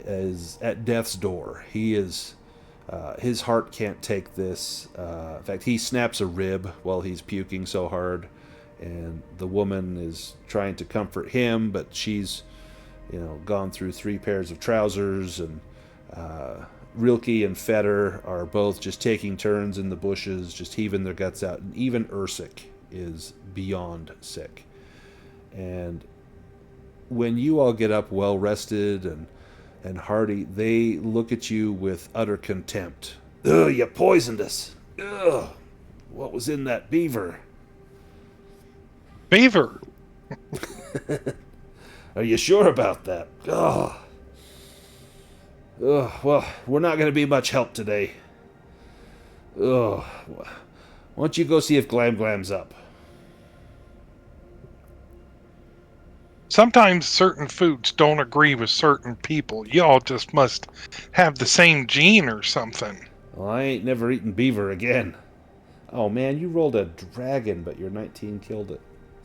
is at death's door. He is, his heart can't take this. In fact, he snaps a rib while he's puking so hard, and the woman is trying to comfort him, but she's, gone through 3 pairs of trousers, and Rilke and Fetter are both just taking turns in the bushes, just heaving their guts out, and even Ursik is beyond sick. And when you all get up well rested and hearty, they look at you with utter contempt. Ugh, you poisoned us. Ugh, what was in that beaver? Beaver? Are you sure about that? Ugh. Ugh, well, we're not going to be much help today. Ugh. Why don't you go see if Glam's up? Sometimes certain foods don't agree with certain people. Y'all just must have the same gene or something. Well, I ain't never eaten beaver again. Oh man, you rolled a dragon, but your 19 killed it.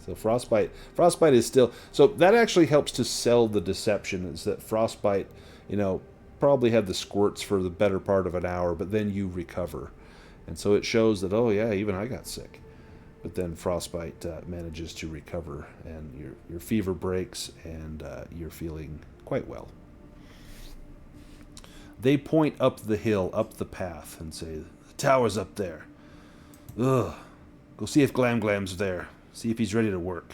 So Frostbyte is still... So that actually helps to sell the deception, is that Frostbyte, probably had the squirts for the better part of an hour, but then you recover. And so it shows that, oh yeah, even I got sick. But then Frostbyte manages to recover, and your fever breaks, and you're feeling quite well. They point up the hill, up the path, and say, the tower's up there. Ugh. Go see if Glam's there. See if he's ready to work.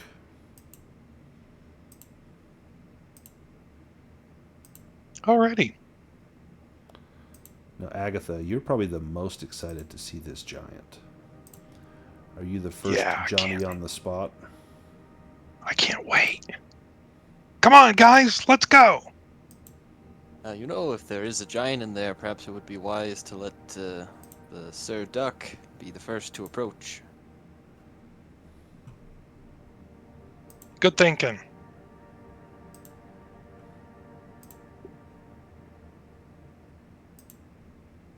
Alrighty. Now, Agatha, you're probably the most excited to see this giant. Are you the first Johnny on the spot? I can't wait. Come on, guys, let's go. If there is a giant in there, perhaps it would be wise to let the Sir Duck be the first to approach. Good thinking.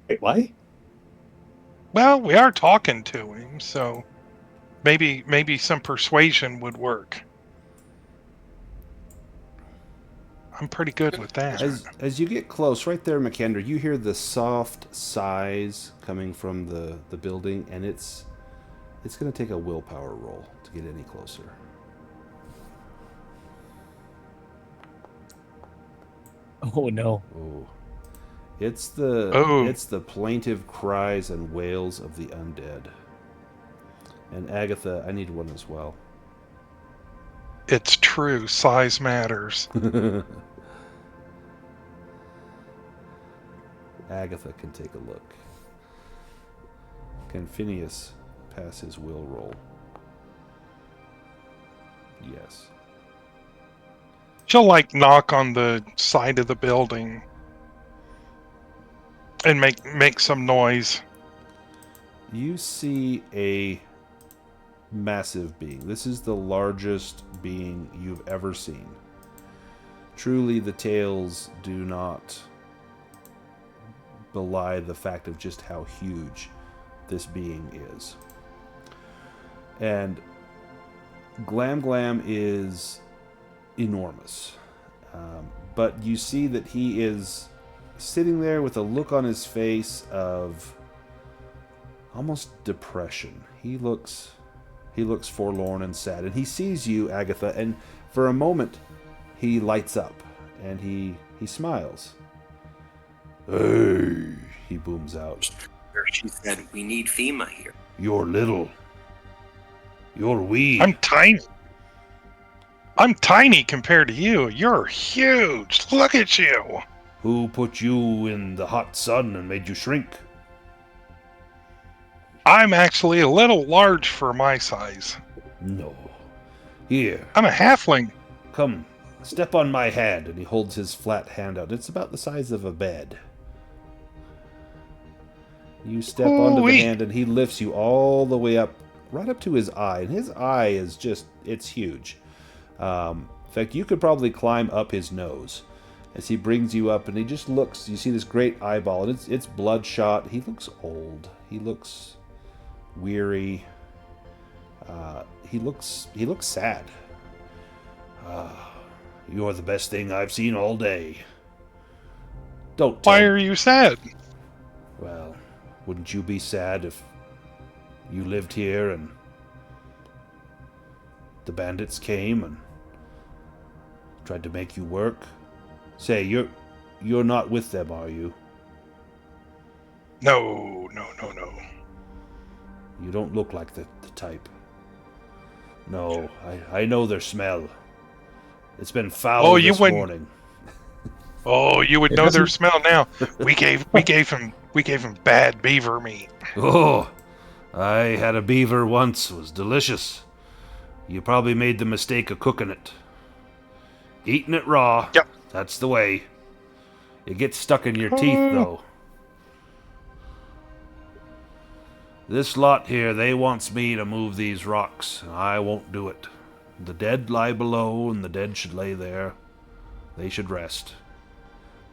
Wait, why? Well, we are talking to him, so maybe some persuasion would work. I'm pretty good with that. As you get close, right there, Makander, you hear the soft sighs coming from the building, and it's going to take a willpower roll to get any closer. Oh no. Oh. It's the plaintive cries and wails of the undead. And Agatha, I need one as well. It's true. Size matters. Agatha can take a look. Can Phineas pass his will roll? Yes. She'll knock on the side of the building and make some noise. You see a massive being. This is the largest being you've ever seen. Truly, the tales do not belie the fact of just how huge this being is. And Glam is enormous. But you see that he is sitting there with a look on his face of almost depression. He looks forlorn and sad, and he sees you, Agatha, and for a moment he lights up and he smiles. Hey, he booms out. She said we need FEMA here. You're little. You're wee. I'm tiny. I'm tiny compared to you. You're huge. Look at you. Who put you in the hot sun and made you shrink? I'm actually a little large for my size. No. Here. I'm a halfling. Come, step on my hand. And he holds his flat hand out. It's about the size of a bed. You step onto the hand and he lifts you all the way up, right up to his eye. And his eye is just, it's huge. In fact, you could probably climb up his nose as he brings you up, and he just looks, you see this great eyeball, and it's bloodshot. He looks old. He looks weary. He looks sad. You're the best thing I've seen all day. Don't tell Why me. are you sad? Well, wouldn't you be sad if you lived here and the bandits came and tried to make you work? Say, you're not with them, are you? No. You don't look like the type. No, I know their smell. It's been foul Oh, you this wouldn't. morning. Oh, you would It know their doesn't- smell now. We gave him bad beaver meat. Oh, I had a beaver once. It was delicious. You probably made the mistake of cooking it. Eating it raw. Yep. That's the way. It gets stuck in your teeth, though. This lot here, they wants me to move these rocks, and I won't do it. The dead lie below, and the dead should lay there. They should rest.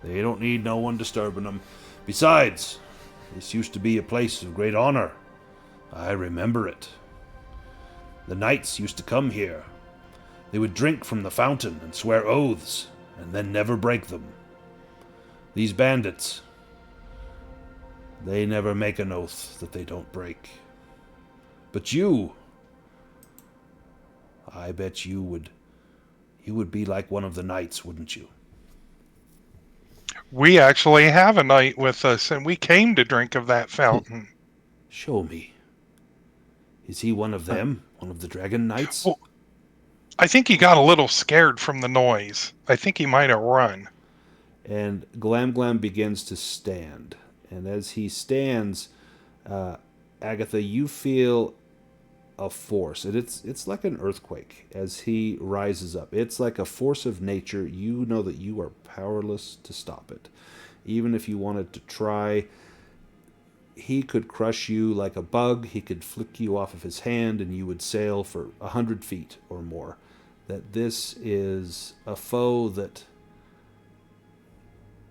They don't need no one disturbing them. Besides, this used to be a place of great honor. I remember it. The knights used to come here. They would drink from the fountain and swear oaths, and then never break them. These bandits, they never make an oath that they don't break. But you, I bet you would be like one of the knights, wouldn't you? We actually have a knight with us, and we came to drink of that fountain. Show me. Is he one of them? One of the dragon knights? Well, I think he got a little scared from the noise. I think he might have run. And Glam begins to stand. And as he stands, Agatha, you feel a force. And it's like an earthquake as he rises up. It's like a force of nature. You know that you are powerless to stop it. Even if you wanted to try, he could crush you like a bug. He could flick you off of his hand and you would sail for 100 feet or more. That this is a foe that...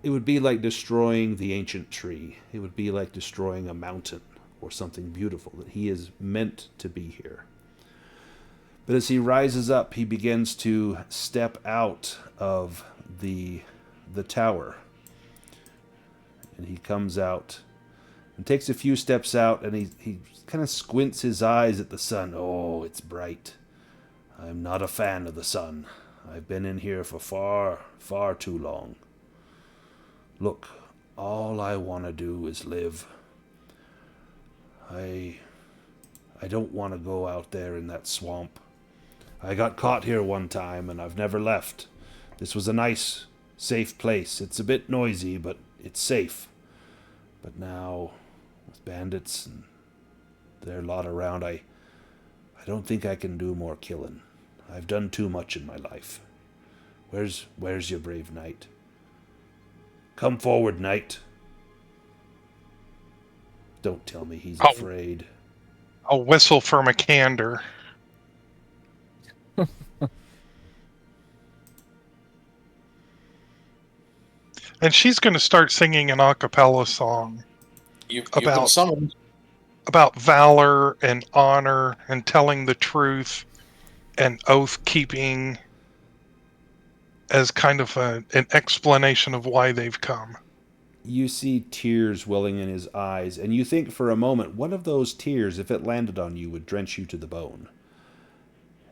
It would be like destroying the ancient tree. It would be like destroying a mountain or something beautiful, that he is meant to be here. But as he rises up, he begins to step out of the tower. And he comes out and takes a few steps out, and he kind of squints his eyes at the sun. Oh, it's bright. I'm not a fan of the sun. I've been in here for far, far too long. Look, all I want to do is live. I don't want to go out there in that swamp. I got caught here one time, and I've never left. This was a nice, safe place. It's a bit noisy, but it's safe. But now, with bandits and their lot around, I don't think I can do more killing. I've done too much in my life. Where's your brave knight? Come forward, knight. Don't tell me he's afraid. I'll whistle for Makander. And she's going to start singing an a cappella song You've been summoned. about valor and honor and telling the truth and oath keeping as kind of an explanation of why they've come. You see tears welling in his eyes, and you think for a moment, one of those tears, if it landed on you, would drench you to the bone.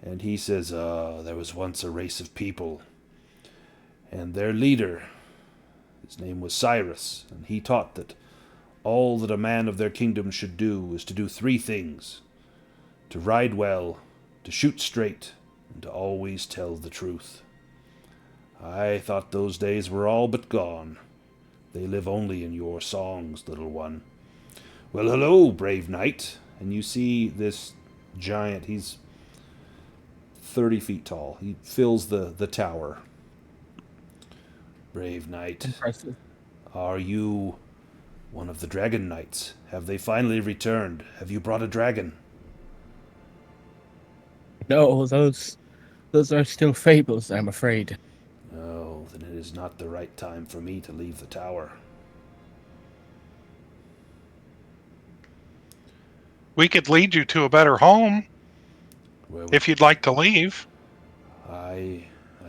And he says, there was once a race of people, and their leader, his name was Cyrus, and he taught that all that a man of their kingdom should do was to do 3 things: to ride well, to shoot straight, and to always tell the truth. I thought those days were all but gone. They live only in your songs, little one. Well, hello, brave knight. And you see this giant, he's 30 feet tall. He fills the tower. Brave knight. Impressive. Are you one of the dragon knights? Have they finally returned? Have you brought a dragon? No, those are still fables, I'm afraid. Oh, then it is not the right time for me to leave the tower. We could lead you to a better home Well, if you'd like to leave. I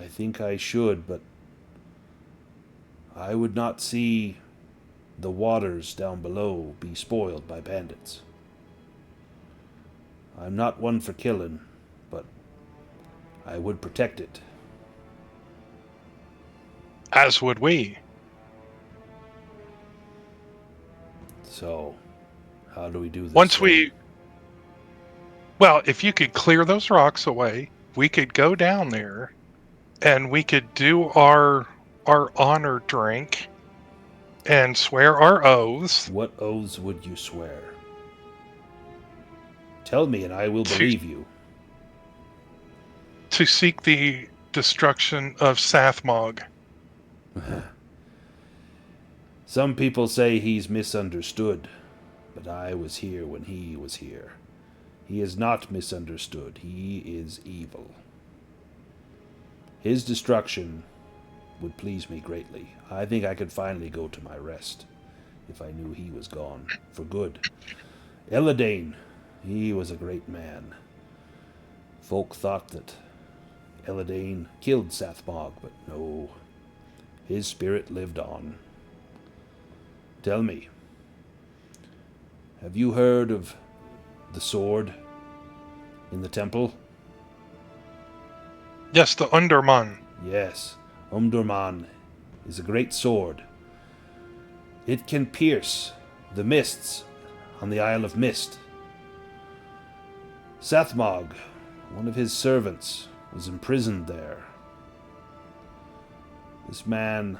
think I should, but I would not see the waters down below be spoiled by bandits. I'm not one for killing, but I would protect it. As would we. So, how do we do this? Once we... Well, if you could clear those rocks away, we could go down there, and we could do our honor drink, and swear our oaths. What oaths would you swear? Tell me, and I will believe you. To seek the destruction of Sathmog. Some people say he's misunderstood, but I was here when he was here. He is not misunderstood. He is evil. His destruction would please me greatly. I think I could finally go to my rest if I knew he was gone for good. Eladane, he was a great man. Folk thought that Eladane killed Sathmog, but no. His spirit lived on. Tell me, have you heard of the sword in the temple? Yes, the Underman. Yes, Umdurman is a great sword. It can pierce the mists on the Isle of Mist. Sathmog, one of his servants, was imprisoned there. This man,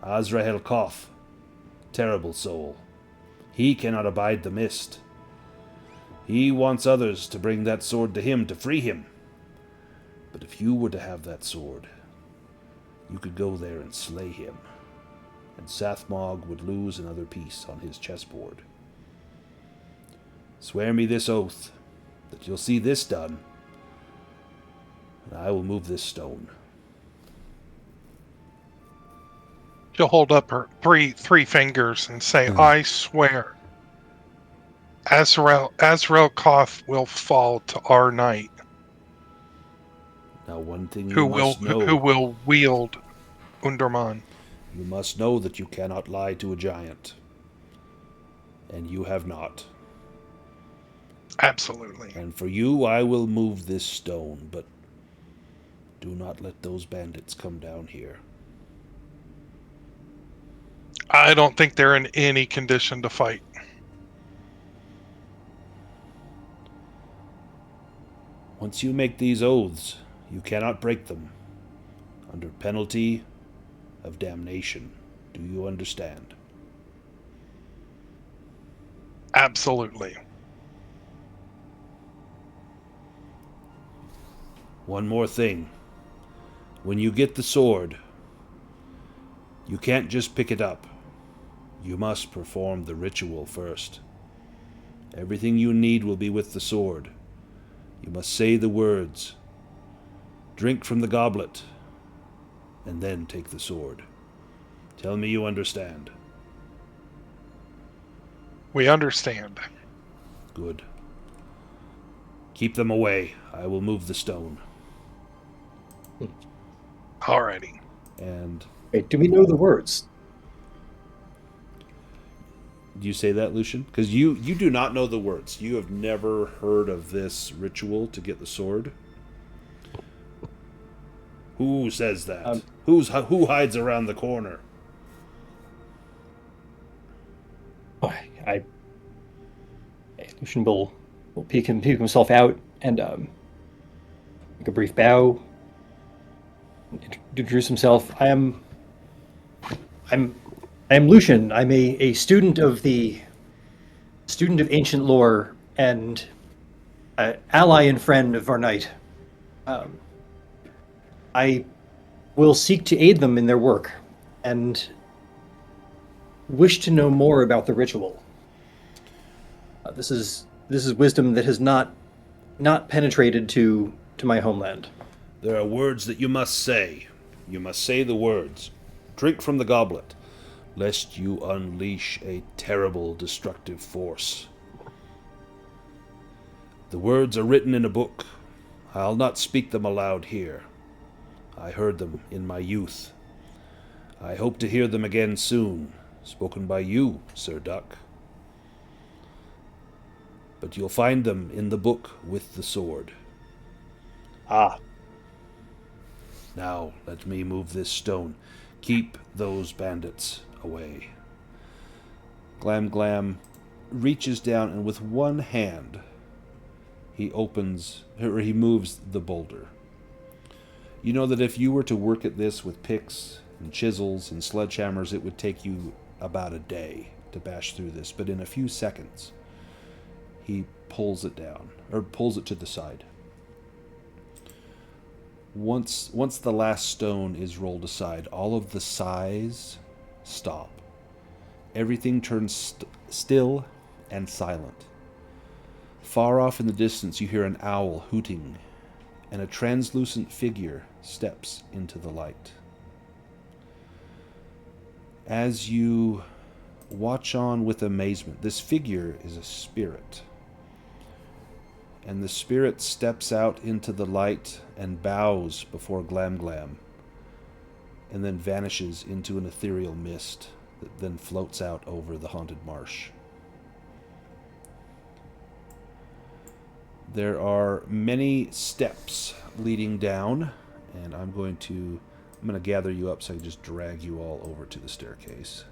Azrael Koth, terrible soul. He cannot abide the mist. He wants others to bring that sword to him to free him. But if you were to have that sword, you could go there and slay him, and Sathmog would lose another piece on his chessboard. Swear me this oath, that you'll see this done, and I will move this stone. She'll hold up her three fingers and say, I swear, Azrael Koth will fall to our knight. Now one thing who know, will wield Underman. You must know that you cannot lie to a giant. And you have not. Absolutely. And for you, I will move this stone, but do not let those bandits come down here. I don't think they're in any condition to fight. Once you make these oaths, you cannot break them, under penalty of damnation. Do you understand? Absolutely. One more thing. When you get the sword, you can't just pick it up. You must perform the ritual first. Everything you need will be with the sword. You must say the words, drink from the goblet, and then take the sword. Tell me you understand. We understand. Good. Keep them away. I will move the stone. Alrighty. And Wait, do we know the words? do you say that, Lucien? Because you do not know the words. You have never heard of this ritual to get the sword. Who says that? Who hides around the corner? Lucien will peek himself out and make a brief bow. Introduce himself. I am Lucien. I'm a student of ancient lore and ally and friend of our knight. I will seek to aid them in their work and wish to know more about the ritual. This is wisdom that has not penetrated to my homeland. There are words that you must say. You must say the words. Drink from the goblet, lest you unleash a terrible destructive force. The words are written in a book. I'll not speak them aloud here. I heard them in my youth. I hope to hear them again soon, spoken by you, Sir Duck. But you'll find them in the book with the sword. Ah, Now, let me move this stone. Keep those bandits away. Glam Glam reaches down and with one hand he moves the boulder. You know that if you were to work at this with picks and chisels and sledgehammers, it would take you about a day to bash through this, but in a few seconds he pulls it down, or pulls it to the side. Once the last stone is rolled aside, all of the sighs stop. Everything turns still and silent. Far off in the distance, you hear an owl hooting, and a translucent figure steps into the light. As you watch on with amazement, this figure is a spirit. And the spirit steps out into the light and bows before Glam Glam, and then vanishes into an ethereal mist that then floats out over the haunted marsh. There are many steps leading down, and I'm going to gather you up so I can just drag you all over to the staircase.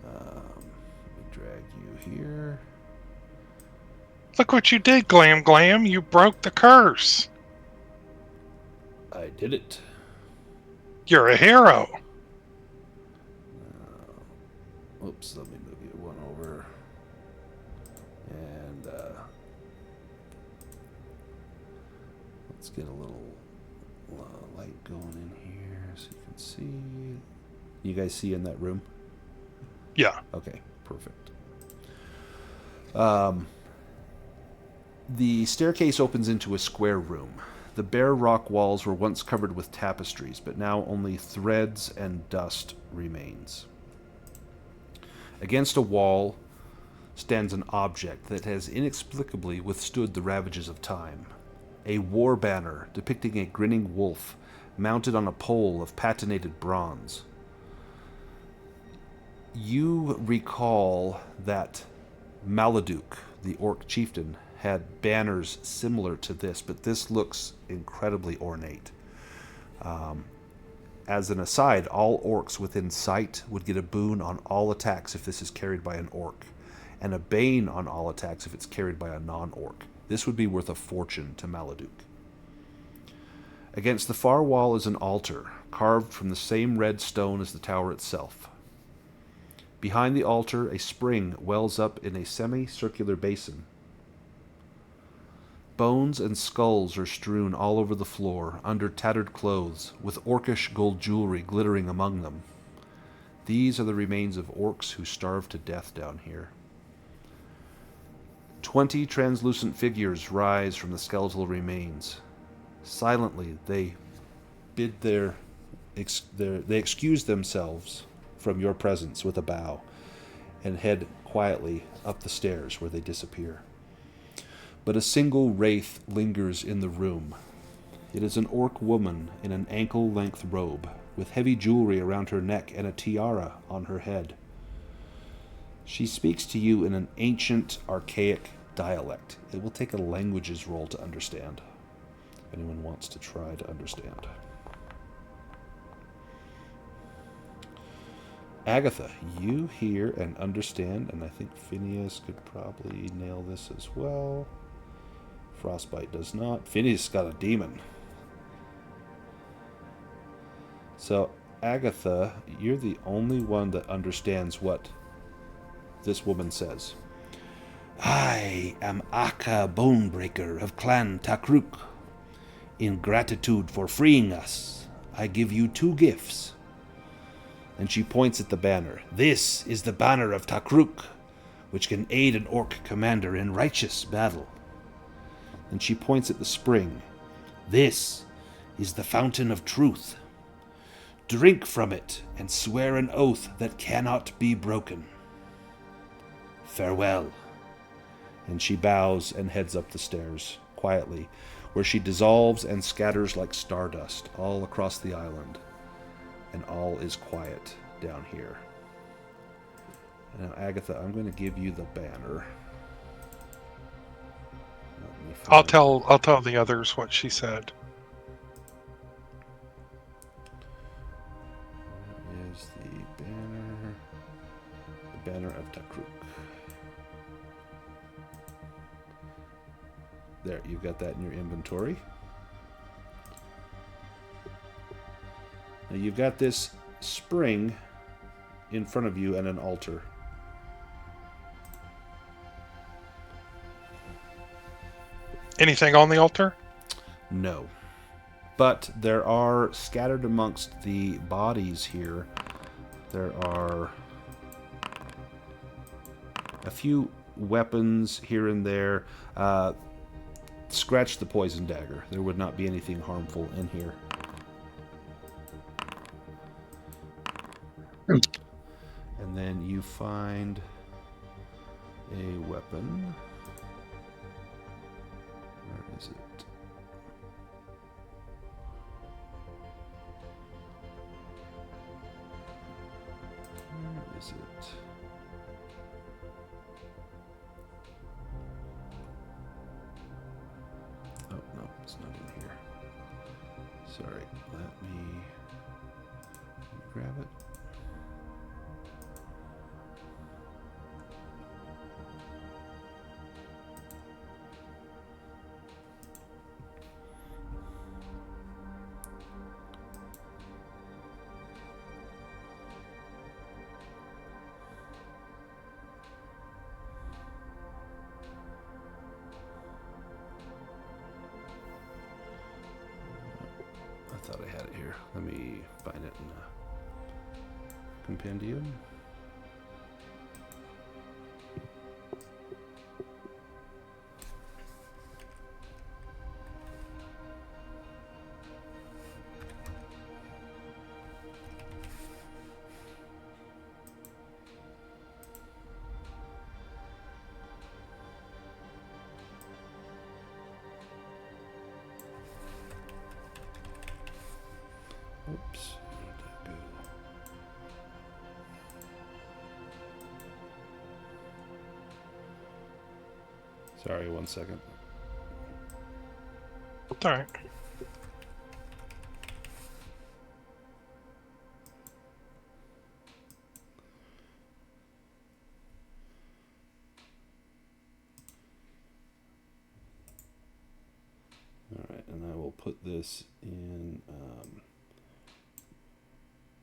Let me drag you here. Look what you did, Glam Glam. You broke the curse. I did it. You're a hero. Oops, let me move you one over. And let's get a little light going in here so you can see. You guys see in that room? Yeah. Okay, perfect. The staircase opens into a square room. The bare rock walls were once covered with tapestries, but now only threads and dust remains. Against a wall stands an object that has inexplicably withstood the ravages of time. A war banner depicting a grinning wolf mounted on a pole of patinated bronze. You recall that Maladuk, the orc chieftain, had banners similar to this, but this looks incredibly ornate. As an aside, all orcs within sight would get a boon on all attacks if this is carried by an orc, and a bane on all attacks if it's carried by a non-orc. This would be worth a fortune to Maladuk. Against the far wall is an altar, carved from the same red stone as the tower itself. Behind the altar, a spring wells up in a semicircular basin. Bones and skulls are strewn all over the floor, under tattered clothes, with orcish gold jewelry glittering among them. These are the remains of orcs who starved to death down here. 20 translucent figures rise from the skeletal remains. Silently, they excuse themselves from your presence with a bow, and head quietly up the stairs where they disappear. But a single wraith lingers in the room. It is an orc woman in an ankle-length robe, with heavy jewelry around her neck and a tiara on her head. She speaks to you in an ancient, archaic dialect. It will take a languages roll to understand, if anyone wants to try to understand. Agatha, you hear and understand, and I think Phineas could probably nail this as well. Frostbyte does not. Phineas got a demon. So, Agatha, you're the only one that understands what this woman says. I am Aka Bonebreaker of Clan Takruk. In gratitude for freeing us, I give you 2 gifts. And she points at the banner. This is the banner of Takruk, which can aid an orc commander in righteous battle. And she points at the spring. This is the fountain of truth. Drink from it and swear an oath that cannot be broken. Farewell. And she bows and heads up the stairs, quietly, where she dissolves and scatters like stardust all across the island. and all is quiet down here. Now, Agatha, I'm going to give you the banner. I'll tell the others what she said. Where is the banner? The banner of Takruk. There, you've got that in your inventory. Now you've got this spring in front of you and an altar. Anything on the altar? No. But there are, scattered amongst the bodies here, there are a few weapons here and there. Scratch the poison dagger. There would not be anything harmful in here. And then you find a weapon. Where is it? Where is it? Oh, no, it's not in here. Sorry, let me grab it. I thought I had it here. Let me find it in the compendium. Oops. Where did that go? Sorry, 1 second. It's all right. Alright, and I will put this in...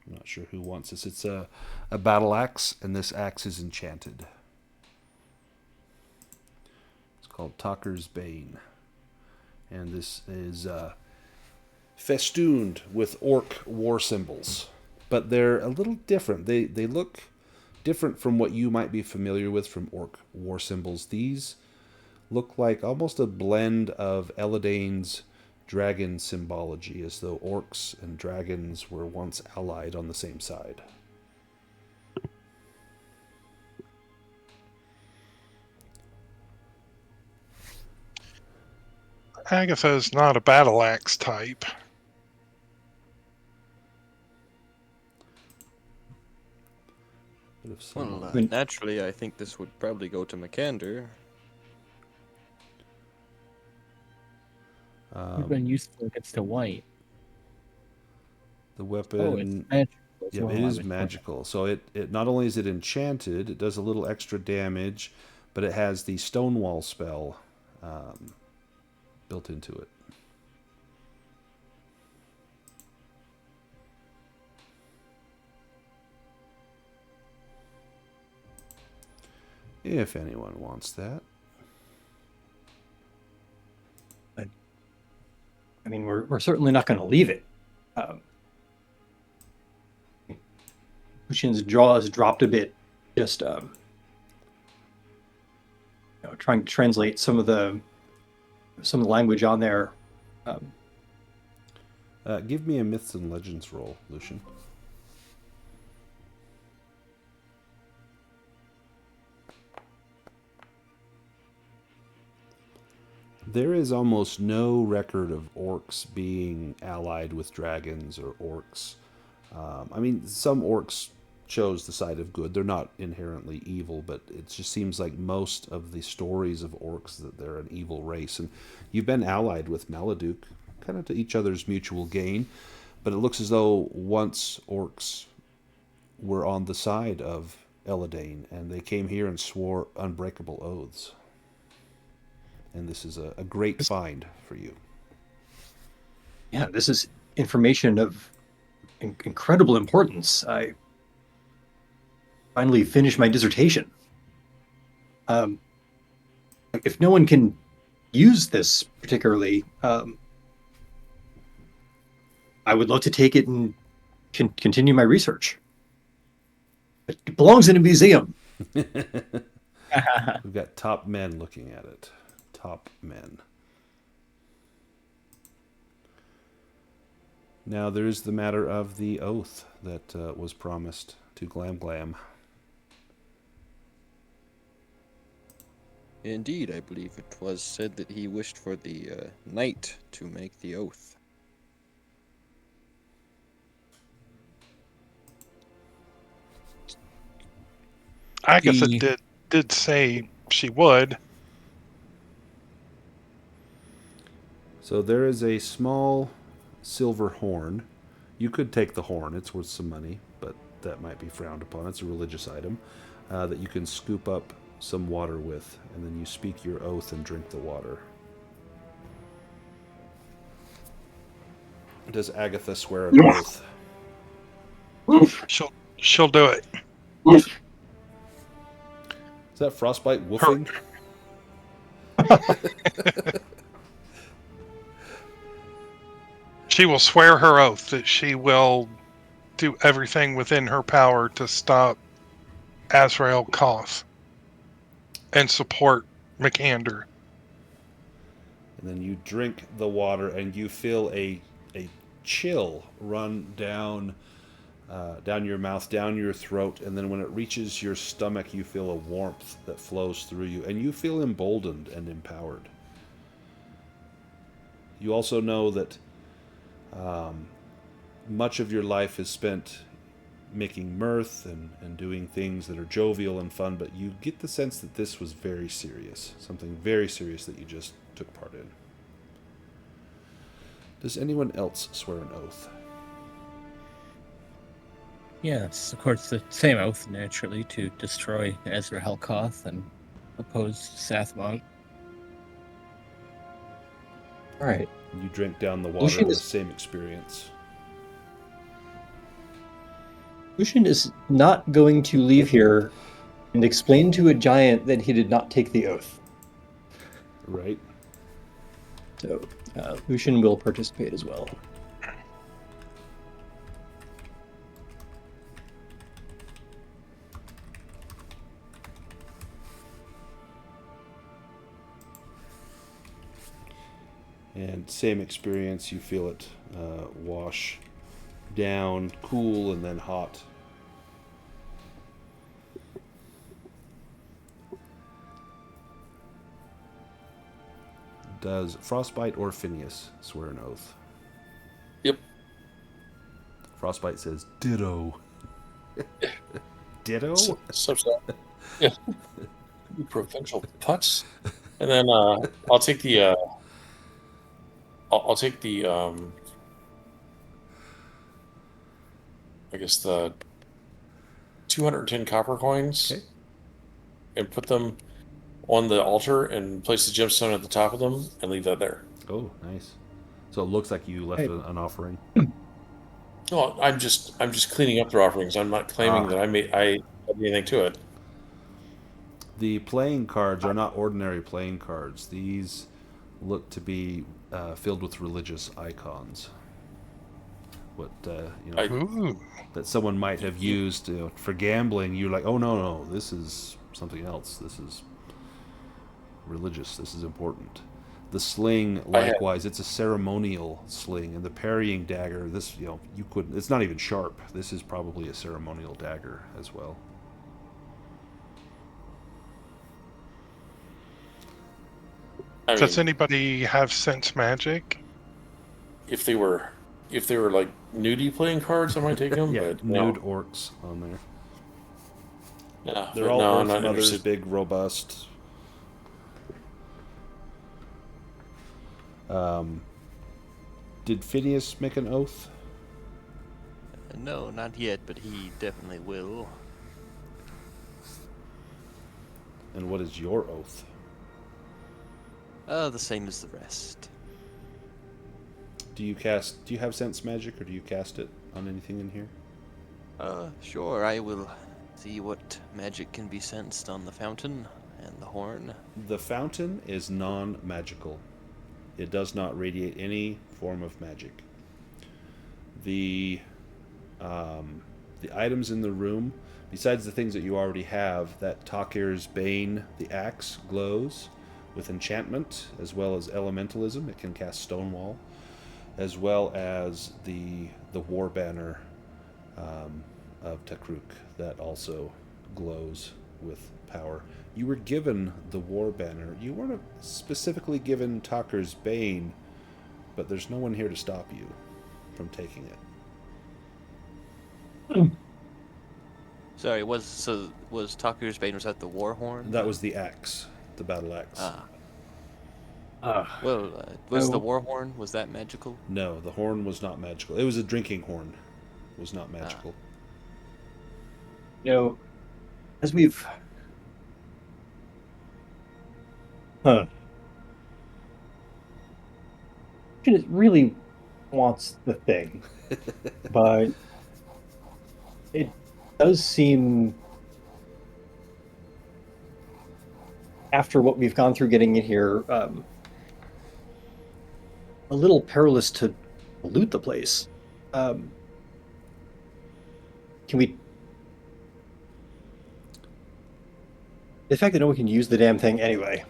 I'm not sure who wants this. It's a battle axe, and this axe is enchanted. It's called Talker's Bane. And this is festooned with orc war symbols. But they're a little different. They look different from what you might be familiar with from orc war symbols. These look like almost a blend of Eladane's dragon symbology, as though orcs and dragons were once allied on the same side. Agatha is not a battle axe type. But if someone... Well, naturally, I think this would probably go to Makander. You've been useful against the white. The weapon... Oh, it's magical. Yeah, well, it I is would magical. So it not only is it enchanted, it does a little extra damage, but it has the Stonewall spell built into it. If anyone wants that. I mean, we're certainly not going to leave it. Lucien's jaw has dropped a bit, just trying to translate some of the language on there. Give me a Myths and Legends roll, Lucien. There is almost no record of orcs being allied with dragons or orcs I mean, some orcs chose the side of good. They're not inherently evil, but it just seems like most of the stories of orcs that they're an evil race. And you've been allied with Maladuke, kind of to each other's mutual gain. But it looks as though once orcs were on the side of Eladane, and they came here and swore unbreakable oaths. And this is a great find for you. Yeah, this is information of incredible importance. I finally finished my dissertation. If no one can use this particularly, I would love to take it and continue my research. It belongs in a museum. We've got top men looking at it. Top men. Now there's the matter of the oath that was promised to Glam Glam. Indeed, I believe it was said that he wished for the knight to make the oath. Agatha did say she would. So there is a small silver horn. You could take the horn. It's worth some money, but that might be frowned upon. It's a religious item that you can scoop up some water with, and then you speak your oath and drink the water. Does Agatha swear an oath? She'll do it. Is that Frostbyte woofing? She will swear her oath that she will do everything within her power to stop Azrael Koth and support Makander. And then you drink the water, and you feel a chill run down your mouth, down your throat, and then when it reaches your stomach, you feel a warmth that flows through you, and you feel emboldened and empowered. You also know that much of your life is spent making mirth and doing things that are jovial and fun, but you get the sense that this was very serious, something very serious that you just took part in. Does anyone else swear an oath? Yeah, it's of course the same oath, naturally, to destroy Azrael Koth and oppose Sathmog. All right. You drink down the water, the same experience. Lucien is not going to leave here and explain to a giant that he did not take the oath. Right. So Lucien will participate as well. And same experience, you feel it wash down, cool, and then hot. Does Frostbyte or Phineas swear an oath? Yep. Frostbyte says, ditto. Ditto? Yeah. You provincial putz. And then I'll take the I'll take the I guess the 210 copper coins, okay, and put them on the altar and place the gemstone at the top of them and leave that there. Oh, nice. So it looks like you left an offering. No, I'm just cleaning up their offerings. I'm not claiming that I did anything to it. The playing cards are not ordinary playing cards. These look to be filled with religious icons. What that someone might have used for gambling. You're like, oh no, this is something else. This is religious. This is important. The sling, likewise, it's a ceremonial sling, and the parrying dagger. This, you couldn't. It's not even sharp. This is probably a ceremonial dagger as well. Does anybody have sense magic? If they were if they were like nudie playing cards, I might take them. Yeah, but nude orcs on there. no, They're but all no, I'm Earth not mothers, interested. big, robust. Did Phineas make an oath? No, not yet, but he definitely will. And what is your oath? The same as the rest. Do you have sense magic, or do you cast it on anything in here? Sure, I will see what magic can be sensed on the fountain and the horn. The fountain is non-magical. It does not radiate any form of magic. The items in the room, besides the things that you already have, that Takir's Bane, the axe, glows with enchantment as well as elementalism. It can cast Stonewall, as well as the war banner of Takruk that also glows with power. You were given the war banner. You weren't specifically given Takir's Bane, but there's no one here to stop you from taking it. Sorry, was Taku's Bane, was that the war horn? That was the axe, the battle axe. Was the war horn, was that magical? No, the horn was not magical. It was a drinking horn. It was not magical. You know, as we've... Huh. It really wants the thing, but it does seem, after what we've gone through getting in here, a little perilous to loot the place. Can we... The fact that no one can use the damn thing anyway.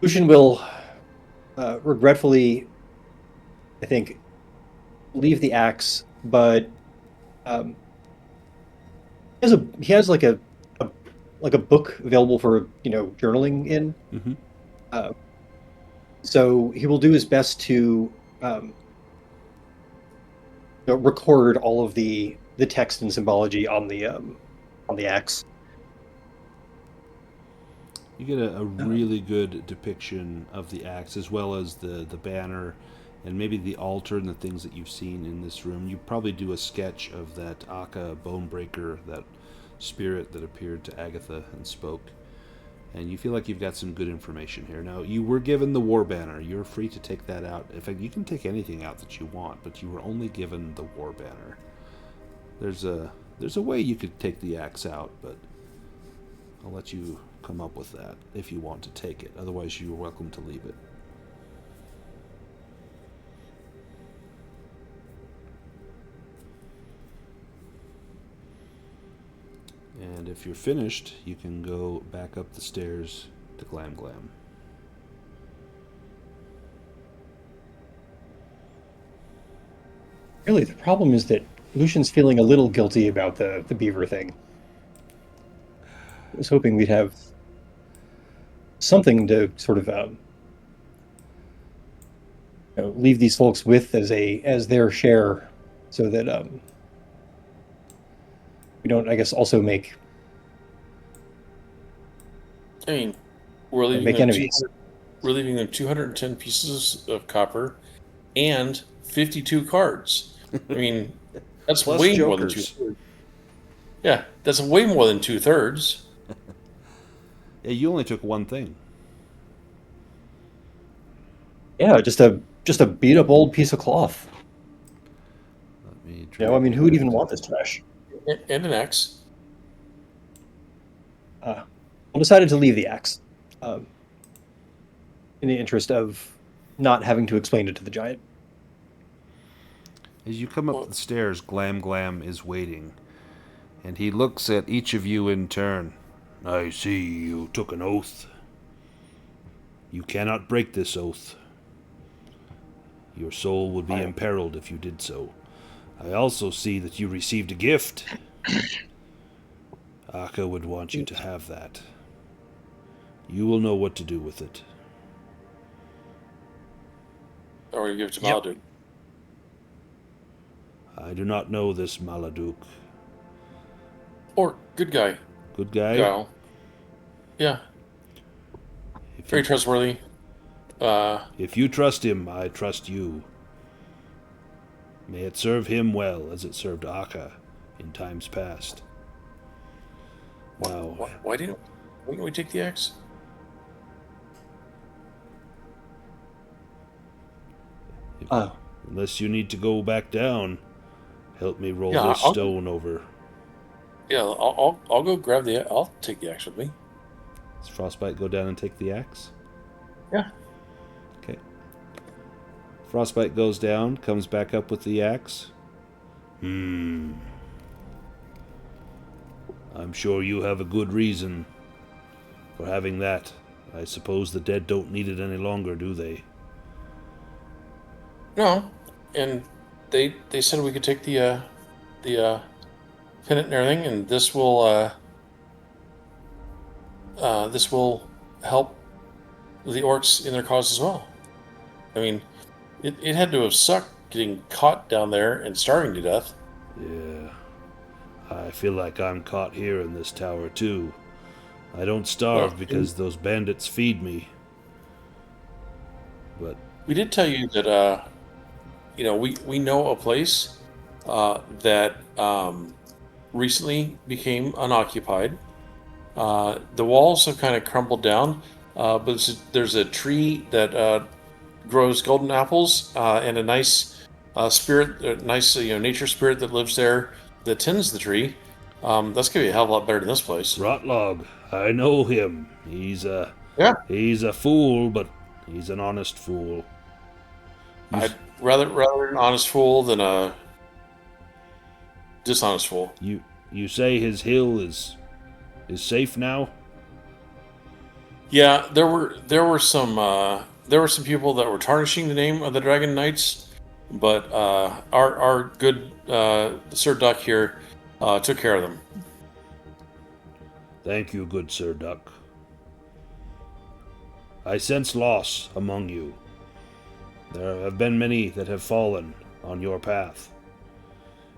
Lucien will regretfully, I think, leave the axe, but he has like a book available for journaling in. Mm-hmm. So he will do his best to record all of the text and symbology on the axe. You get a really good depiction of the axe, as well as the banner, and maybe the altar and the things that you've seen in this room. You probably do a sketch of that Aka Bonebreaker, that spirit that appeared to Agatha and spoke. And you feel like you've got some good information here. Now, you were given the war banner. You're free to take that out. In fact, you can take anything out that you want, but you were only given the war banner. There's a way you could take the axe out, but I'll let you come up with that if you want to take it. Otherwise, you're welcome to leave it. And if you're finished, you can go back up the stairs to Glam Glam. Really, the problem is that Lucien's feeling a little guilty about the beaver thing. I was hoping we'd have something to sort of leave these folks with as their share, so that we don't, I guess, also make we're leaving make them enemies. We're leaving them 210 pieces of copper and 52 cards. I mean, that's Plus way jokers. more than 2/3. Yeah, that's way more than 2/3. Yeah, you only took one thing. Yeah, just a beat up old piece of cloth. Let me I mean, who would even want this trash? And an axe. I decided to leave the axe, in the interest of not having to explain it to the giant. As you come up the stairs, Glam Glam is waiting, and he looks at each of you in turn. I see you took an oath. You cannot break this oath. Your soul would be imperiled if you did so. I also see that you received a gift. Aka would want you to have that. You will know what to do with it. or we give it to Yep. Maladuk? I do not know this Maladuk. Or good guy, Good guy? Guile. Yeah, If very you, trustworthy. if you trust him, I trust you. May it serve him well as it served Akka in times past. Now, Why didn't we take the axe? unless you need to go back down, help me roll Yeah, this I'll- stone over. Yeah, I'll go grab the. I'll take the axe with me. Does Frostbite go down and take the axe? Yeah. Okay. Frostbite goes down, comes back up with the axe. I'm sure you have a good reason for having that. I suppose the dead don't need it any longer, do they? No, and they said we could take the pennant and everything, and this will help the orcs in their cause as well. I mean, it had to have sucked getting caught down there and starving to death. Yeah. I feel like I'm caught here in this tower, too. I don't starve Well, because those bandits feed me. But We did tell you that we know a place that recently became unoccupied. The walls have kind of crumbled down, but there's a tree that grows golden apples and a nice spirit, a nice nature spirit that lives there that tends the tree. That's gonna be a hell of a lot better than this place. Rotlog, I know him. He's a fool, but he's an honest fool. I'd rather an honest fool than a dishonest fool. You say his hill is safe now? Yeah, there were some people that were tarnishing the name of the Dragon Knights, but our good Sir Duck here took care of them. Thank you, good Sir Duck. I sense loss among you. There have been many that have fallen on your path.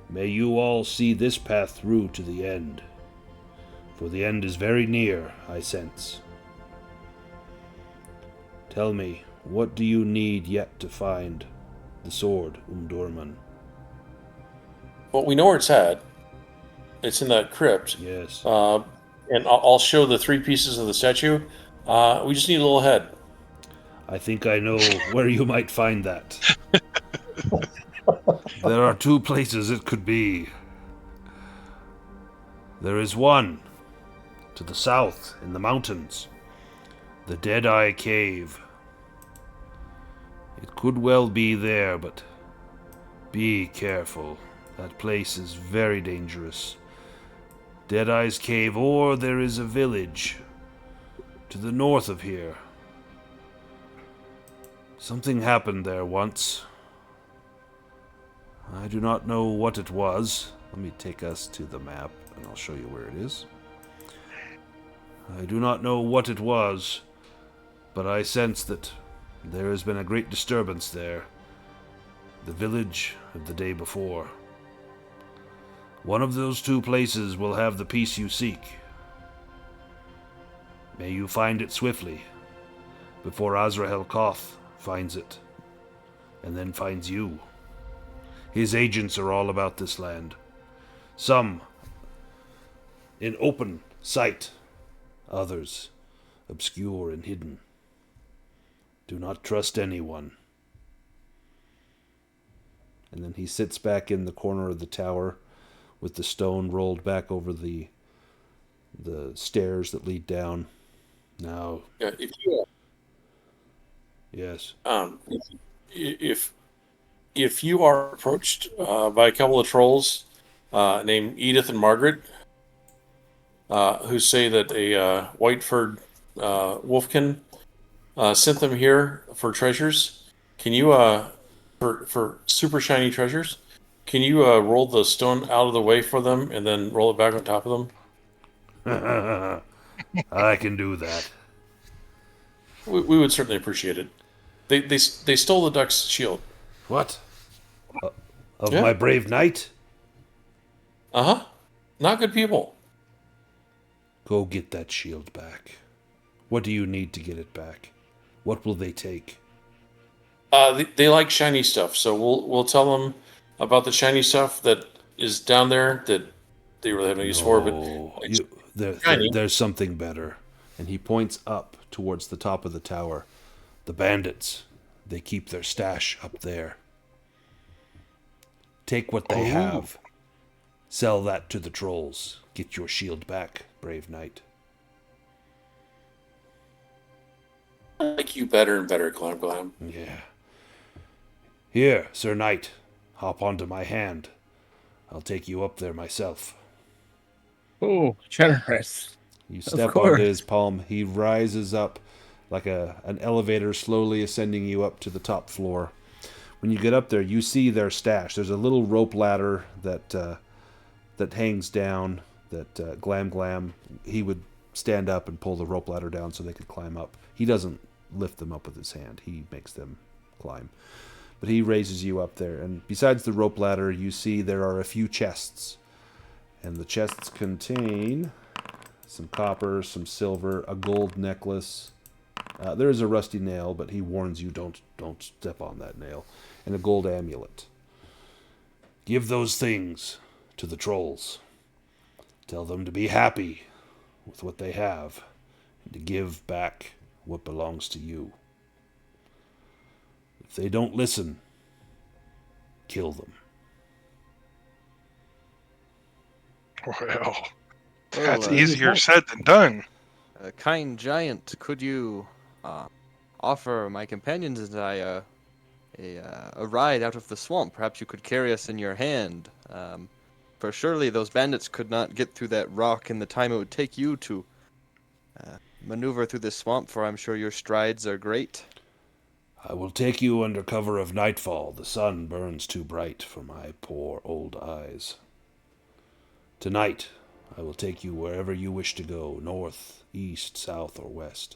May you all see this path through to the end, for the end is very near, I sense. Tell me, what do you need yet to find the sword, Umdurman? Well, we know where it's at. It's in that crypt. Yes. And I'll show the 3 pieces of the statue. We just need a little head. I think I know where you might find that. There are 2 places it could be. There is one to the south in the mountains, the Deadeye Cave. It could well be there, but be careful. That place is very dangerous. Deadeye's Cave, or there is a village to the north of here. Something happened there once. I do not know what it was. Let me take us to the map, and I'll show you where it is. I do not know what it was, but I sense that there has been a great disturbance there. The village of the day before. One of those 2 places will have the peace you seek. May you find it swiftly, before Azrael Koth finds it, and then finds you. His agents are all about this land. Some in open sight, others obscure and hidden. Do not trust anyone. And then he sits back in the corner of the tower with the stone rolled back over the stairs that lead down. Now, Yeah, if you yes. If you are approached by a couple of trolls named Edith and Margaret, who say that a white-furred wolfkin sent them here for treasures, can you for super shiny treasures? Can you roll the stone out of the way for them and then roll it back on top of them? I can do that. We would certainly appreciate it. They stole the duck's shield. What? Of Yeah. my brave knight? Uh-huh. Not good people. Go get that shield back. What do you need to get it back? What will they take? They like shiny stuff, so we'll tell them about the shiny stuff that is down there that they really have no use for, but it's shiny. There's something better. And he points up towards the top of the tower. The bandits, they keep their stash up there. Take what they have. Sell that to the trolls. Get your shield back, brave knight. I like you better and better, Glam. Yeah. Here, Sir Knight, hop onto my hand. I'll take you up there myself. Oh, generous. You step onto his palm. He rises up like an elevator, slowly ascending you up to the top floor. When you get up there, you see their stash. There's a little rope ladder that hangs down. That Glam, he would stand up and pull the rope ladder down so they could climb up. He doesn't lift them up with his hand. He makes them climb. But he raises you up there. And besides the rope ladder, you see there are a few chests. And the chests contain some copper, some silver, a gold necklace. There is a rusty nail, but he warns you don't step on that nail. And a gold amulet. Give those things to the trolls. Tell them to be happy with what they have, and to give back what belongs to you. If they don't listen, kill them. Well, that's easier said than done. Kind giant, could you offer my companions and I a ride out of the swamp? Perhaps you could carry us in your hand. For surely those bandits could not get through that rock in the time it would take you to maneuver through this swamp, for I'm sure your strides are great. I will take you under cover of nightfall. The sun burns too bright for my poor old eyes. Tonight, I will take you wherever you wish to go, north, east, south, or west.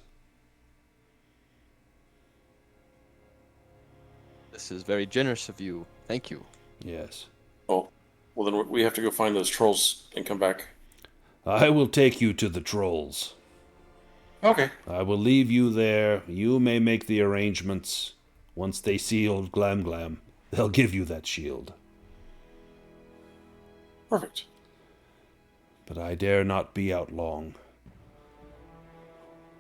This is very generous of you. Thank you. Yes. Oh, well then we have to go find those trolls and come back. I will take you to the trolls. Okay. I will leave you there. You may make the arrangements. Once they see old Glam, they'll give you that shield. Perfect. But I dare not be out long.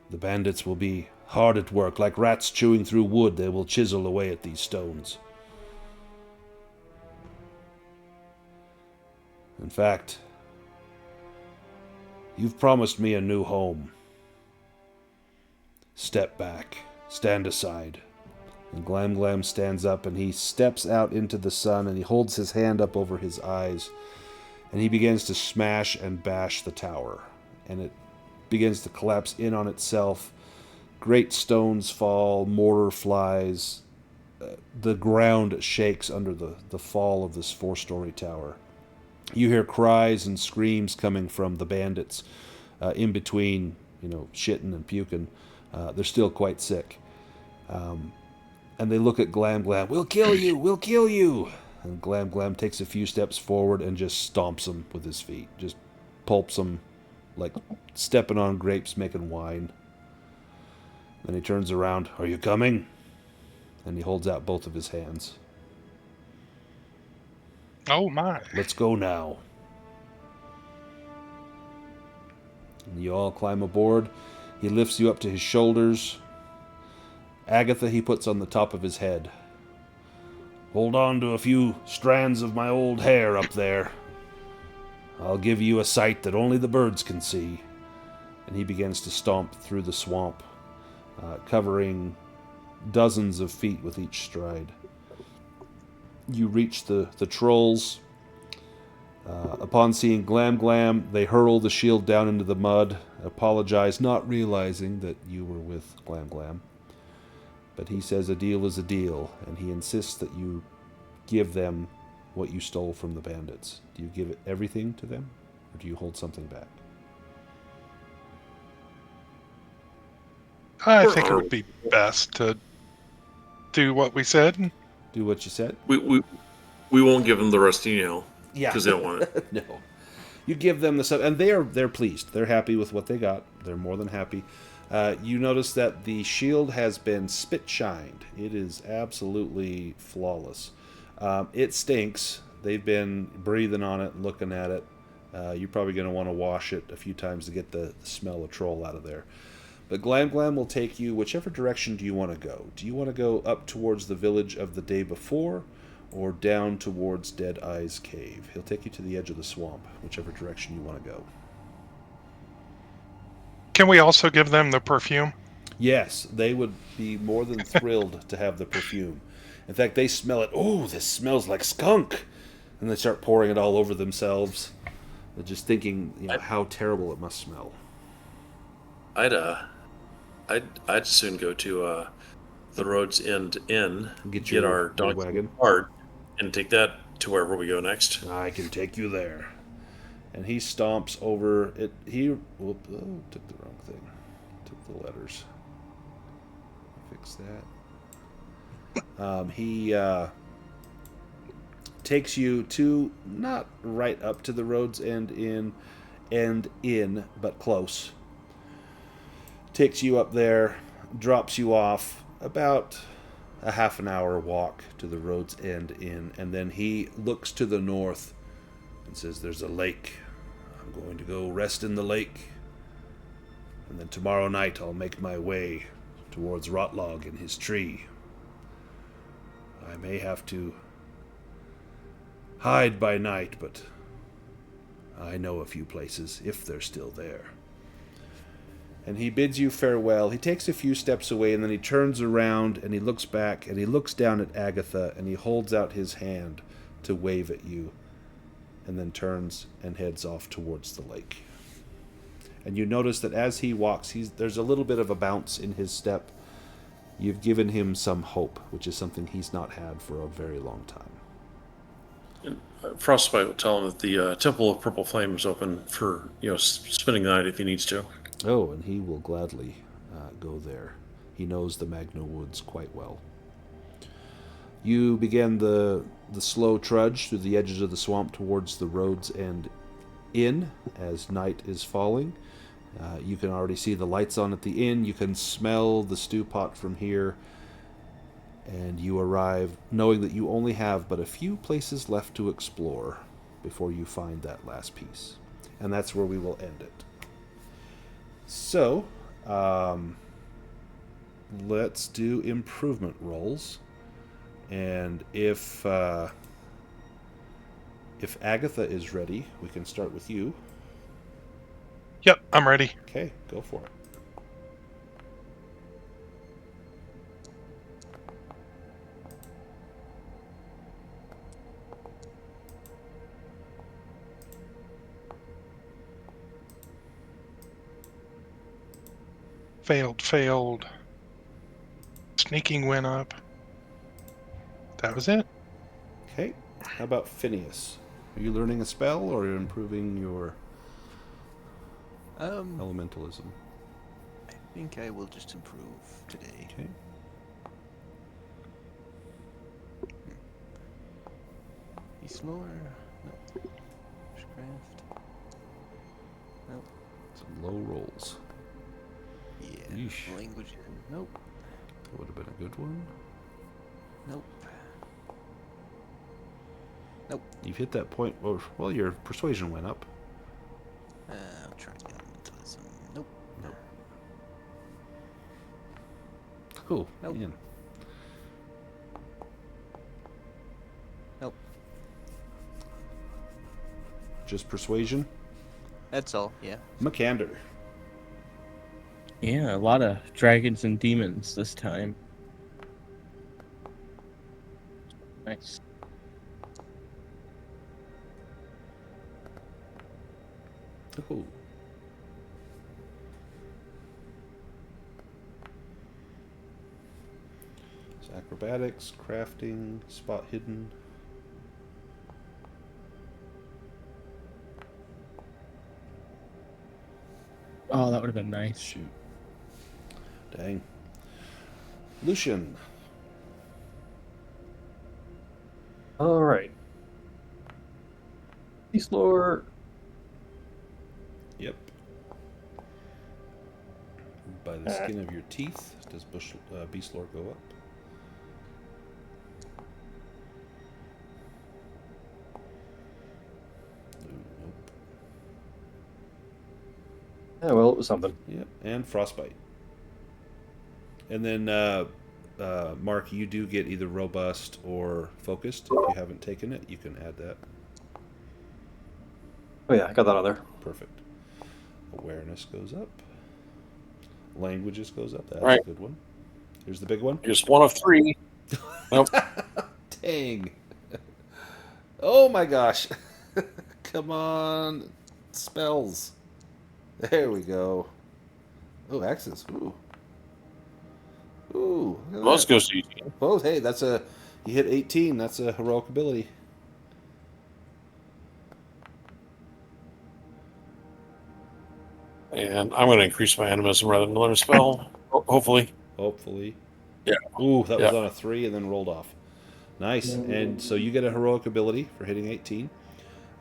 The bandits will be hard at work. Like rats chewing through wood, they will chisel away at these stones. In fact, you've promised me a new home. Step back. Stand aside. And Glam stands up and he steps out into the sun and he holds his hand up over his eyes and he begins to smash and bash the tower. And it begins to collapse in on itself. Great stones fall, mortar flies. The ground shakes under the fall of this 4-story tower. You hear cries and screams coming from the bandits in between, shitting and puking. They're still quite sick. And they look at Glam. We'll kill you! We'll kill you! And Glam takes a few steps forward and just stomps them with his feet. Just pulps them like stepping on grapes making wine. Then he turns around. Are you coming? And he holds out both of his hands. Oh my. Let's go now. And you all climb aboard. He lifts you up to his shoulders. Agatha he puts on the top of his head. Hold on to a few strands of my old hair up there. I'll give you a sight that only the birds can see. And he begins to stomp through the swamp, covering dozens of feet with each stride. You reach the trolls. Upon seeing Glam, they hurl the shield down into the mud, apologize, not realizing that you were with Glam. But he says a deal is a deal, and he insists that you give them what you stole from the bandits. Do you give it everything to them, or do you hold something back? I think it would be best to do what we said? Do what you said. We won't give them the rusty nail. Yeah, because they don't want it. No, you give them the stuff, and they're pleased. They're happy with what they got. They're more than happy. You notice that the shield has been spit shined. It is absolutely flawless. It stinks. They've been breathing on it, looking at it. You're probably going to want to wash it a few times to get the smell of troll out of there. But Glam will take you whichever direction do you want to go. Do you want to go up towards the village of the day before, or down towards Dead Eye's cave? He'll take you to the edge of the swamp, whichever direction you want to go. Can we also give them the perfume? Yes, they would be more than thrilled to have the perfume. In fact, they smell it. Oh, this smells like skunk. And they start pouring it all over themselves. They're just thinking, how terrible it must smell. I'd soon go to the Road's End Inn, Get our dog wagon card, and take that to wherever we go next. I can take you there. And he stomps over it. Took the wrong thing. Took the letters. Fix that. He takes you to, not right up to the Road's End Inn, but close. Takes you up there, drops you off about a half an hour walk to the Road's End Inn, and then he looks to the north and says, "There's a lake. I'm going to go rest in the lake, and then tomorrow night I'll make my way towards Rotlog and his tree. I may have to hide by night, but I know a few places, if they're still there." And he bids you farewell. He takes a few steps away, and then he turns around, and he looks back, and he looks down at Agatha, and he holds out his hand to wave at you, and then turns and heads off towards the lake. And you notice that as he walks, there's a little bit of a bounce in his step. You've given him some hope, which is something he's not had for a very long time. Frostbyte will tell him that the Temple of Purple Flame is open for spending the night if he needs to. Oh, and he will gladly go there. He knows the Magna Woods quite well. You begin the slow trudge through the edges of the swamp towards the Road's End Inn as night is falling. You can already see the lights on at the inn. You can smell the stew pot from here. And you arrive knowing that you only have but a few places left to explore before you find that last piece. And that's where we will end it. So, let's do improvement rolls. And if Agatha is ready, we can start with you. Yep, I'm ready. Okay, go for it. Failed. Sneaking went up. That was it. Okay, how about Phineas? Are you learning a spell or improving your elementalism? I think I will just improve today. Okay. He's slower. No. Witchcraft. Nope. Some low rolls. Yeah. Yeesh. Language. Nope. That would have been a good one. Nope. Nope. You've hit that point. Well, your persuasion went up. I'll try elementalism. Nope. Nope. Oh, Nope. man. Nope. Just persuasion? That's all. Yeah. Makander. Yeah, a lot of dragons and demons this time. Nice. Oh. So acrobatics, crafting, spot hidden. Oh, that would have been nice. Shoot. Dang. Lucien. All right. Beast lore. Yep. By the skin of your teeth, does beast lore go up? Nope. Yeah, well, it was something. Yep, and frostbite. And then, Mark, you do get either robust or focused. If you haven't taken it, you can add that. Oh yeah, I got that on there. Perfect. Awareness goes up. Languages goes up. That's Right. a good one. Here's the big one. Just one of 3. Nope. Dang. Oh my gosh. Come on. Spells. There we go. Oh, axes. Ooh. Ooh. Look at Most that. goes to you. Oh, hey, that's a... You hit 18. That's a heroic ability. And I'm going to increase my animism rather than another spell. Hopefully. Hopefully. Yeah. Ooh, that Yeah. was on a 3 and then rolled off. Nice. And so you get a heroic ability for hitting 18.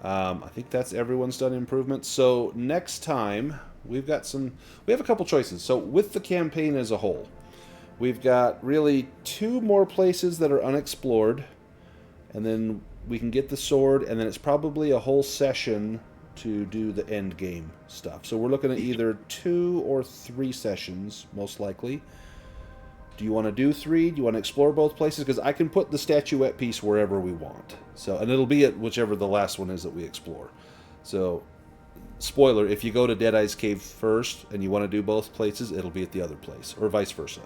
I think that's everyone's done improvements. So next time, we have a couple choices. So with the campaign as a whole, we've got really 2 more places that are unexplored. And then we can get the sword, and then it's probably a whole session to do the end game stuff. So we're looking at either 2 or 3 sessions, most likely. Do you want to do 3? Do you want to explore both places? Because I can put the statuette piece wherever we want. So, and it'll be at whichever the last one is that we explore. So, spoiler, if you go to Deadeye's Cave first and you want to do both places, it'll be at the other place, or vice versa.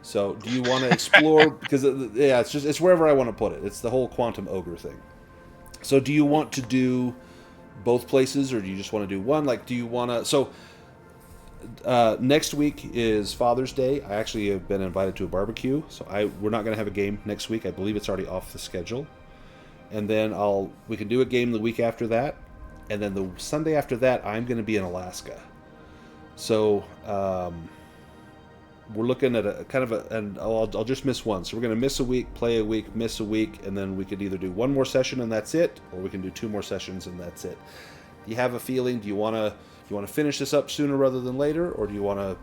So, do you want to explore? Because, yeah, it's wherever I want to put it. It's the whole quantum ogre thing. So, do you want to do both places, or do you just want to do one? Like, do you want to... So, next week is Father's Day. I actually have been invited to a barbecue, so we're not going to have a game next week. I believe it's already off the schedule. And then we can do a game the week after that, and then the Sunday after that, I'm going to be in Alaska. So we're looking at I'll just miss one. So we're going to miss a week, play a week, miss a week, and then we could either do 1 more session and that's it, or we can do 2 more sessions and that's it. Do you have a feeling? Do you want to finish this up sooner rather than later, or do you want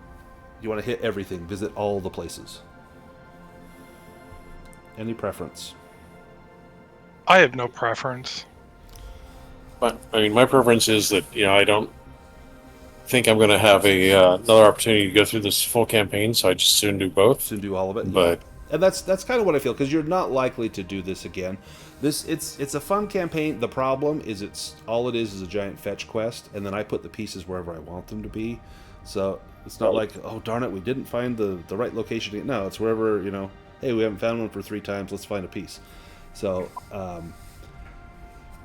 to hit everything, visit all the places? Any preference? I have no preference. But I mean, my preference is that I don't think I'm going to have another opportunity to go through this full campaign, so I just soon do both. Soon do all of it. But and that's kind of what I feel, because you're not likely to do this again. It's a fun campaign. The problem is it's a giant fetch quest, and then I put the pieces wherever I want them to be. So it's not like, oh darn it, we didn't find the right location. No, it's wherever, hey, we haven't found one for 3 times, let's find a piece. So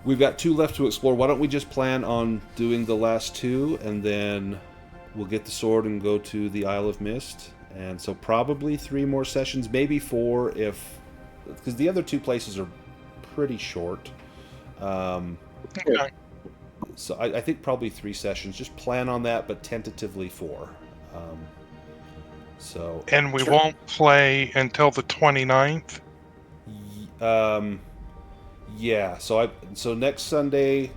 we've got 2 left to explore. Why don't we just plan on doing the last 2, and then we'll get the sword and go to the Isle of Mist. And so probably 3 more sessions, maybe 4 because the other 2 places are pretty short. Okay. So I think probably 3 sessions. Just plan on that, but tentatively 4. And we won't play until the 29th? Yeah. So next Sunday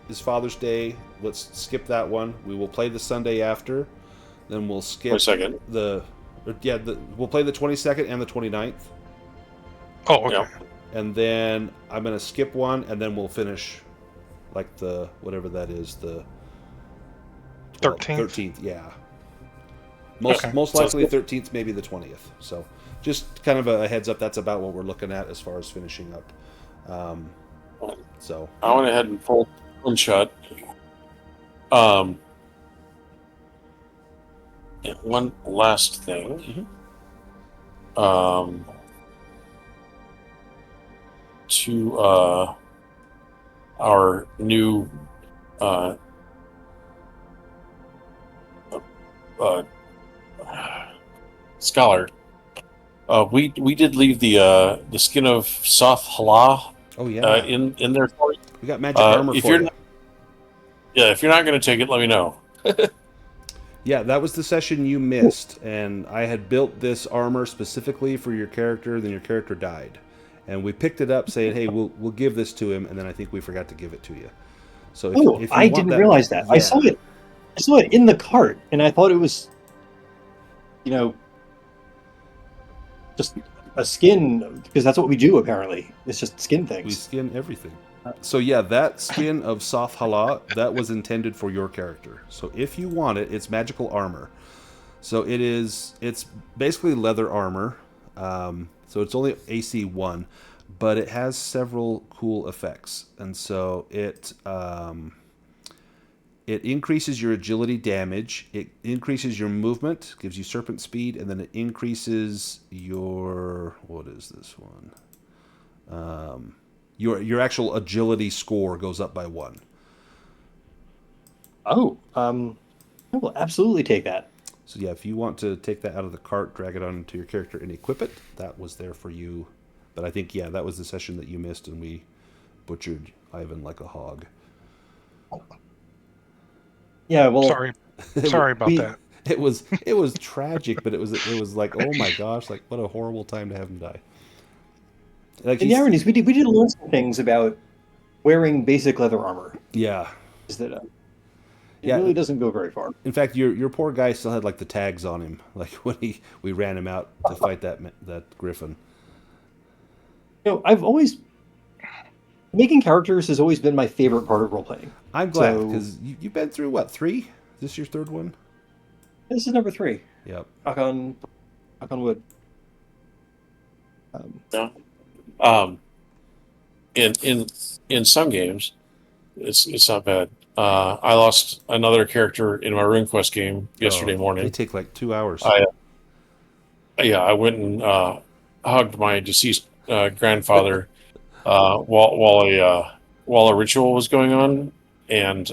is Father's Day. Let's skip that one. We will play the Sunday after. Then we'll skip 22nd. We'll play the 22nd and the 29th. Oh, okay. Yeah. And then I'm going to skip one, and then we'll finish, like, the, whatever that is, the... 13th? 13th, yeah. Most likely 13th, maybe the 20th. So, just kind of a heads up, that's about what we're looking at as far as finishing up. So... I went ahead and pulled one shot. Yeah, one last thing. To our new scholar, we did leave the skin of Soth Hala Oh yeah. in there for you. We got magic armor if for you're you. not, yeah, if you're not going to take it, let me know. Yeah, that was the session you missed, and I had built this armor specifically for your character, then your character died. and we picked it up saying, "Hey, we'll give this to him," and then I think we forgot to give it to you. So if you I want didn't realize that. yeah. I saw it in the cart, and I thought it was, just a skin, because that's what we do apparently. It's just skin things. We skin everything. So yeah, that skin of Soft Hala, that was intended for your character. So if you want it, it's magical armor. So it's basically leather armor. So it's only AC 1, but it has several cool effects. And so it increases your agility damage, it increases your movement, gives you serpent speed, and then it increases your, what is this one? Your actual agility score goes up by 1. Oh, I will absolutely take that. So yeah, if you want to take that out of the cart, drag it onto your character and equip it, that was there for you. But I think, yeah, that was the session that you missed, and we butchered Ivan like a hog. Yeah, well, Sorry about that. It was tragic, but it was like, oh my gosh, like what a horrible time to have him die. Like and the irony is we did learn some things about wearing basic leather armor. Yeah. Is that it really doesn't go very far. In fact, your poor guy still had like the tags on him, like when we ran him out to fight that griffin. I've always making characters has always been my favorite part of role playing. I'm glad because you've been through what, 3? Is this your 3rd one? This is number 3. Yep. Knock on wood. In some games, it's not bad. I lost another character in my RuneQuest game yesterday morning. They take like 2 hours. I went and hugged my deceased grandfather while a ritual was going on, and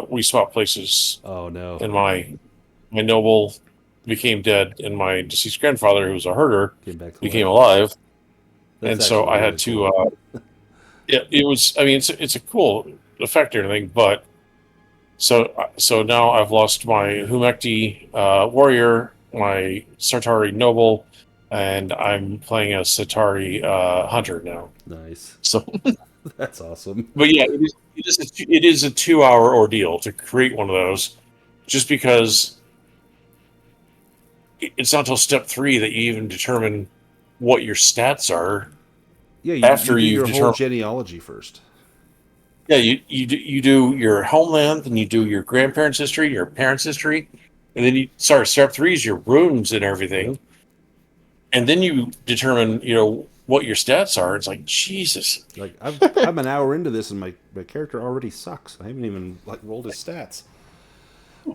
we swapped places. Oh no! And my noble became dead, and my deceased grandfather, who was a herder, became alive. And so I had to. It was. I mean, it's a cool effect and everything, but so now I've lost my Humekti warrior, my Sartari noble, and I'm playing a Sartari hunter now. Nice. So that's awesome. But yeah, it is a 2-hour ordeal to create one of those, just because it's not until step 3 that you even determine what your stats are. Yeah, after you do you've your whole genealogy first. Yeah, you do your homeland, and you do your grandparents' history, your parents' history, and then step 3 is your runes and everything, and then you determine what your stats are. It's like, Jesus. Like I'm an hour into this, and my character already sucks. I haven't even rolled his stats.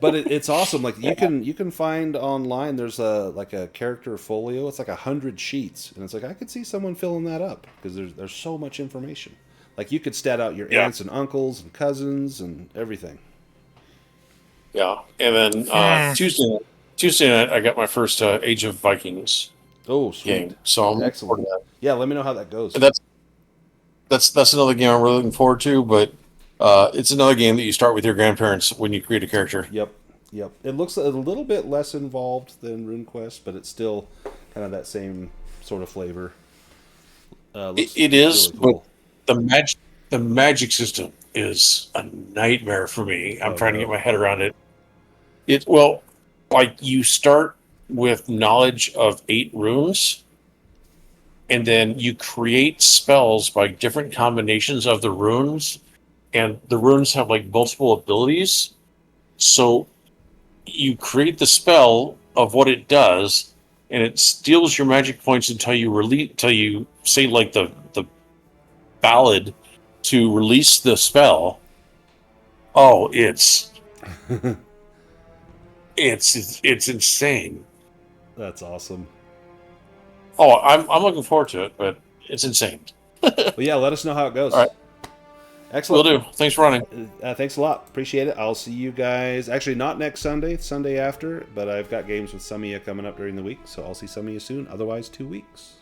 But it's awesome. Like you can find online. There's a character folio. It's like 100 sheets, and it's like I could see someone filling that up because there's so much information. Like you could stat out your aunts and uncles and cousins and everything. Yeah, and then Tuesday night I got my first Age of Vikings. Oh, sweet. Game. So I'm excellent. Yeah, let me know how that goes. And that's another game I'm really looking forward to, but it's another game that you start with your grandparents when you create a character. Yep. It looks a little bit less involved than RuneQuest, but it's still kind of that same sort of flavor. It is, really cool. But the magic system is a nightmare for me. I'm trying to get my head around it. You start with knowledge of 8 runes, and then you create spells by different combinations of the runes, and the runes have multiple abilities. So you create the spell of what it does, and it steals your magic points until you say the ballad to release the spell. Oh, it's insane. That's awesome. Oh, I'm looking forward to it, but it's insane. Well, yeah, let us know how it goes. All right. Excellent. Will do. Thanks for running. Thanks a lot. Appreciate it. I'll see you guys. Actually, not next Sunday, Sunday after, but I've got games with some of you coming up during the week, so I'll see some of you soon. Otherwise, 2 weeks.